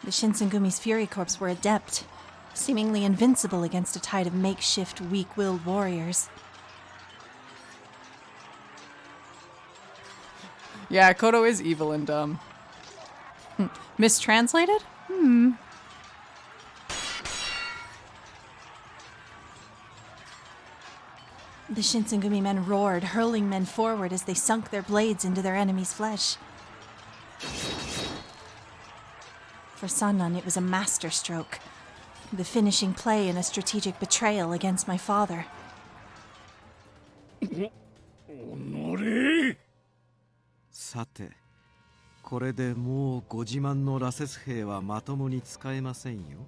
the Shinsengumi's Fury Corps were adept, seemingly invincible against a tide of makeshift, weak-willed warriors. Yeah, Kodo is evil and dumb. Mistranslated? The Shinsengumi men roared, hurling men forward as they sunk their blades into their enemy's flesh. For Sanan, it was a masterstroke, the finishing play in a strategic betrayal against my father. さて、これでもうご自慢の羅刹兵はまともに使えませんよ。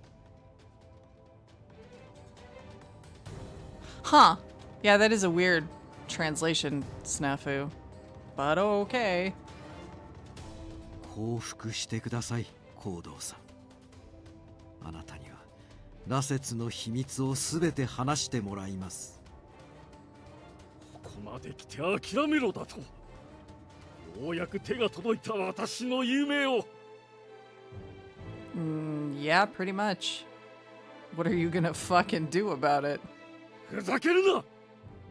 Huh. Yeah, that is a weird translation snafu. But okay. 降伏してください、行動さん。あなたには羅刹の秘密をすべて話してもらいます。ここまで来て諦めろだと。ようやく手が届いた私の夢を。Yeah, pretty much. What are you gonna fucking do about it? ふざけるな。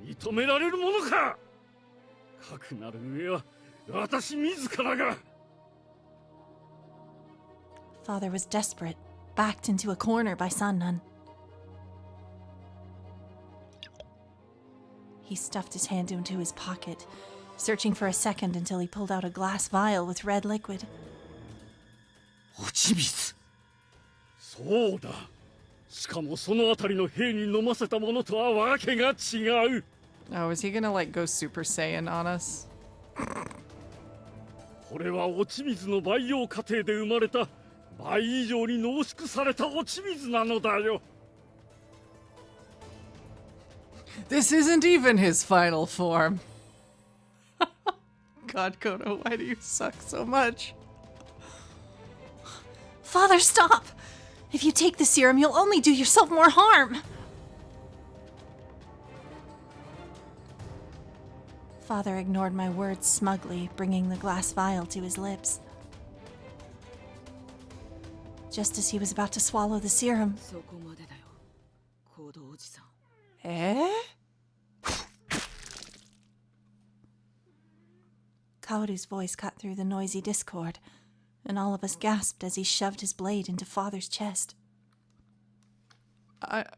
認められるものか。かくなる上は私自らが。Father was desperate, backed into a corner by Sanan. He stuffed his hand into his pocket, searching for a second until he pulled out a glass vial with red liquid. 落ち水。そうだ。しかもそのあたりの兵に飲ませたものとはわけが違う。Oh, is he gonna like go Super Saiyan on us? これは落ち水の培養過程で生まれた倍以上に濃縮された落ち水なのだよ。This isn't even his final form. God, Kodo, why do you suck so much? Father, stop! If you take the serum, you'll only do yourself more harm! Father ignored my words smugly, bringing the glass vial to his lips. Just as he was about to swallow the serum, そこまでだよ、行動おじさん。 Eh? Kaoru's voice cut through the noisy discord, and all of us gasped as he shoved his blade into Father's chest.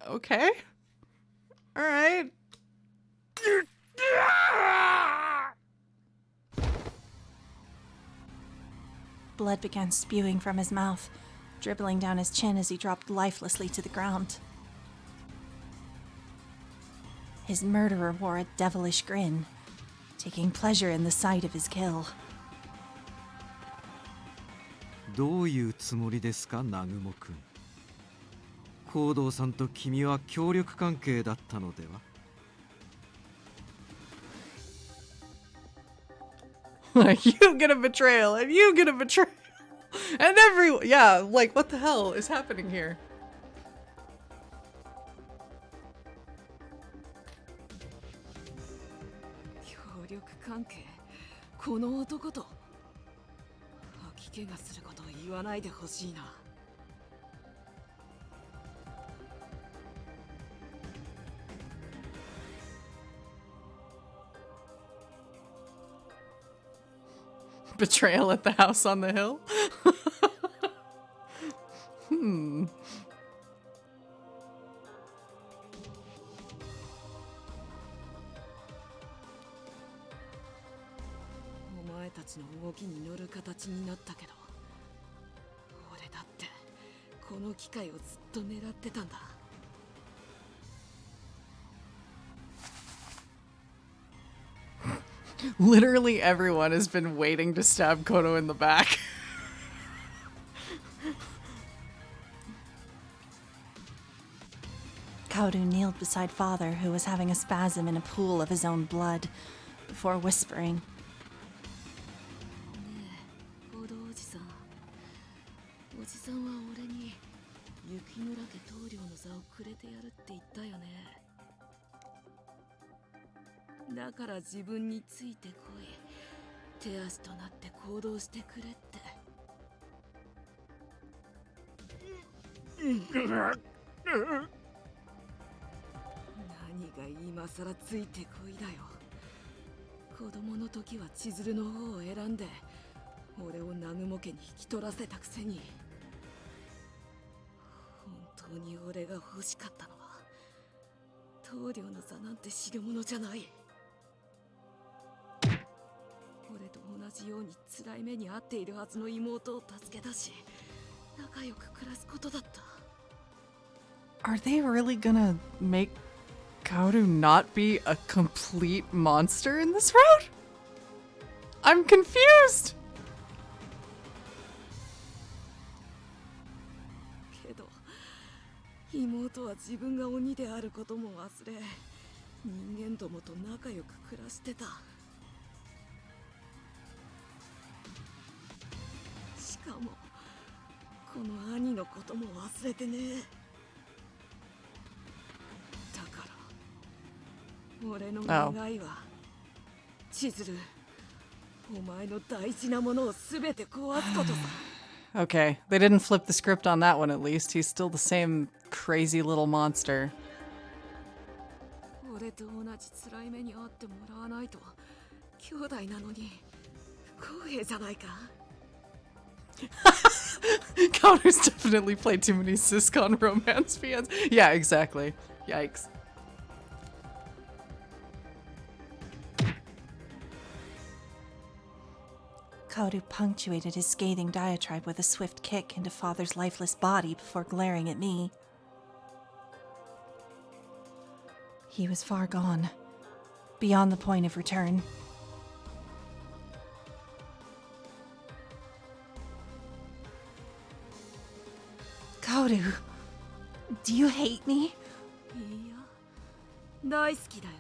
Okay. All right. Blood began spewing from his mouth, dribbling down his chin as he dropped lifelessly to the ground. His murderer wore a devilish grin, taking pleasure in the sight of his kill. どういうつもりですか、南雲君。行動さんと君は協力関係だったのでは？ Like, you get a betrayal, and you get a betrayal. And everyone, yeah, like, what the hell is happening here? 協力関係、この男と。吐き気がすることを言わないでほしいな。Betrayal at the house on the hill? お前たちの動きに乗る形になったけど、俺だってこの機会をずっと狙ってたんだ。Literally everyone has been waiting to stab Kono in the back. Kaoru kneeled beside Father, who was having a spasm in a pool of his own blood, before whispering, 行動おじさん、おじさんは俺に雪村家棟梁の座をくれてやるって言ったよね。だから自分についてこい、手足となって行動してくれって。何が今さらついてこいだよ。子供の時は千鶴の方を選んで俺を南雲家に引き取らせたくせに、本当に俺が欲しかったのは棟梁の座なんて代物じゃない。俺と同じように辛い目に遭っているはずの妹を助け出し、仲良く暮らすことだった。 Are they really gonna make Kaoru not be a complete monster in this route? I'm confused! けど妹は自分が鬼であることも忘れ、人間どもと仲良く暮らしてた。しかもこの兄のことも忘れてねえ。だから俺の願いは、千鶴、お前の大事なものを全て壊すことさ。Okay, they didn't flip the script on that one at least. He's still the same crazy little monster. 俺と同じ辛い目に遭ってもらわないと、兄弟なのに不公平じゃないか。Kaoru's definitely played too many Siscon romance fans. Yeah, exactly. Yikes. Kaoru punctuated his scathing diatribe with a swift kick into Father's lifeless body before glaring at me. He was far gone, beyond the point of return. Kaoru, do you hate me? いや、大好きだよ。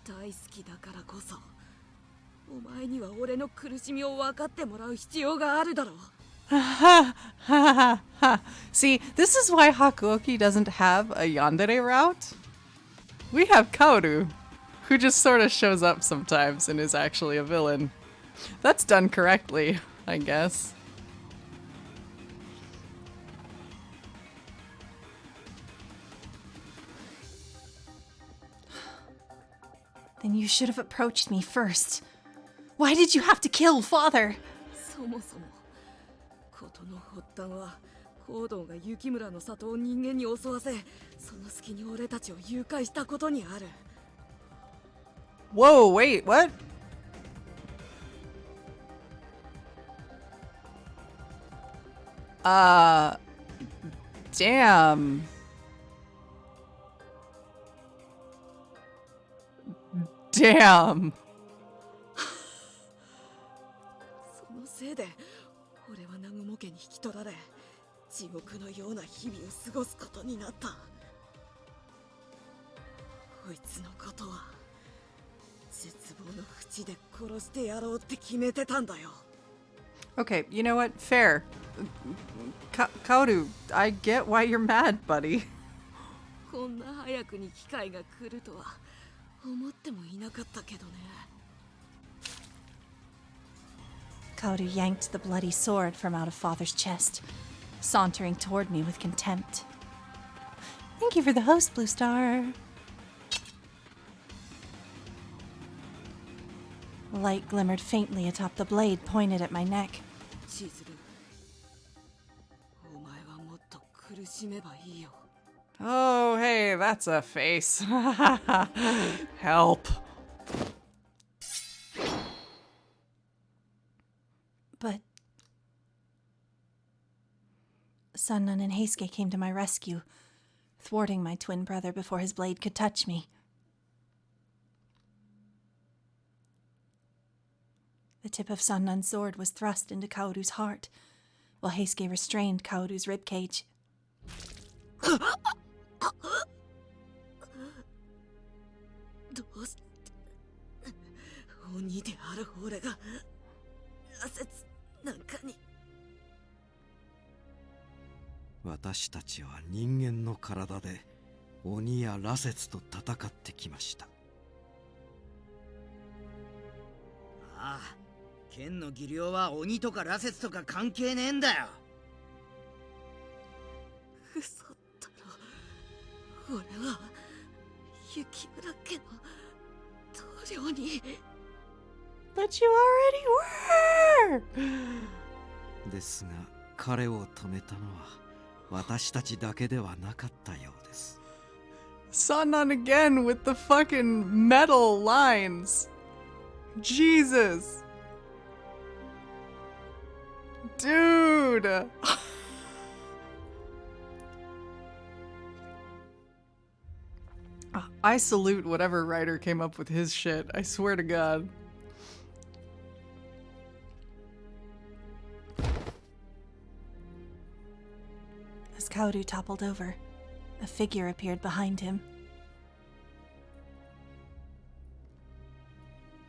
大好きだからこそ、お前には俺の苦しみを分かってもらう必要があるだろう。Ha ha ha. See, this is why Hakuoki doesn't have a yandere route. We have Kaoru, who just sort of shows up sometimes and is actually a villain. That's done correctly, I guess. Then you should have approached me first. Why did you have to kill father? そもそも事の発端は報道が雪村の里を人間に襲わせ、その隙に俺たちを誘拐したことにある。 Whoa, wait, what? Damn. Damn. そのせいで俺は南雲家に引き取られ、地獄のような日々を過ごすことになった。こいつのことは絶望の淵で殺してやろうって決めてたんだよ。 Okay, you know what? Fair. Kaoru, I get why you're mad, buddy. こんな早くに機会が来るとは思ってもいなかったけどね。 Kaoru yanked the bloody sword from out of father's chest, sauntering toward me with contempt. Thank you for the host, Blue Star. Light glimmered faintly atop the blade pointed at my neck. 千鶴、お前はもっと苦しめばいいよ。 Oh, hey, that's a face. Help. But Sanan and Heisuke came to my rescue, thwarting my twin brother before his blade could touch me. The tip of Sanan's sword was thrust into Kaoru's heart, while Heisuke restrained Kaoru's ribcage. どうして鬼である俺が羅刹なんかに。私たちは人間の体で鬼や羅刹と戦ってきました。ああ、剣の技量は鬼とか羅刹とか関係ねえんだよ。嘘だろ。俺は雪村家の同僚に。 But you already were! ですが彼を止めたのは私たちだけではなかったようです。Sanan again with the fucking metal lines. Jesus. Dude. I salute whatever writer came up with his shit. I swear to God. As Kaoru toppled over, a figure appeared behind him.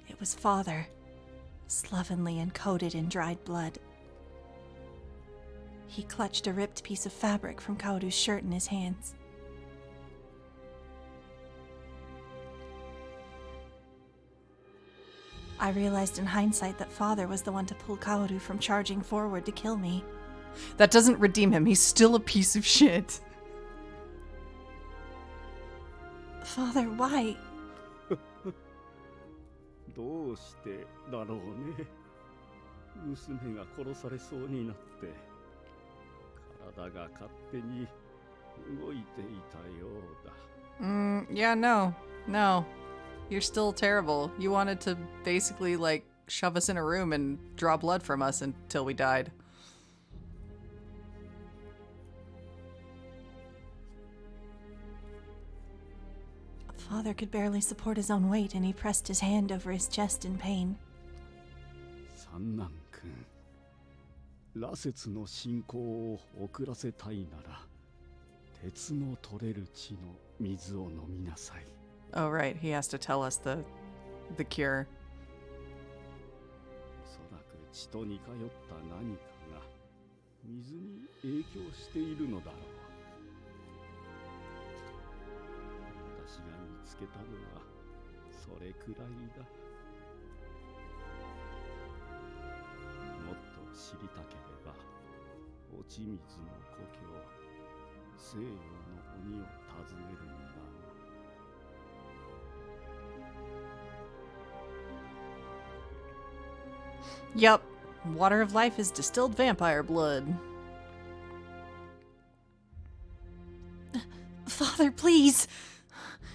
It was father, slovenly and coated in dried blood. He clutched a ripped piece of fabric from Kaoru's shirt in his hands. I realized in hindsight that father was the one to pull Kaoru from charging forward to kill me. That doesn't redeem him. He's still a piece of shit. Father, why? どうしてだろうね。娘が殺されそうになって体が勝手に動いていたようだ。Yeah, no. You're still terrible. You wanted to basically, like, shove us in a room and draw blood from us until we died. Father could barely support his own weight, and he pressed his hand over his chest in pain. 三男君、羅刹の進行を遅らせたいなら、鉄の取れる血の水を飲みなさい。 Oh, right. He has to tell us the cure. おそらく血と似通った何かが水に影響しているのだろう。私が見つけたのはそれくらいだ。もっと知りたければ、落ち水の故郷、西洋の鬼を訪ねるんだ。Yep. Water of life is distilled vampire blood. Father, please.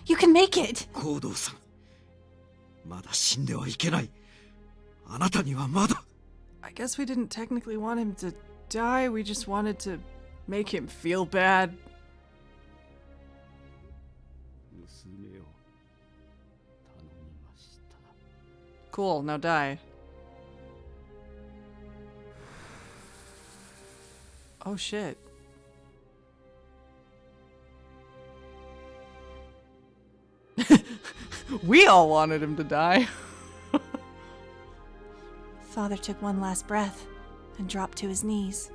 You can make it. 行動さん、まだ死んではいけない。あなたにはまだ。 I guess we didn't technically want him to die, we just wanted to make him feel bad. 娘を頼みました Cool, now die. Oh shit. We all wanted him to die. Father took one last breath and dropped to his knees.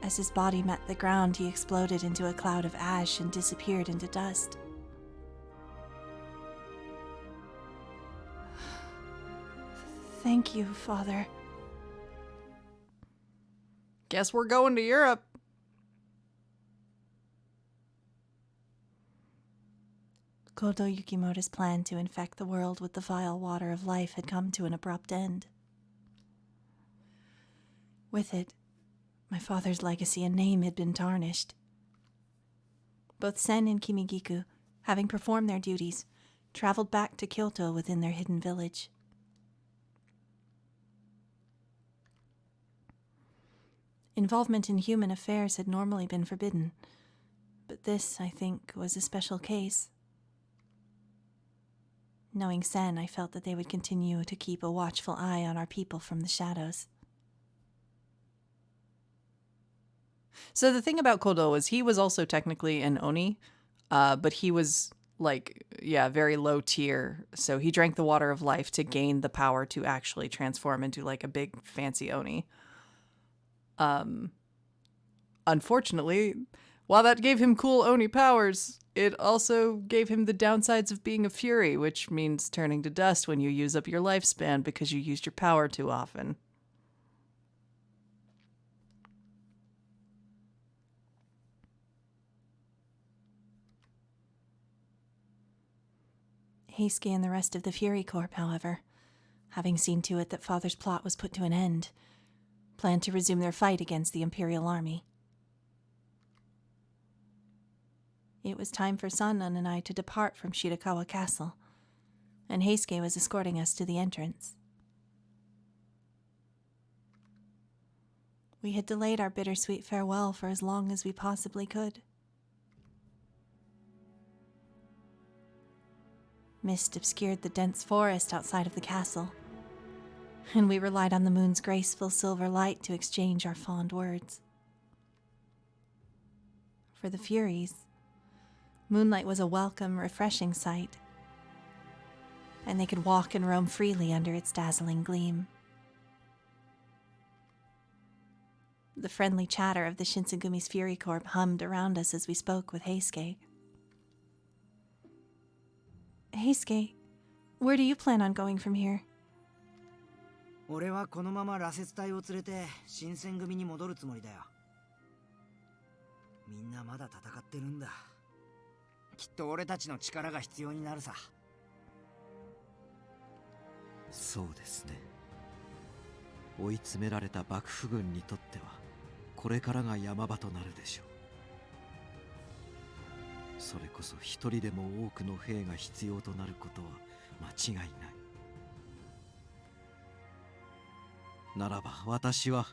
As his body met the ground, he exploded into a cloud of ash and disappeared into dust. Thank you, Father. Guess we're going to Europe. Kodo Yukimoto's plan to infect the world with the vile water of life had come to an abrupt end. With it, my father's legacy and name had been tarnished. Both Sen and Kimigiku, having performed their duties, traveled back to Kyoto within their hidden village. Involvement in human affairs had normally been forbidden, but this, I think, was a special case. Knowing Sen, I felt that they would continue to keep a watchful eye on our people from the shadows. So the thing about Kodo was he was also technically an Oni, but he was like, yeah, very low tier. So he drank the water of life to gain the power to actually transform into like a big fancy Oni. Unfortunately, while that gave him cool Oni powers, it also gave him the downsides of being a Fury, which means turning to dust when you use up your lifespan because you used your power too often. Heisuke and the rest of the Fury Corps, however, having seen to it that Father's plot was put to an end, planned to resume their fight against the Imperial Army. It was time for Sanan and I to depart from Shirakawa Castle, and Heisuke was escorting us to the entrance. We had delayed our bittersweet farewell for as long as we possibly could. Mist obscured the dense forest outside of the castle, and we relied on the moon's graceful silver light to exchange our fond words. For the Furies, moonlight was a welcome, refreshing sight, and they could walk and roam freely under its dazzling gleam. The friendly chatter of the Shinsegumi's Fury Corps hummed around us as we spoke with Heisuke. Heisuke, where do you plan on going from here? 俺はこのまま羅刹隊を連れて新選組に戻るつもりだよ。みんなまだ戦ってるんだ。きっと俺たちの力が必要になるさ。そうですね。追い詰められた幕府軍にとってはこれからが山場となるでしょう。それこそ一人でも多くの兵が必要となることは間違いない。ならば私は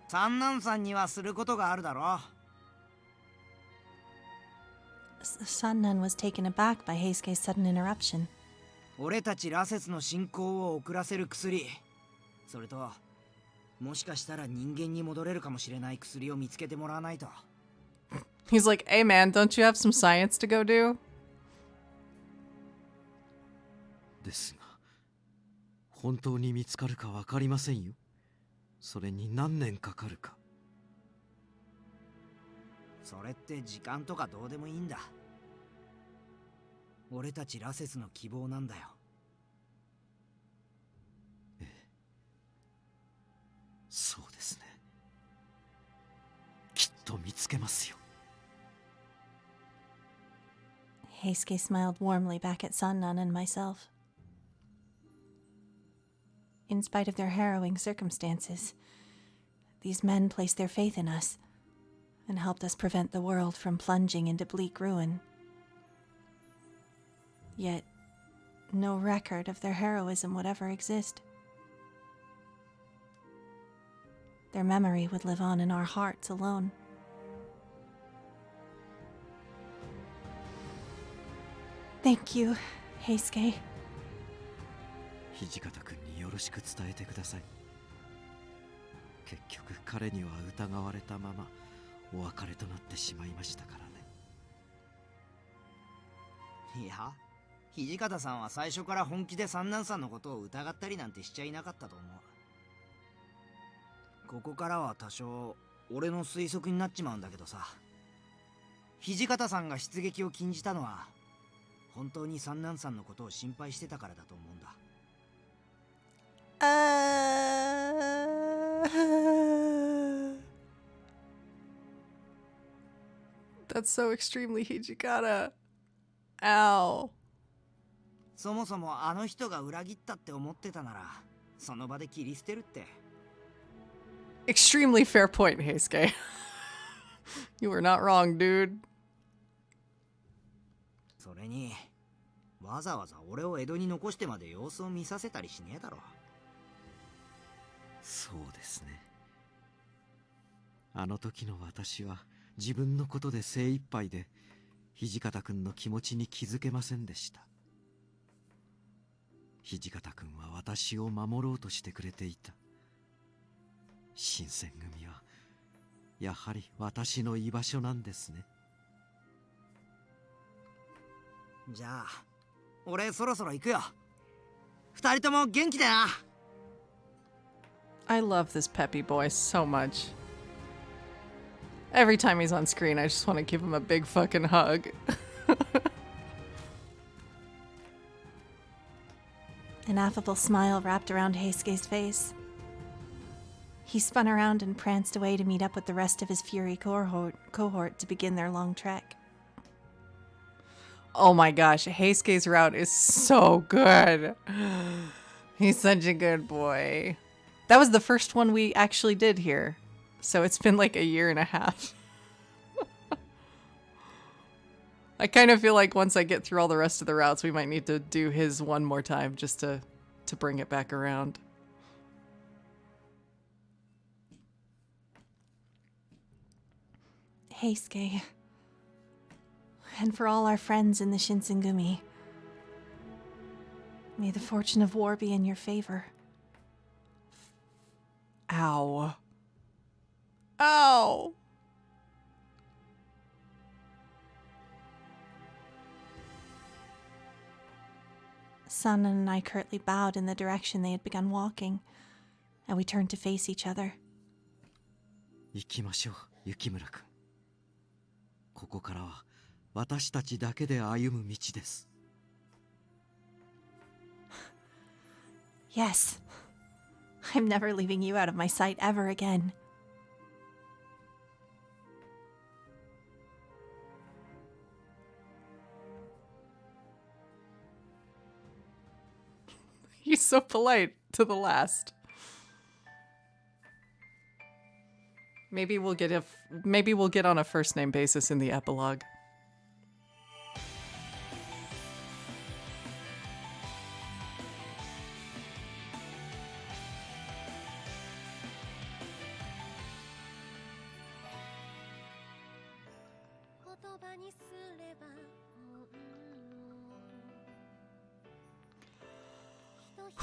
三男さんにはすることがあるだろ。Sanan was taken aback by Heisuke's sudden interruption. 俺たち羅刹の進行を遅らせる薬、それともしかしたら人間に戻れるかもしれない薬を見つけてもらわないと。He's like, hey man, don't you have some science to go do? ですが本当に見つかるか分かりませんよ。それに何年かかるか。それって時間とかどうでもいいんだ。俺たち羅刹の希望なんだよ。ええ、そうですね。きっと見つけますよ。Heisuke smiled warmly back at Sanan and myself. In spite of their harrowing circumstances, these men placed their faith in us and helped us prevent the world from plunging into bleak ruin. Yet, no record of their heroism would ever exist. Their memory would live on in our hearts alone. Thank you, Heisuke. 土方君によろしく伝えてください。結局彼には疑われたままお別れとなってしまいましたからね。いや、土方さんは最初から本気で三男さんのことを疑ったりなんてしちゃいなかったと思う。ここからは多少俺の推測になっちまうんだけどさ、土方さんが出撃を禁じたのは本当に三男さんのことを心配してたからだと思うんだ。That's so extremely Hijikata. Ow. そもそもあの人が裏切ったって思ってたならその場で切り捨てるって。Extremely fair point, Heisuke. You were not wrong, dude. それにわざわざ俺を江戸に残してまで様子を見させたりしねえだろ。そうですね。あの時の私は自分のことで精一杯で土方君の気持ちに気づけませんでした。土方君は私を守ろうとしてくれていた。新選組はやはり私の居場所なんですね。じゃあ俺そろそろ行くよ。二人とも元気でな。I love this peppy boy so much. Every time he's on screen, I just want to give him a big fucking hug. An affable smile wrapped around Heisuke's face. He spun around and pranced away to meet up with the rest of his Fury cohort to begin their long trek. Oh my gosh, Heisuke's route is so good. He's such a good boy. That was the first one we actually did here. So it's been like a year and a half. I kind of feel like once I get through all the rest of the routes, we might need to do his one more time just to bring it back around. Heisuke. And for all our friends in the Shinsengumi, may the fortune of war be in your favor. Ow. Ow! Sanan and I curtly bowed in the direction they had begun walking, and we turned to face each other. 行きましょう、雪村君。ここからは私たちだけで歩む道です。Yes. I'm never leaving you out of my sight ever again. He's so polite to the last. Maybe we'll get on a first name basis in the epilogue.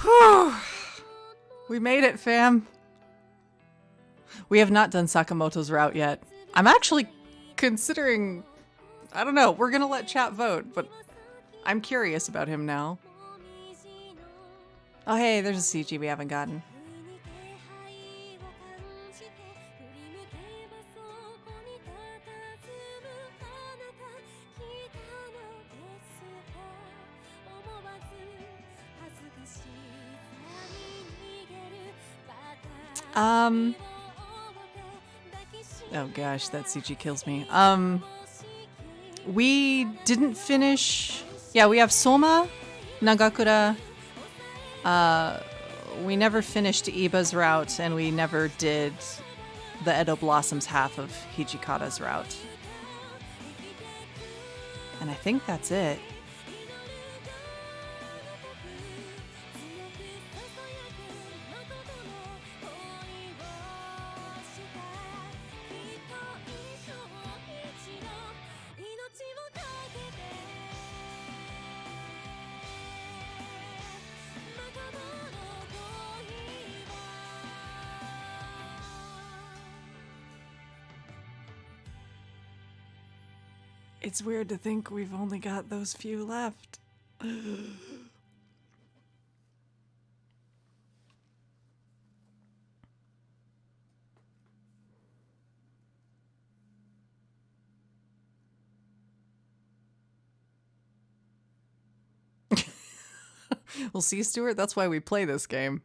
Whew. We made it, fam. We have not done Sakamoto's route yet. I'm actually considering... I don't know. We're going to let chat vote, but I'm curious about him now. Oh, hey, there's a CG we haven't gotten. Oh gosh, that CG kills me. We didn't finish... Yeah, we have Soma, Nagakura, we never finished Iba's route, and we never did the Edo Blossoms half of Hijikata's route. And I think that's it. It's weird to think we've only got those few left. Well, see, Stuart, that's why we play this game.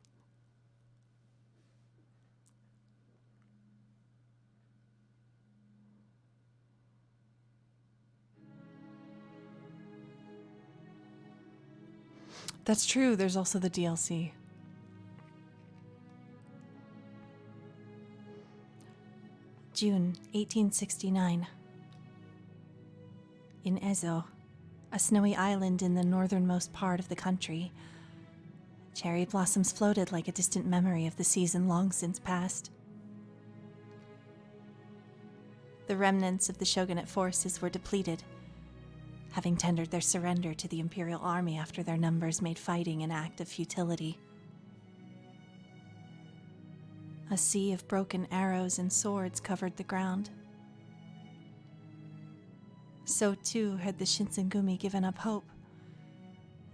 That's true. There's also the DLC. June 1869. In Ezo, a snowy island in the northernmost part of the country, cherry blossoms floated like a distant memory of the season long since past. The remnants of the shogunate forces were depleted, having tendered their surrender to the imperial army after their numbers made fighting an act of futility. A sea of broken arrows and swords covered the ground. So too had the Shinsengumi given up hope,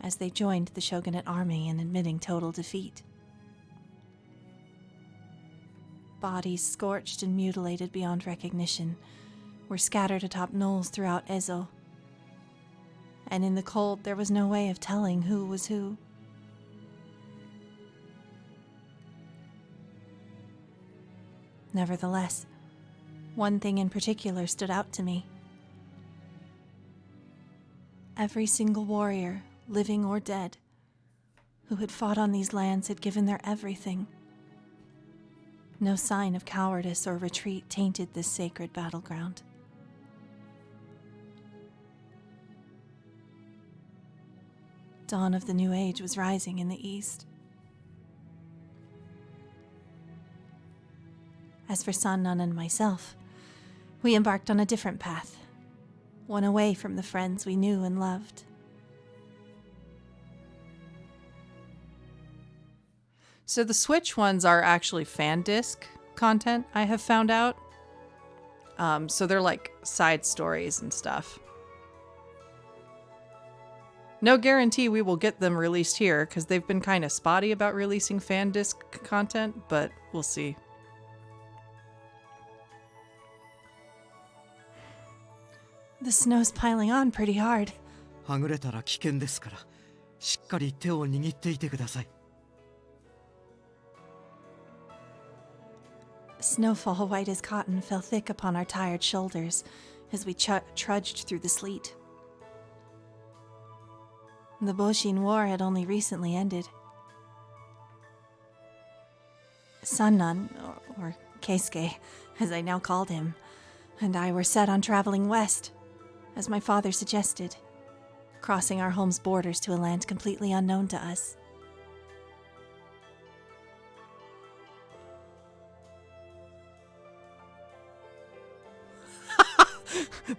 as they joined the shogunate army in admitting total defeat. Bodies scorched and mutilated beyond recognition were scattered atop knolls throughout Ezo, and in the cold there was no way of telling who was who. Nevertheless, one thing in particular stood out to me. Every single warrior, living or dead, who had fought on these lands had given their everything. No sign of cowardice or retreat tainted this sacred battleground. Dawn of the new age was rising in the east. As for Sanan and myself, we embarked on a different path, one away from the friends we knew and loved. So the Switch ones are actually fan disc content, I have found out. So they're like side stories and stuff. No guarantee we will get them released here, because they've been kind of spotty about releasing fan disc content, but we'll see. The snow's piling on pretty hard. はぐれたら危険ですから、しっかり手を握っていてください。 Snowfall white as cotton fell thick upon our tired shoulders as we trudged through the sleet. The Boshin War had only recently ended. Sanan, or Keisuke, as I now called him, and I were set on traveling west, as my father suggested, crossing our home's borders to a land completely unknown to us.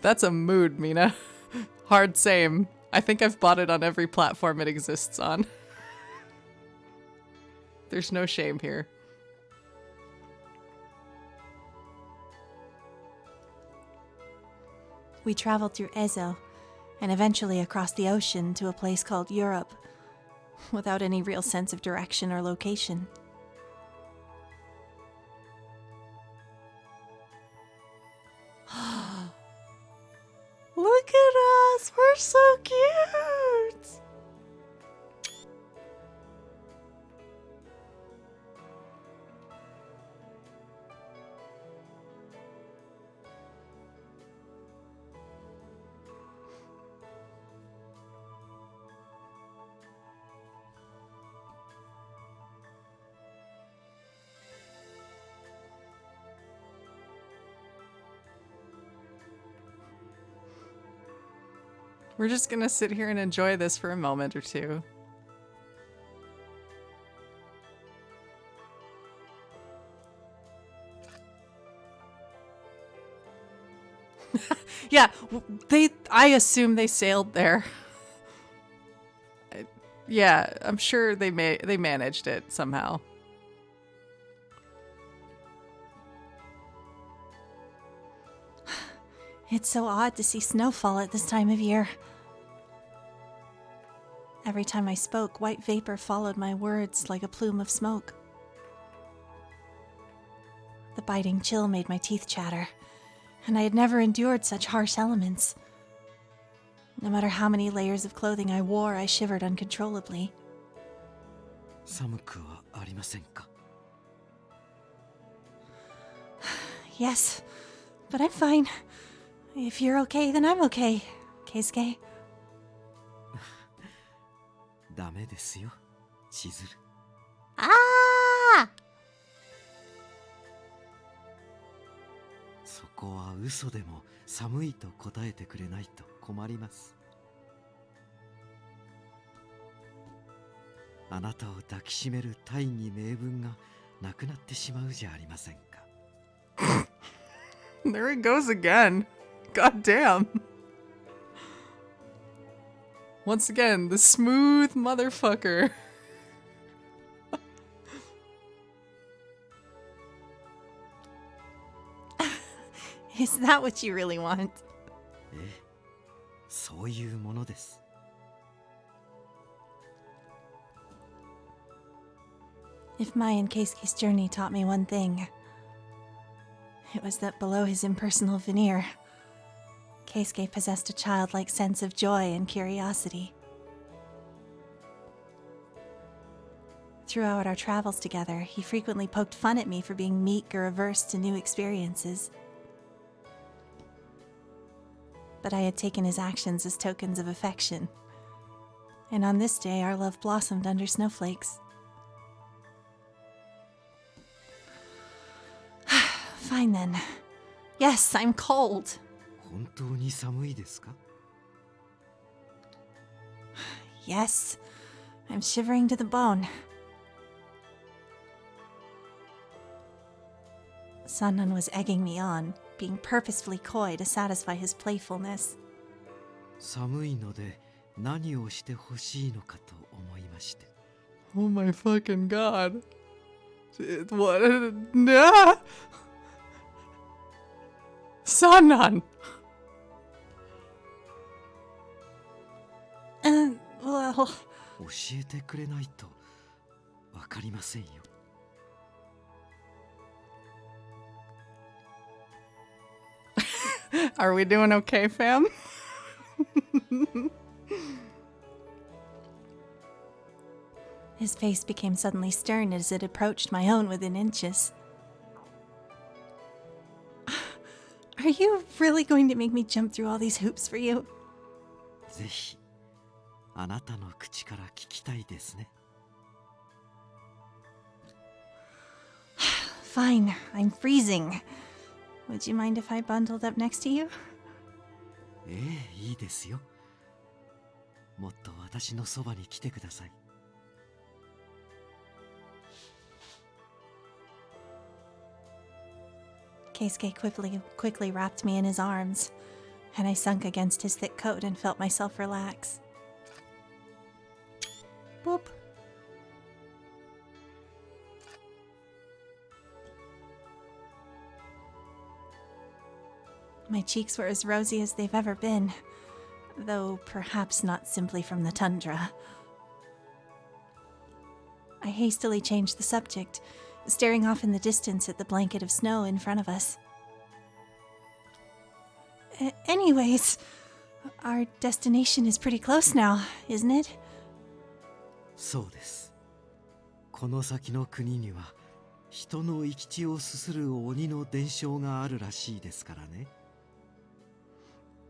That's a mood, Mina. Hard same. I think I've bought it on every platform it exists on. There's no shame here. We traveled through Ezo, and eventually across the ocean to a place called Europe, without any real sense of direction or location. Look at us! We're so cute! We're just gonna sit here and enjoy this for a moment or two. Yeah, I assume they sailed there. Yeah, I'm sure they managed it somehow. It's so odd to see snowfall at this time of year. Every time I spoke, white vapor followed my words like a plume of smoke. The biting chill made my teeth chatter, and I had never endured such harsh elements. No matter how many layers of clothing I wore, I shivered uncontrollably. 寒くはありませんか? Yes, but I'm fine. If you're okay, then I'm okay, Keisuke. ダメですよ、千鶴。Ah! そこは嘘でも寒いと答えてくれないと困ります。あなたを抱きしめる大義名分がなくなってしまうじゃありませんか。There he goes again. God damn. Once again, the smooth motherfucker. Is that what you really want? ええ、そういうものです。If Mai and Keisuke's journey taught me one thing, it was that below his impersonal veneer, Keisuke possessed a childlike sense of joy and curiosity. Throughout our travels together, he frequently poked fun at me for being meek or averse to new experiences. But I had taken his actions as tokens of affection, and on this day our love blossomed under snowflakes. Fine then. Yes, I'm cold. 本当に寒いですか? Yes, I'm shivering to the bone. Sanan was egging me on, being purposefully coy to satisfy his playfulness. 寒いので何をしてほしいのかと思いまして。 Oh my fucking god. What? Nah. Sanan. Well, 教えてくれないとわかりませんよ。 Are we doing okay, fam? his face became suddenly stern as it approached my own within inches. Are you really going to make me jump through all these hoops for you? ぜひあなたの口から聞きたいですね。 Fine, I'm freezing. Would you mind if I bundled up next to you? ええ、いいですよ。もっと私のそばに来てください。 Keisuke quickly wrapped me in his arms, and I sunk against his thick coat and felt myself relax. Boop. My cheeks were as rosy as they've ever been, though perhaps not simply from the tundra. I hastily changed the subject, staring off in the distance at the blanket of snow in front of us. Anyways, our destination is pretty close now, isn't it? そうです。この先の国には人の生き血をすする鬼の伝承があるらしいですからね。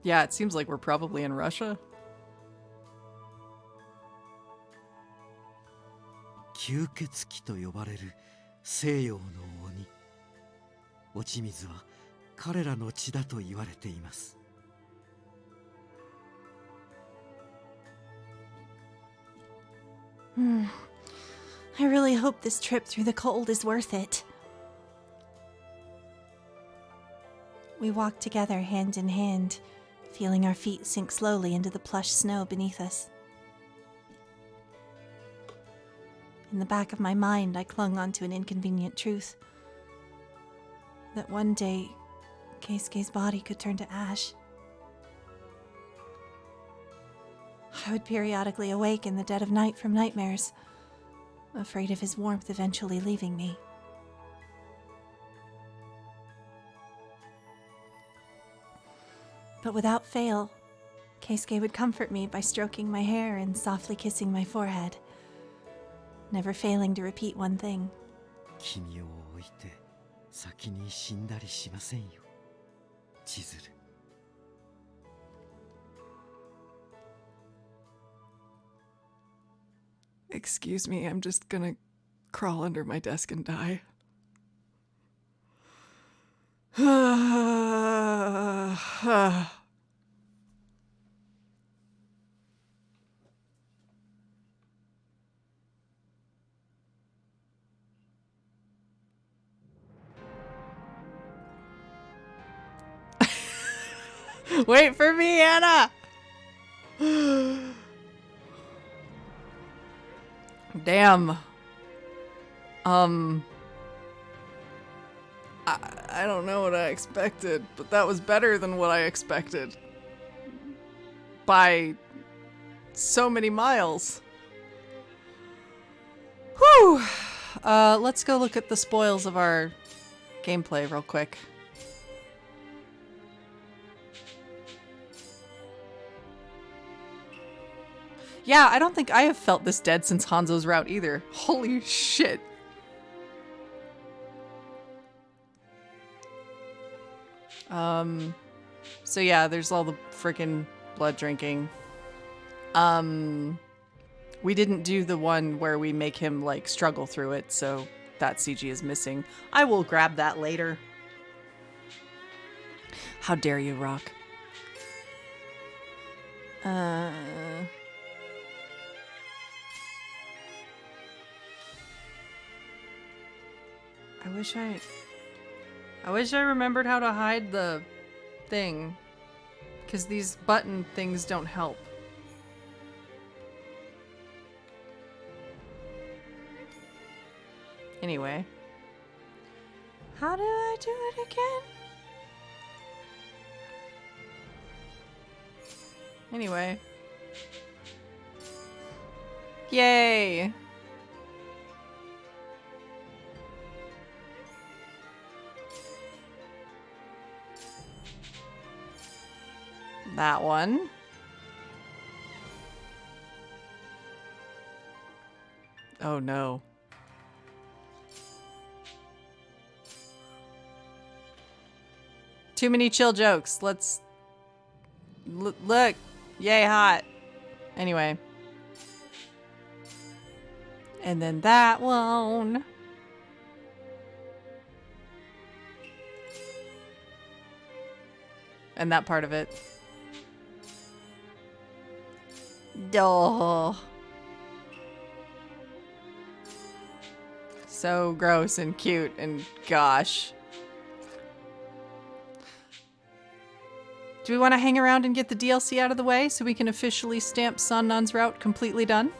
Yeah, it seems like we're probably in Russia. 吸血鬼と呼ばれる西洋の鬼。落ち水は彼らの血だと言われています。I really hope this trip through the cold is worth it. We walked together hand in hand, feeling our feet sink slowly into the plush snow beneath us. In the back of my mind, I clung onto an inconvenient truth. That one day, Keisuke's body could turn to ash. I would periodically awake in the dead of night from nightmares, afraid of his warmth eventually leaving me. But without fail, Keisuke would comfort me by stroking my hair and softly kissing my forehead, never failing to repeat one thing. 君を置いて先に死んだりしませんよ、千鶴。Excuse me, I'm just gonna crawl under my desk and die. Wait for me, Anna! Damn. I don't know what I expected, but that was better than what I expected. By so many miles. Whew! Let's go look at the spoils of our gameplay real quick. Yeah, I don't think I have felt this dead since Hanzo's route either. Holy shit. So yeah, there's all the freaking blood drinking. We didn't do the one where we make him like struggle through it, so that CG is missing. I will grab that later. How dare you, Rock? I wish I remembered how to hide the thing, because these button things don't help. Anyway. How do I do it again? Anyway. Yay! That one. Oh no. Too many chill jokes. Let's look. Yay hot. Anyway. And then that one. And that part of it. Duh. So gross and cute and gosh. Do we want to hang around and get the DLC out of the way so we can officially stamp Sanan's route completely done?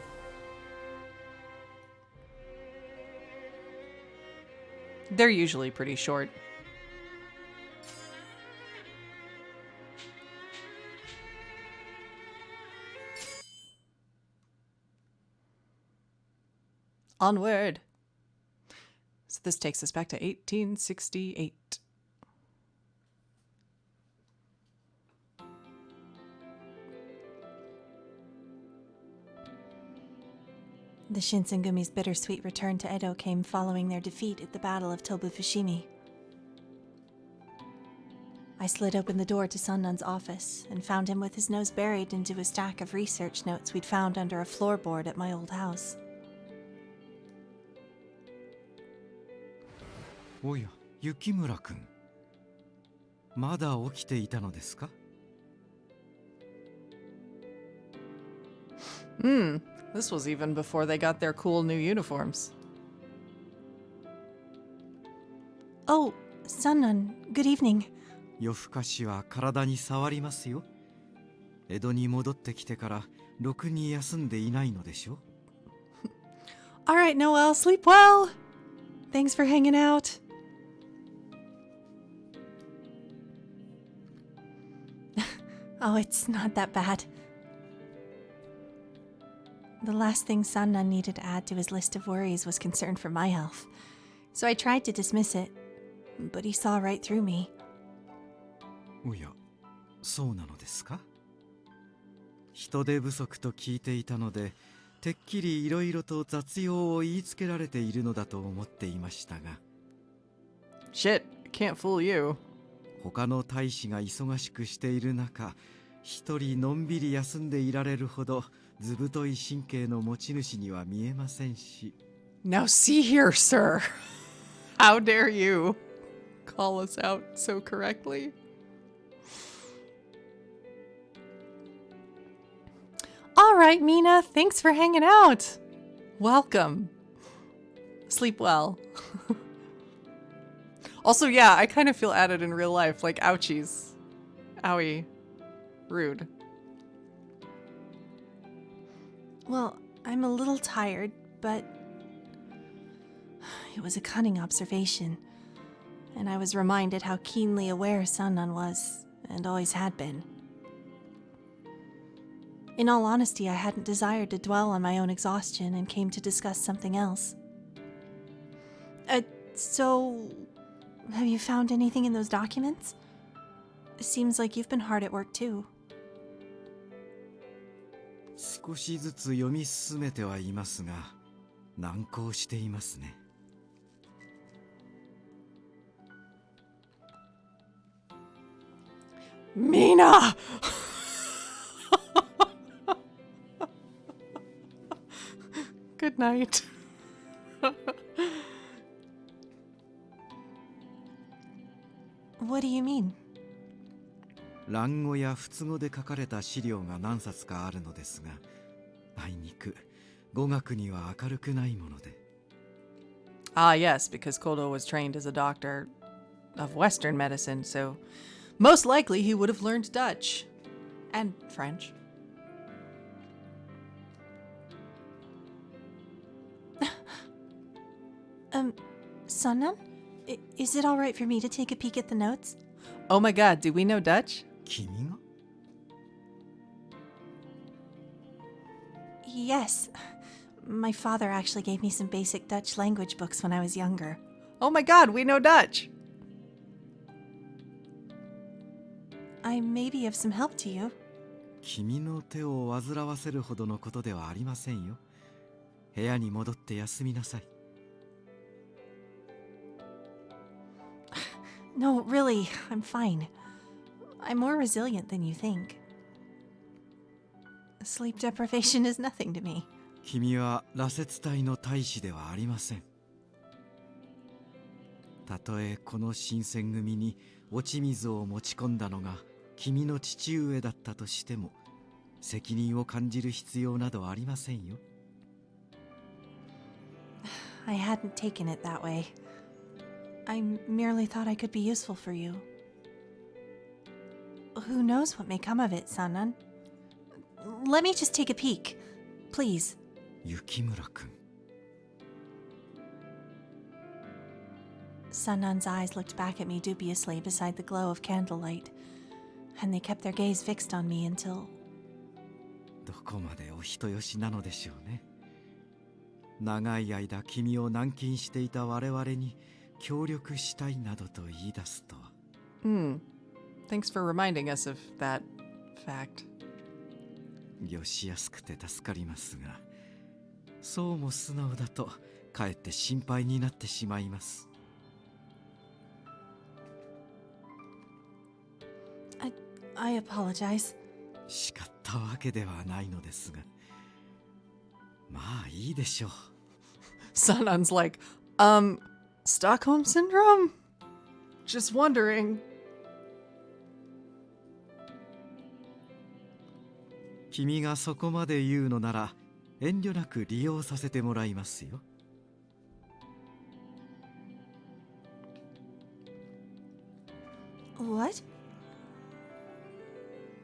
They're usually pretty short. Onward. So this takes us back to 1868. The Shinsengumi's bittersweet return to Edo came following their defeat at the Battle of Tobufushimi. I slid open the door to Sannan's office and found him with his nose buried into a stack of research notes we'd found under a floorboard at my old house. おや、雪村くん。まだ起きていたのですか? This was even before they got their cool new uniforms. Oh, Sanan, good evening. 夜更かしは体に触りますよ。江戸に戻ってきてからろくに休んでいないのでしょ。All right, Noel, sleep well. Thanks for hanging out. Oh, it's not that bad. The last thing Sanan needed to add to his list of worries was concern for my health. So I tried to dismiss it, but he saw right through me. おや、そうなのですか。人手不足と聞いていたので、てっきりいろいろと雑用を言いつけられているのだと思っていましたが。Shit, can't fool you. 他の大使が忙しくしている中、一人のんびり休んでいられるほどずぶとい神経の持ち主には見えませんし。Now see here, sir. How dare you call us out so correctly? All right, Mina, thanks for hanging out. Welcome. Sleep well. Also, yeah, I kind of feel added in real life, like ouchies. Owie. Rude. Well, I'm a little tired, but it was a cunning observation, and I was reminded how keenly aware Sanan was, and always had been. In all honesty, I hadn't desired to dwell on my own exhaustion and came to discuss something else. So, have you found anything in those documents? Seems like you've been hard at work too. 少しずつ読み進めてはいますが、難航していますね。Mina! Good night. What do you mean? 蘭語や仏語で書かれた資料が何冊かあるのですが、あいにく語学には明るくないもので。Ah, yes, because Kodo was trained as a doctor of Western medicine, so most likely he would have learned Dutch and French. Sanan? Is it all right for me to take a peek at the notes? Oh my god, do we know Dutch? 君が？ Yes. My father actually gave me some basic Dutch language books when I was younger. Oh my god, we know Dutch! I may be of some help to you. 君の手を煩わせるほどのことではありませんよ。部屋に戻って休みなさい。No, really, I'm fine. I'm more resilient than you think. Sleep deprivation is nothing to me. 君は羅刹隊の大使ではありません。たとえこの新選組に落ち水を持ち込んだのが君の父上だったとしても、責任を感じる必要などありませんよ。I hadn't taken it that way. I merely thought I could be useful for you. Who knows what may come of it, Sanan? Let me just take a peek, please. 雪村君。Sanan's eyes looked back at me dubiously beside the glow of candlelight, and they kept their gaze fixed on me until... どこまでお人よしなのでしょうね。長い間君を軟禁していた我々に協力したいなどと言い出すとは。Thanks for reminding us of that fact. 御しやすくて助かりますが、そうも素直だとかえって心配になってしまいます。I apologize. 叱ったわけではないのですが、まあいいでしょう。Sanan's like, Stockholm Syndrome? Just wondering. 君がそこまで言うのなら、遠慮なく利用させてもらいますよ。What?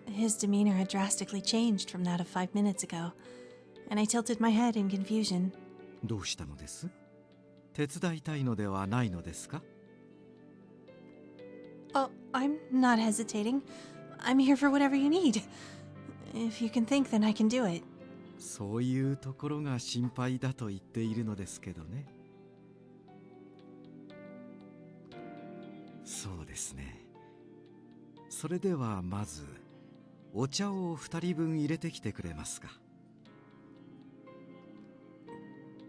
His demeanor had drastically changed from that of 5 minutes ago, and I tilted my head in confusion. どうしたのです？手伝いたいのではないのですか？ Oh, I'm not hesitating. I'm here for whatever you need. If you can think, then I can do it. そういうところが心配だと言っているのですけどね。そうですね。それではまずお茶を2人分入れてきてくれますか。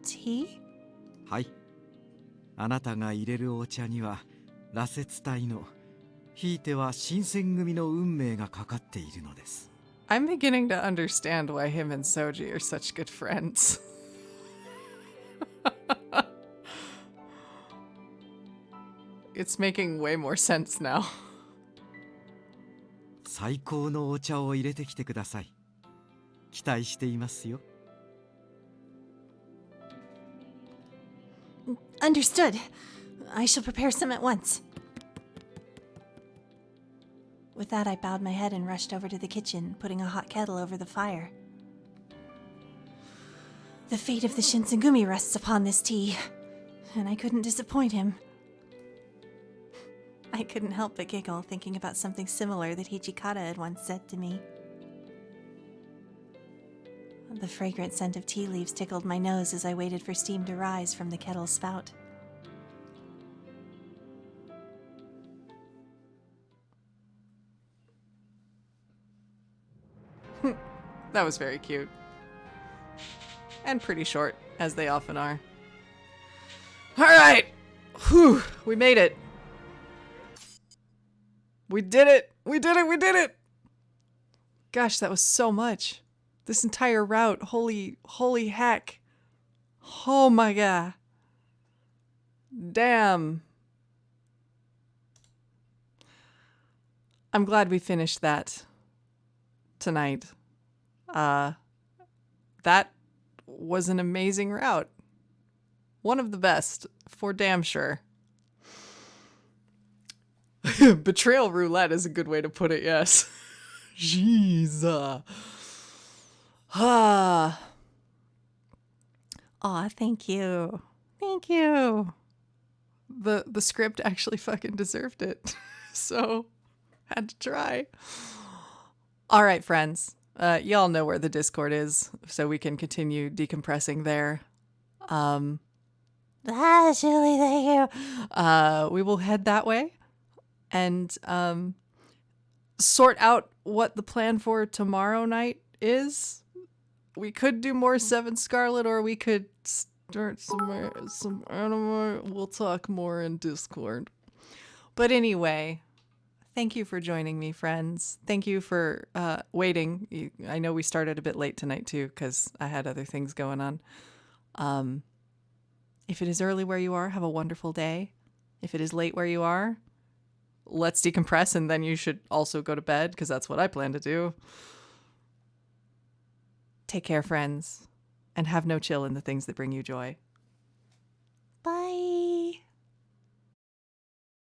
Tea? はい。あなたが入れるお茶には羅刹体のひいては新選組の運命がかかっているのです。 I'm beginning to understand why him and Soji are such good friends. It's making way more sense now. 最高のお茶を入れてきてください。期待していますよ。 Understood. I shall prepare some at once. With that, I bowed my head and rushed over to the kitchen, putting a hot kettle over the fire. The fate of the Shinsengumi rests upon this tea, and I couldn't disappoint him. I couldn't help but giggle, thinking about something similar that Hichikata had once said to me. The fragrant scent of tea leaves tickled my nose as I waited for steam to rise from the kettle's spout. That was very cute. And pretty short, as they often are. Alright! Whew! We made it! We did it! We did it! We did it! Gosh, that was so much. This entire route. Holy heck. Oh my god. Damn. I'm glad we finished that tonight. That was an amazing route. One of the best, for damn sure. Betrayal roulette is a good way to put it, yes. Jeez. Aw, Thank you. Thank you. the script actually fucking deserved it. So, had to try. All right, friends. Y'all know where the Discord is, so we can continue decompressing there. Julie, thank you. We will head that way and sort out what the plan for tomorrow night is. We could do more Seven Scarlet, or we could start some anime. We'll talk more in Discord. But anyway, thank you for joining me, friends. Thank you for waiting. I know we started a bit late tonight too, because I had other things going on. If it is early where you are, have a wonderful day. If it is late where you are, let's decompress, and then you should also go to bed, because that's what I plan to do. Take care, friends, and have no chill in the things that bring you joy.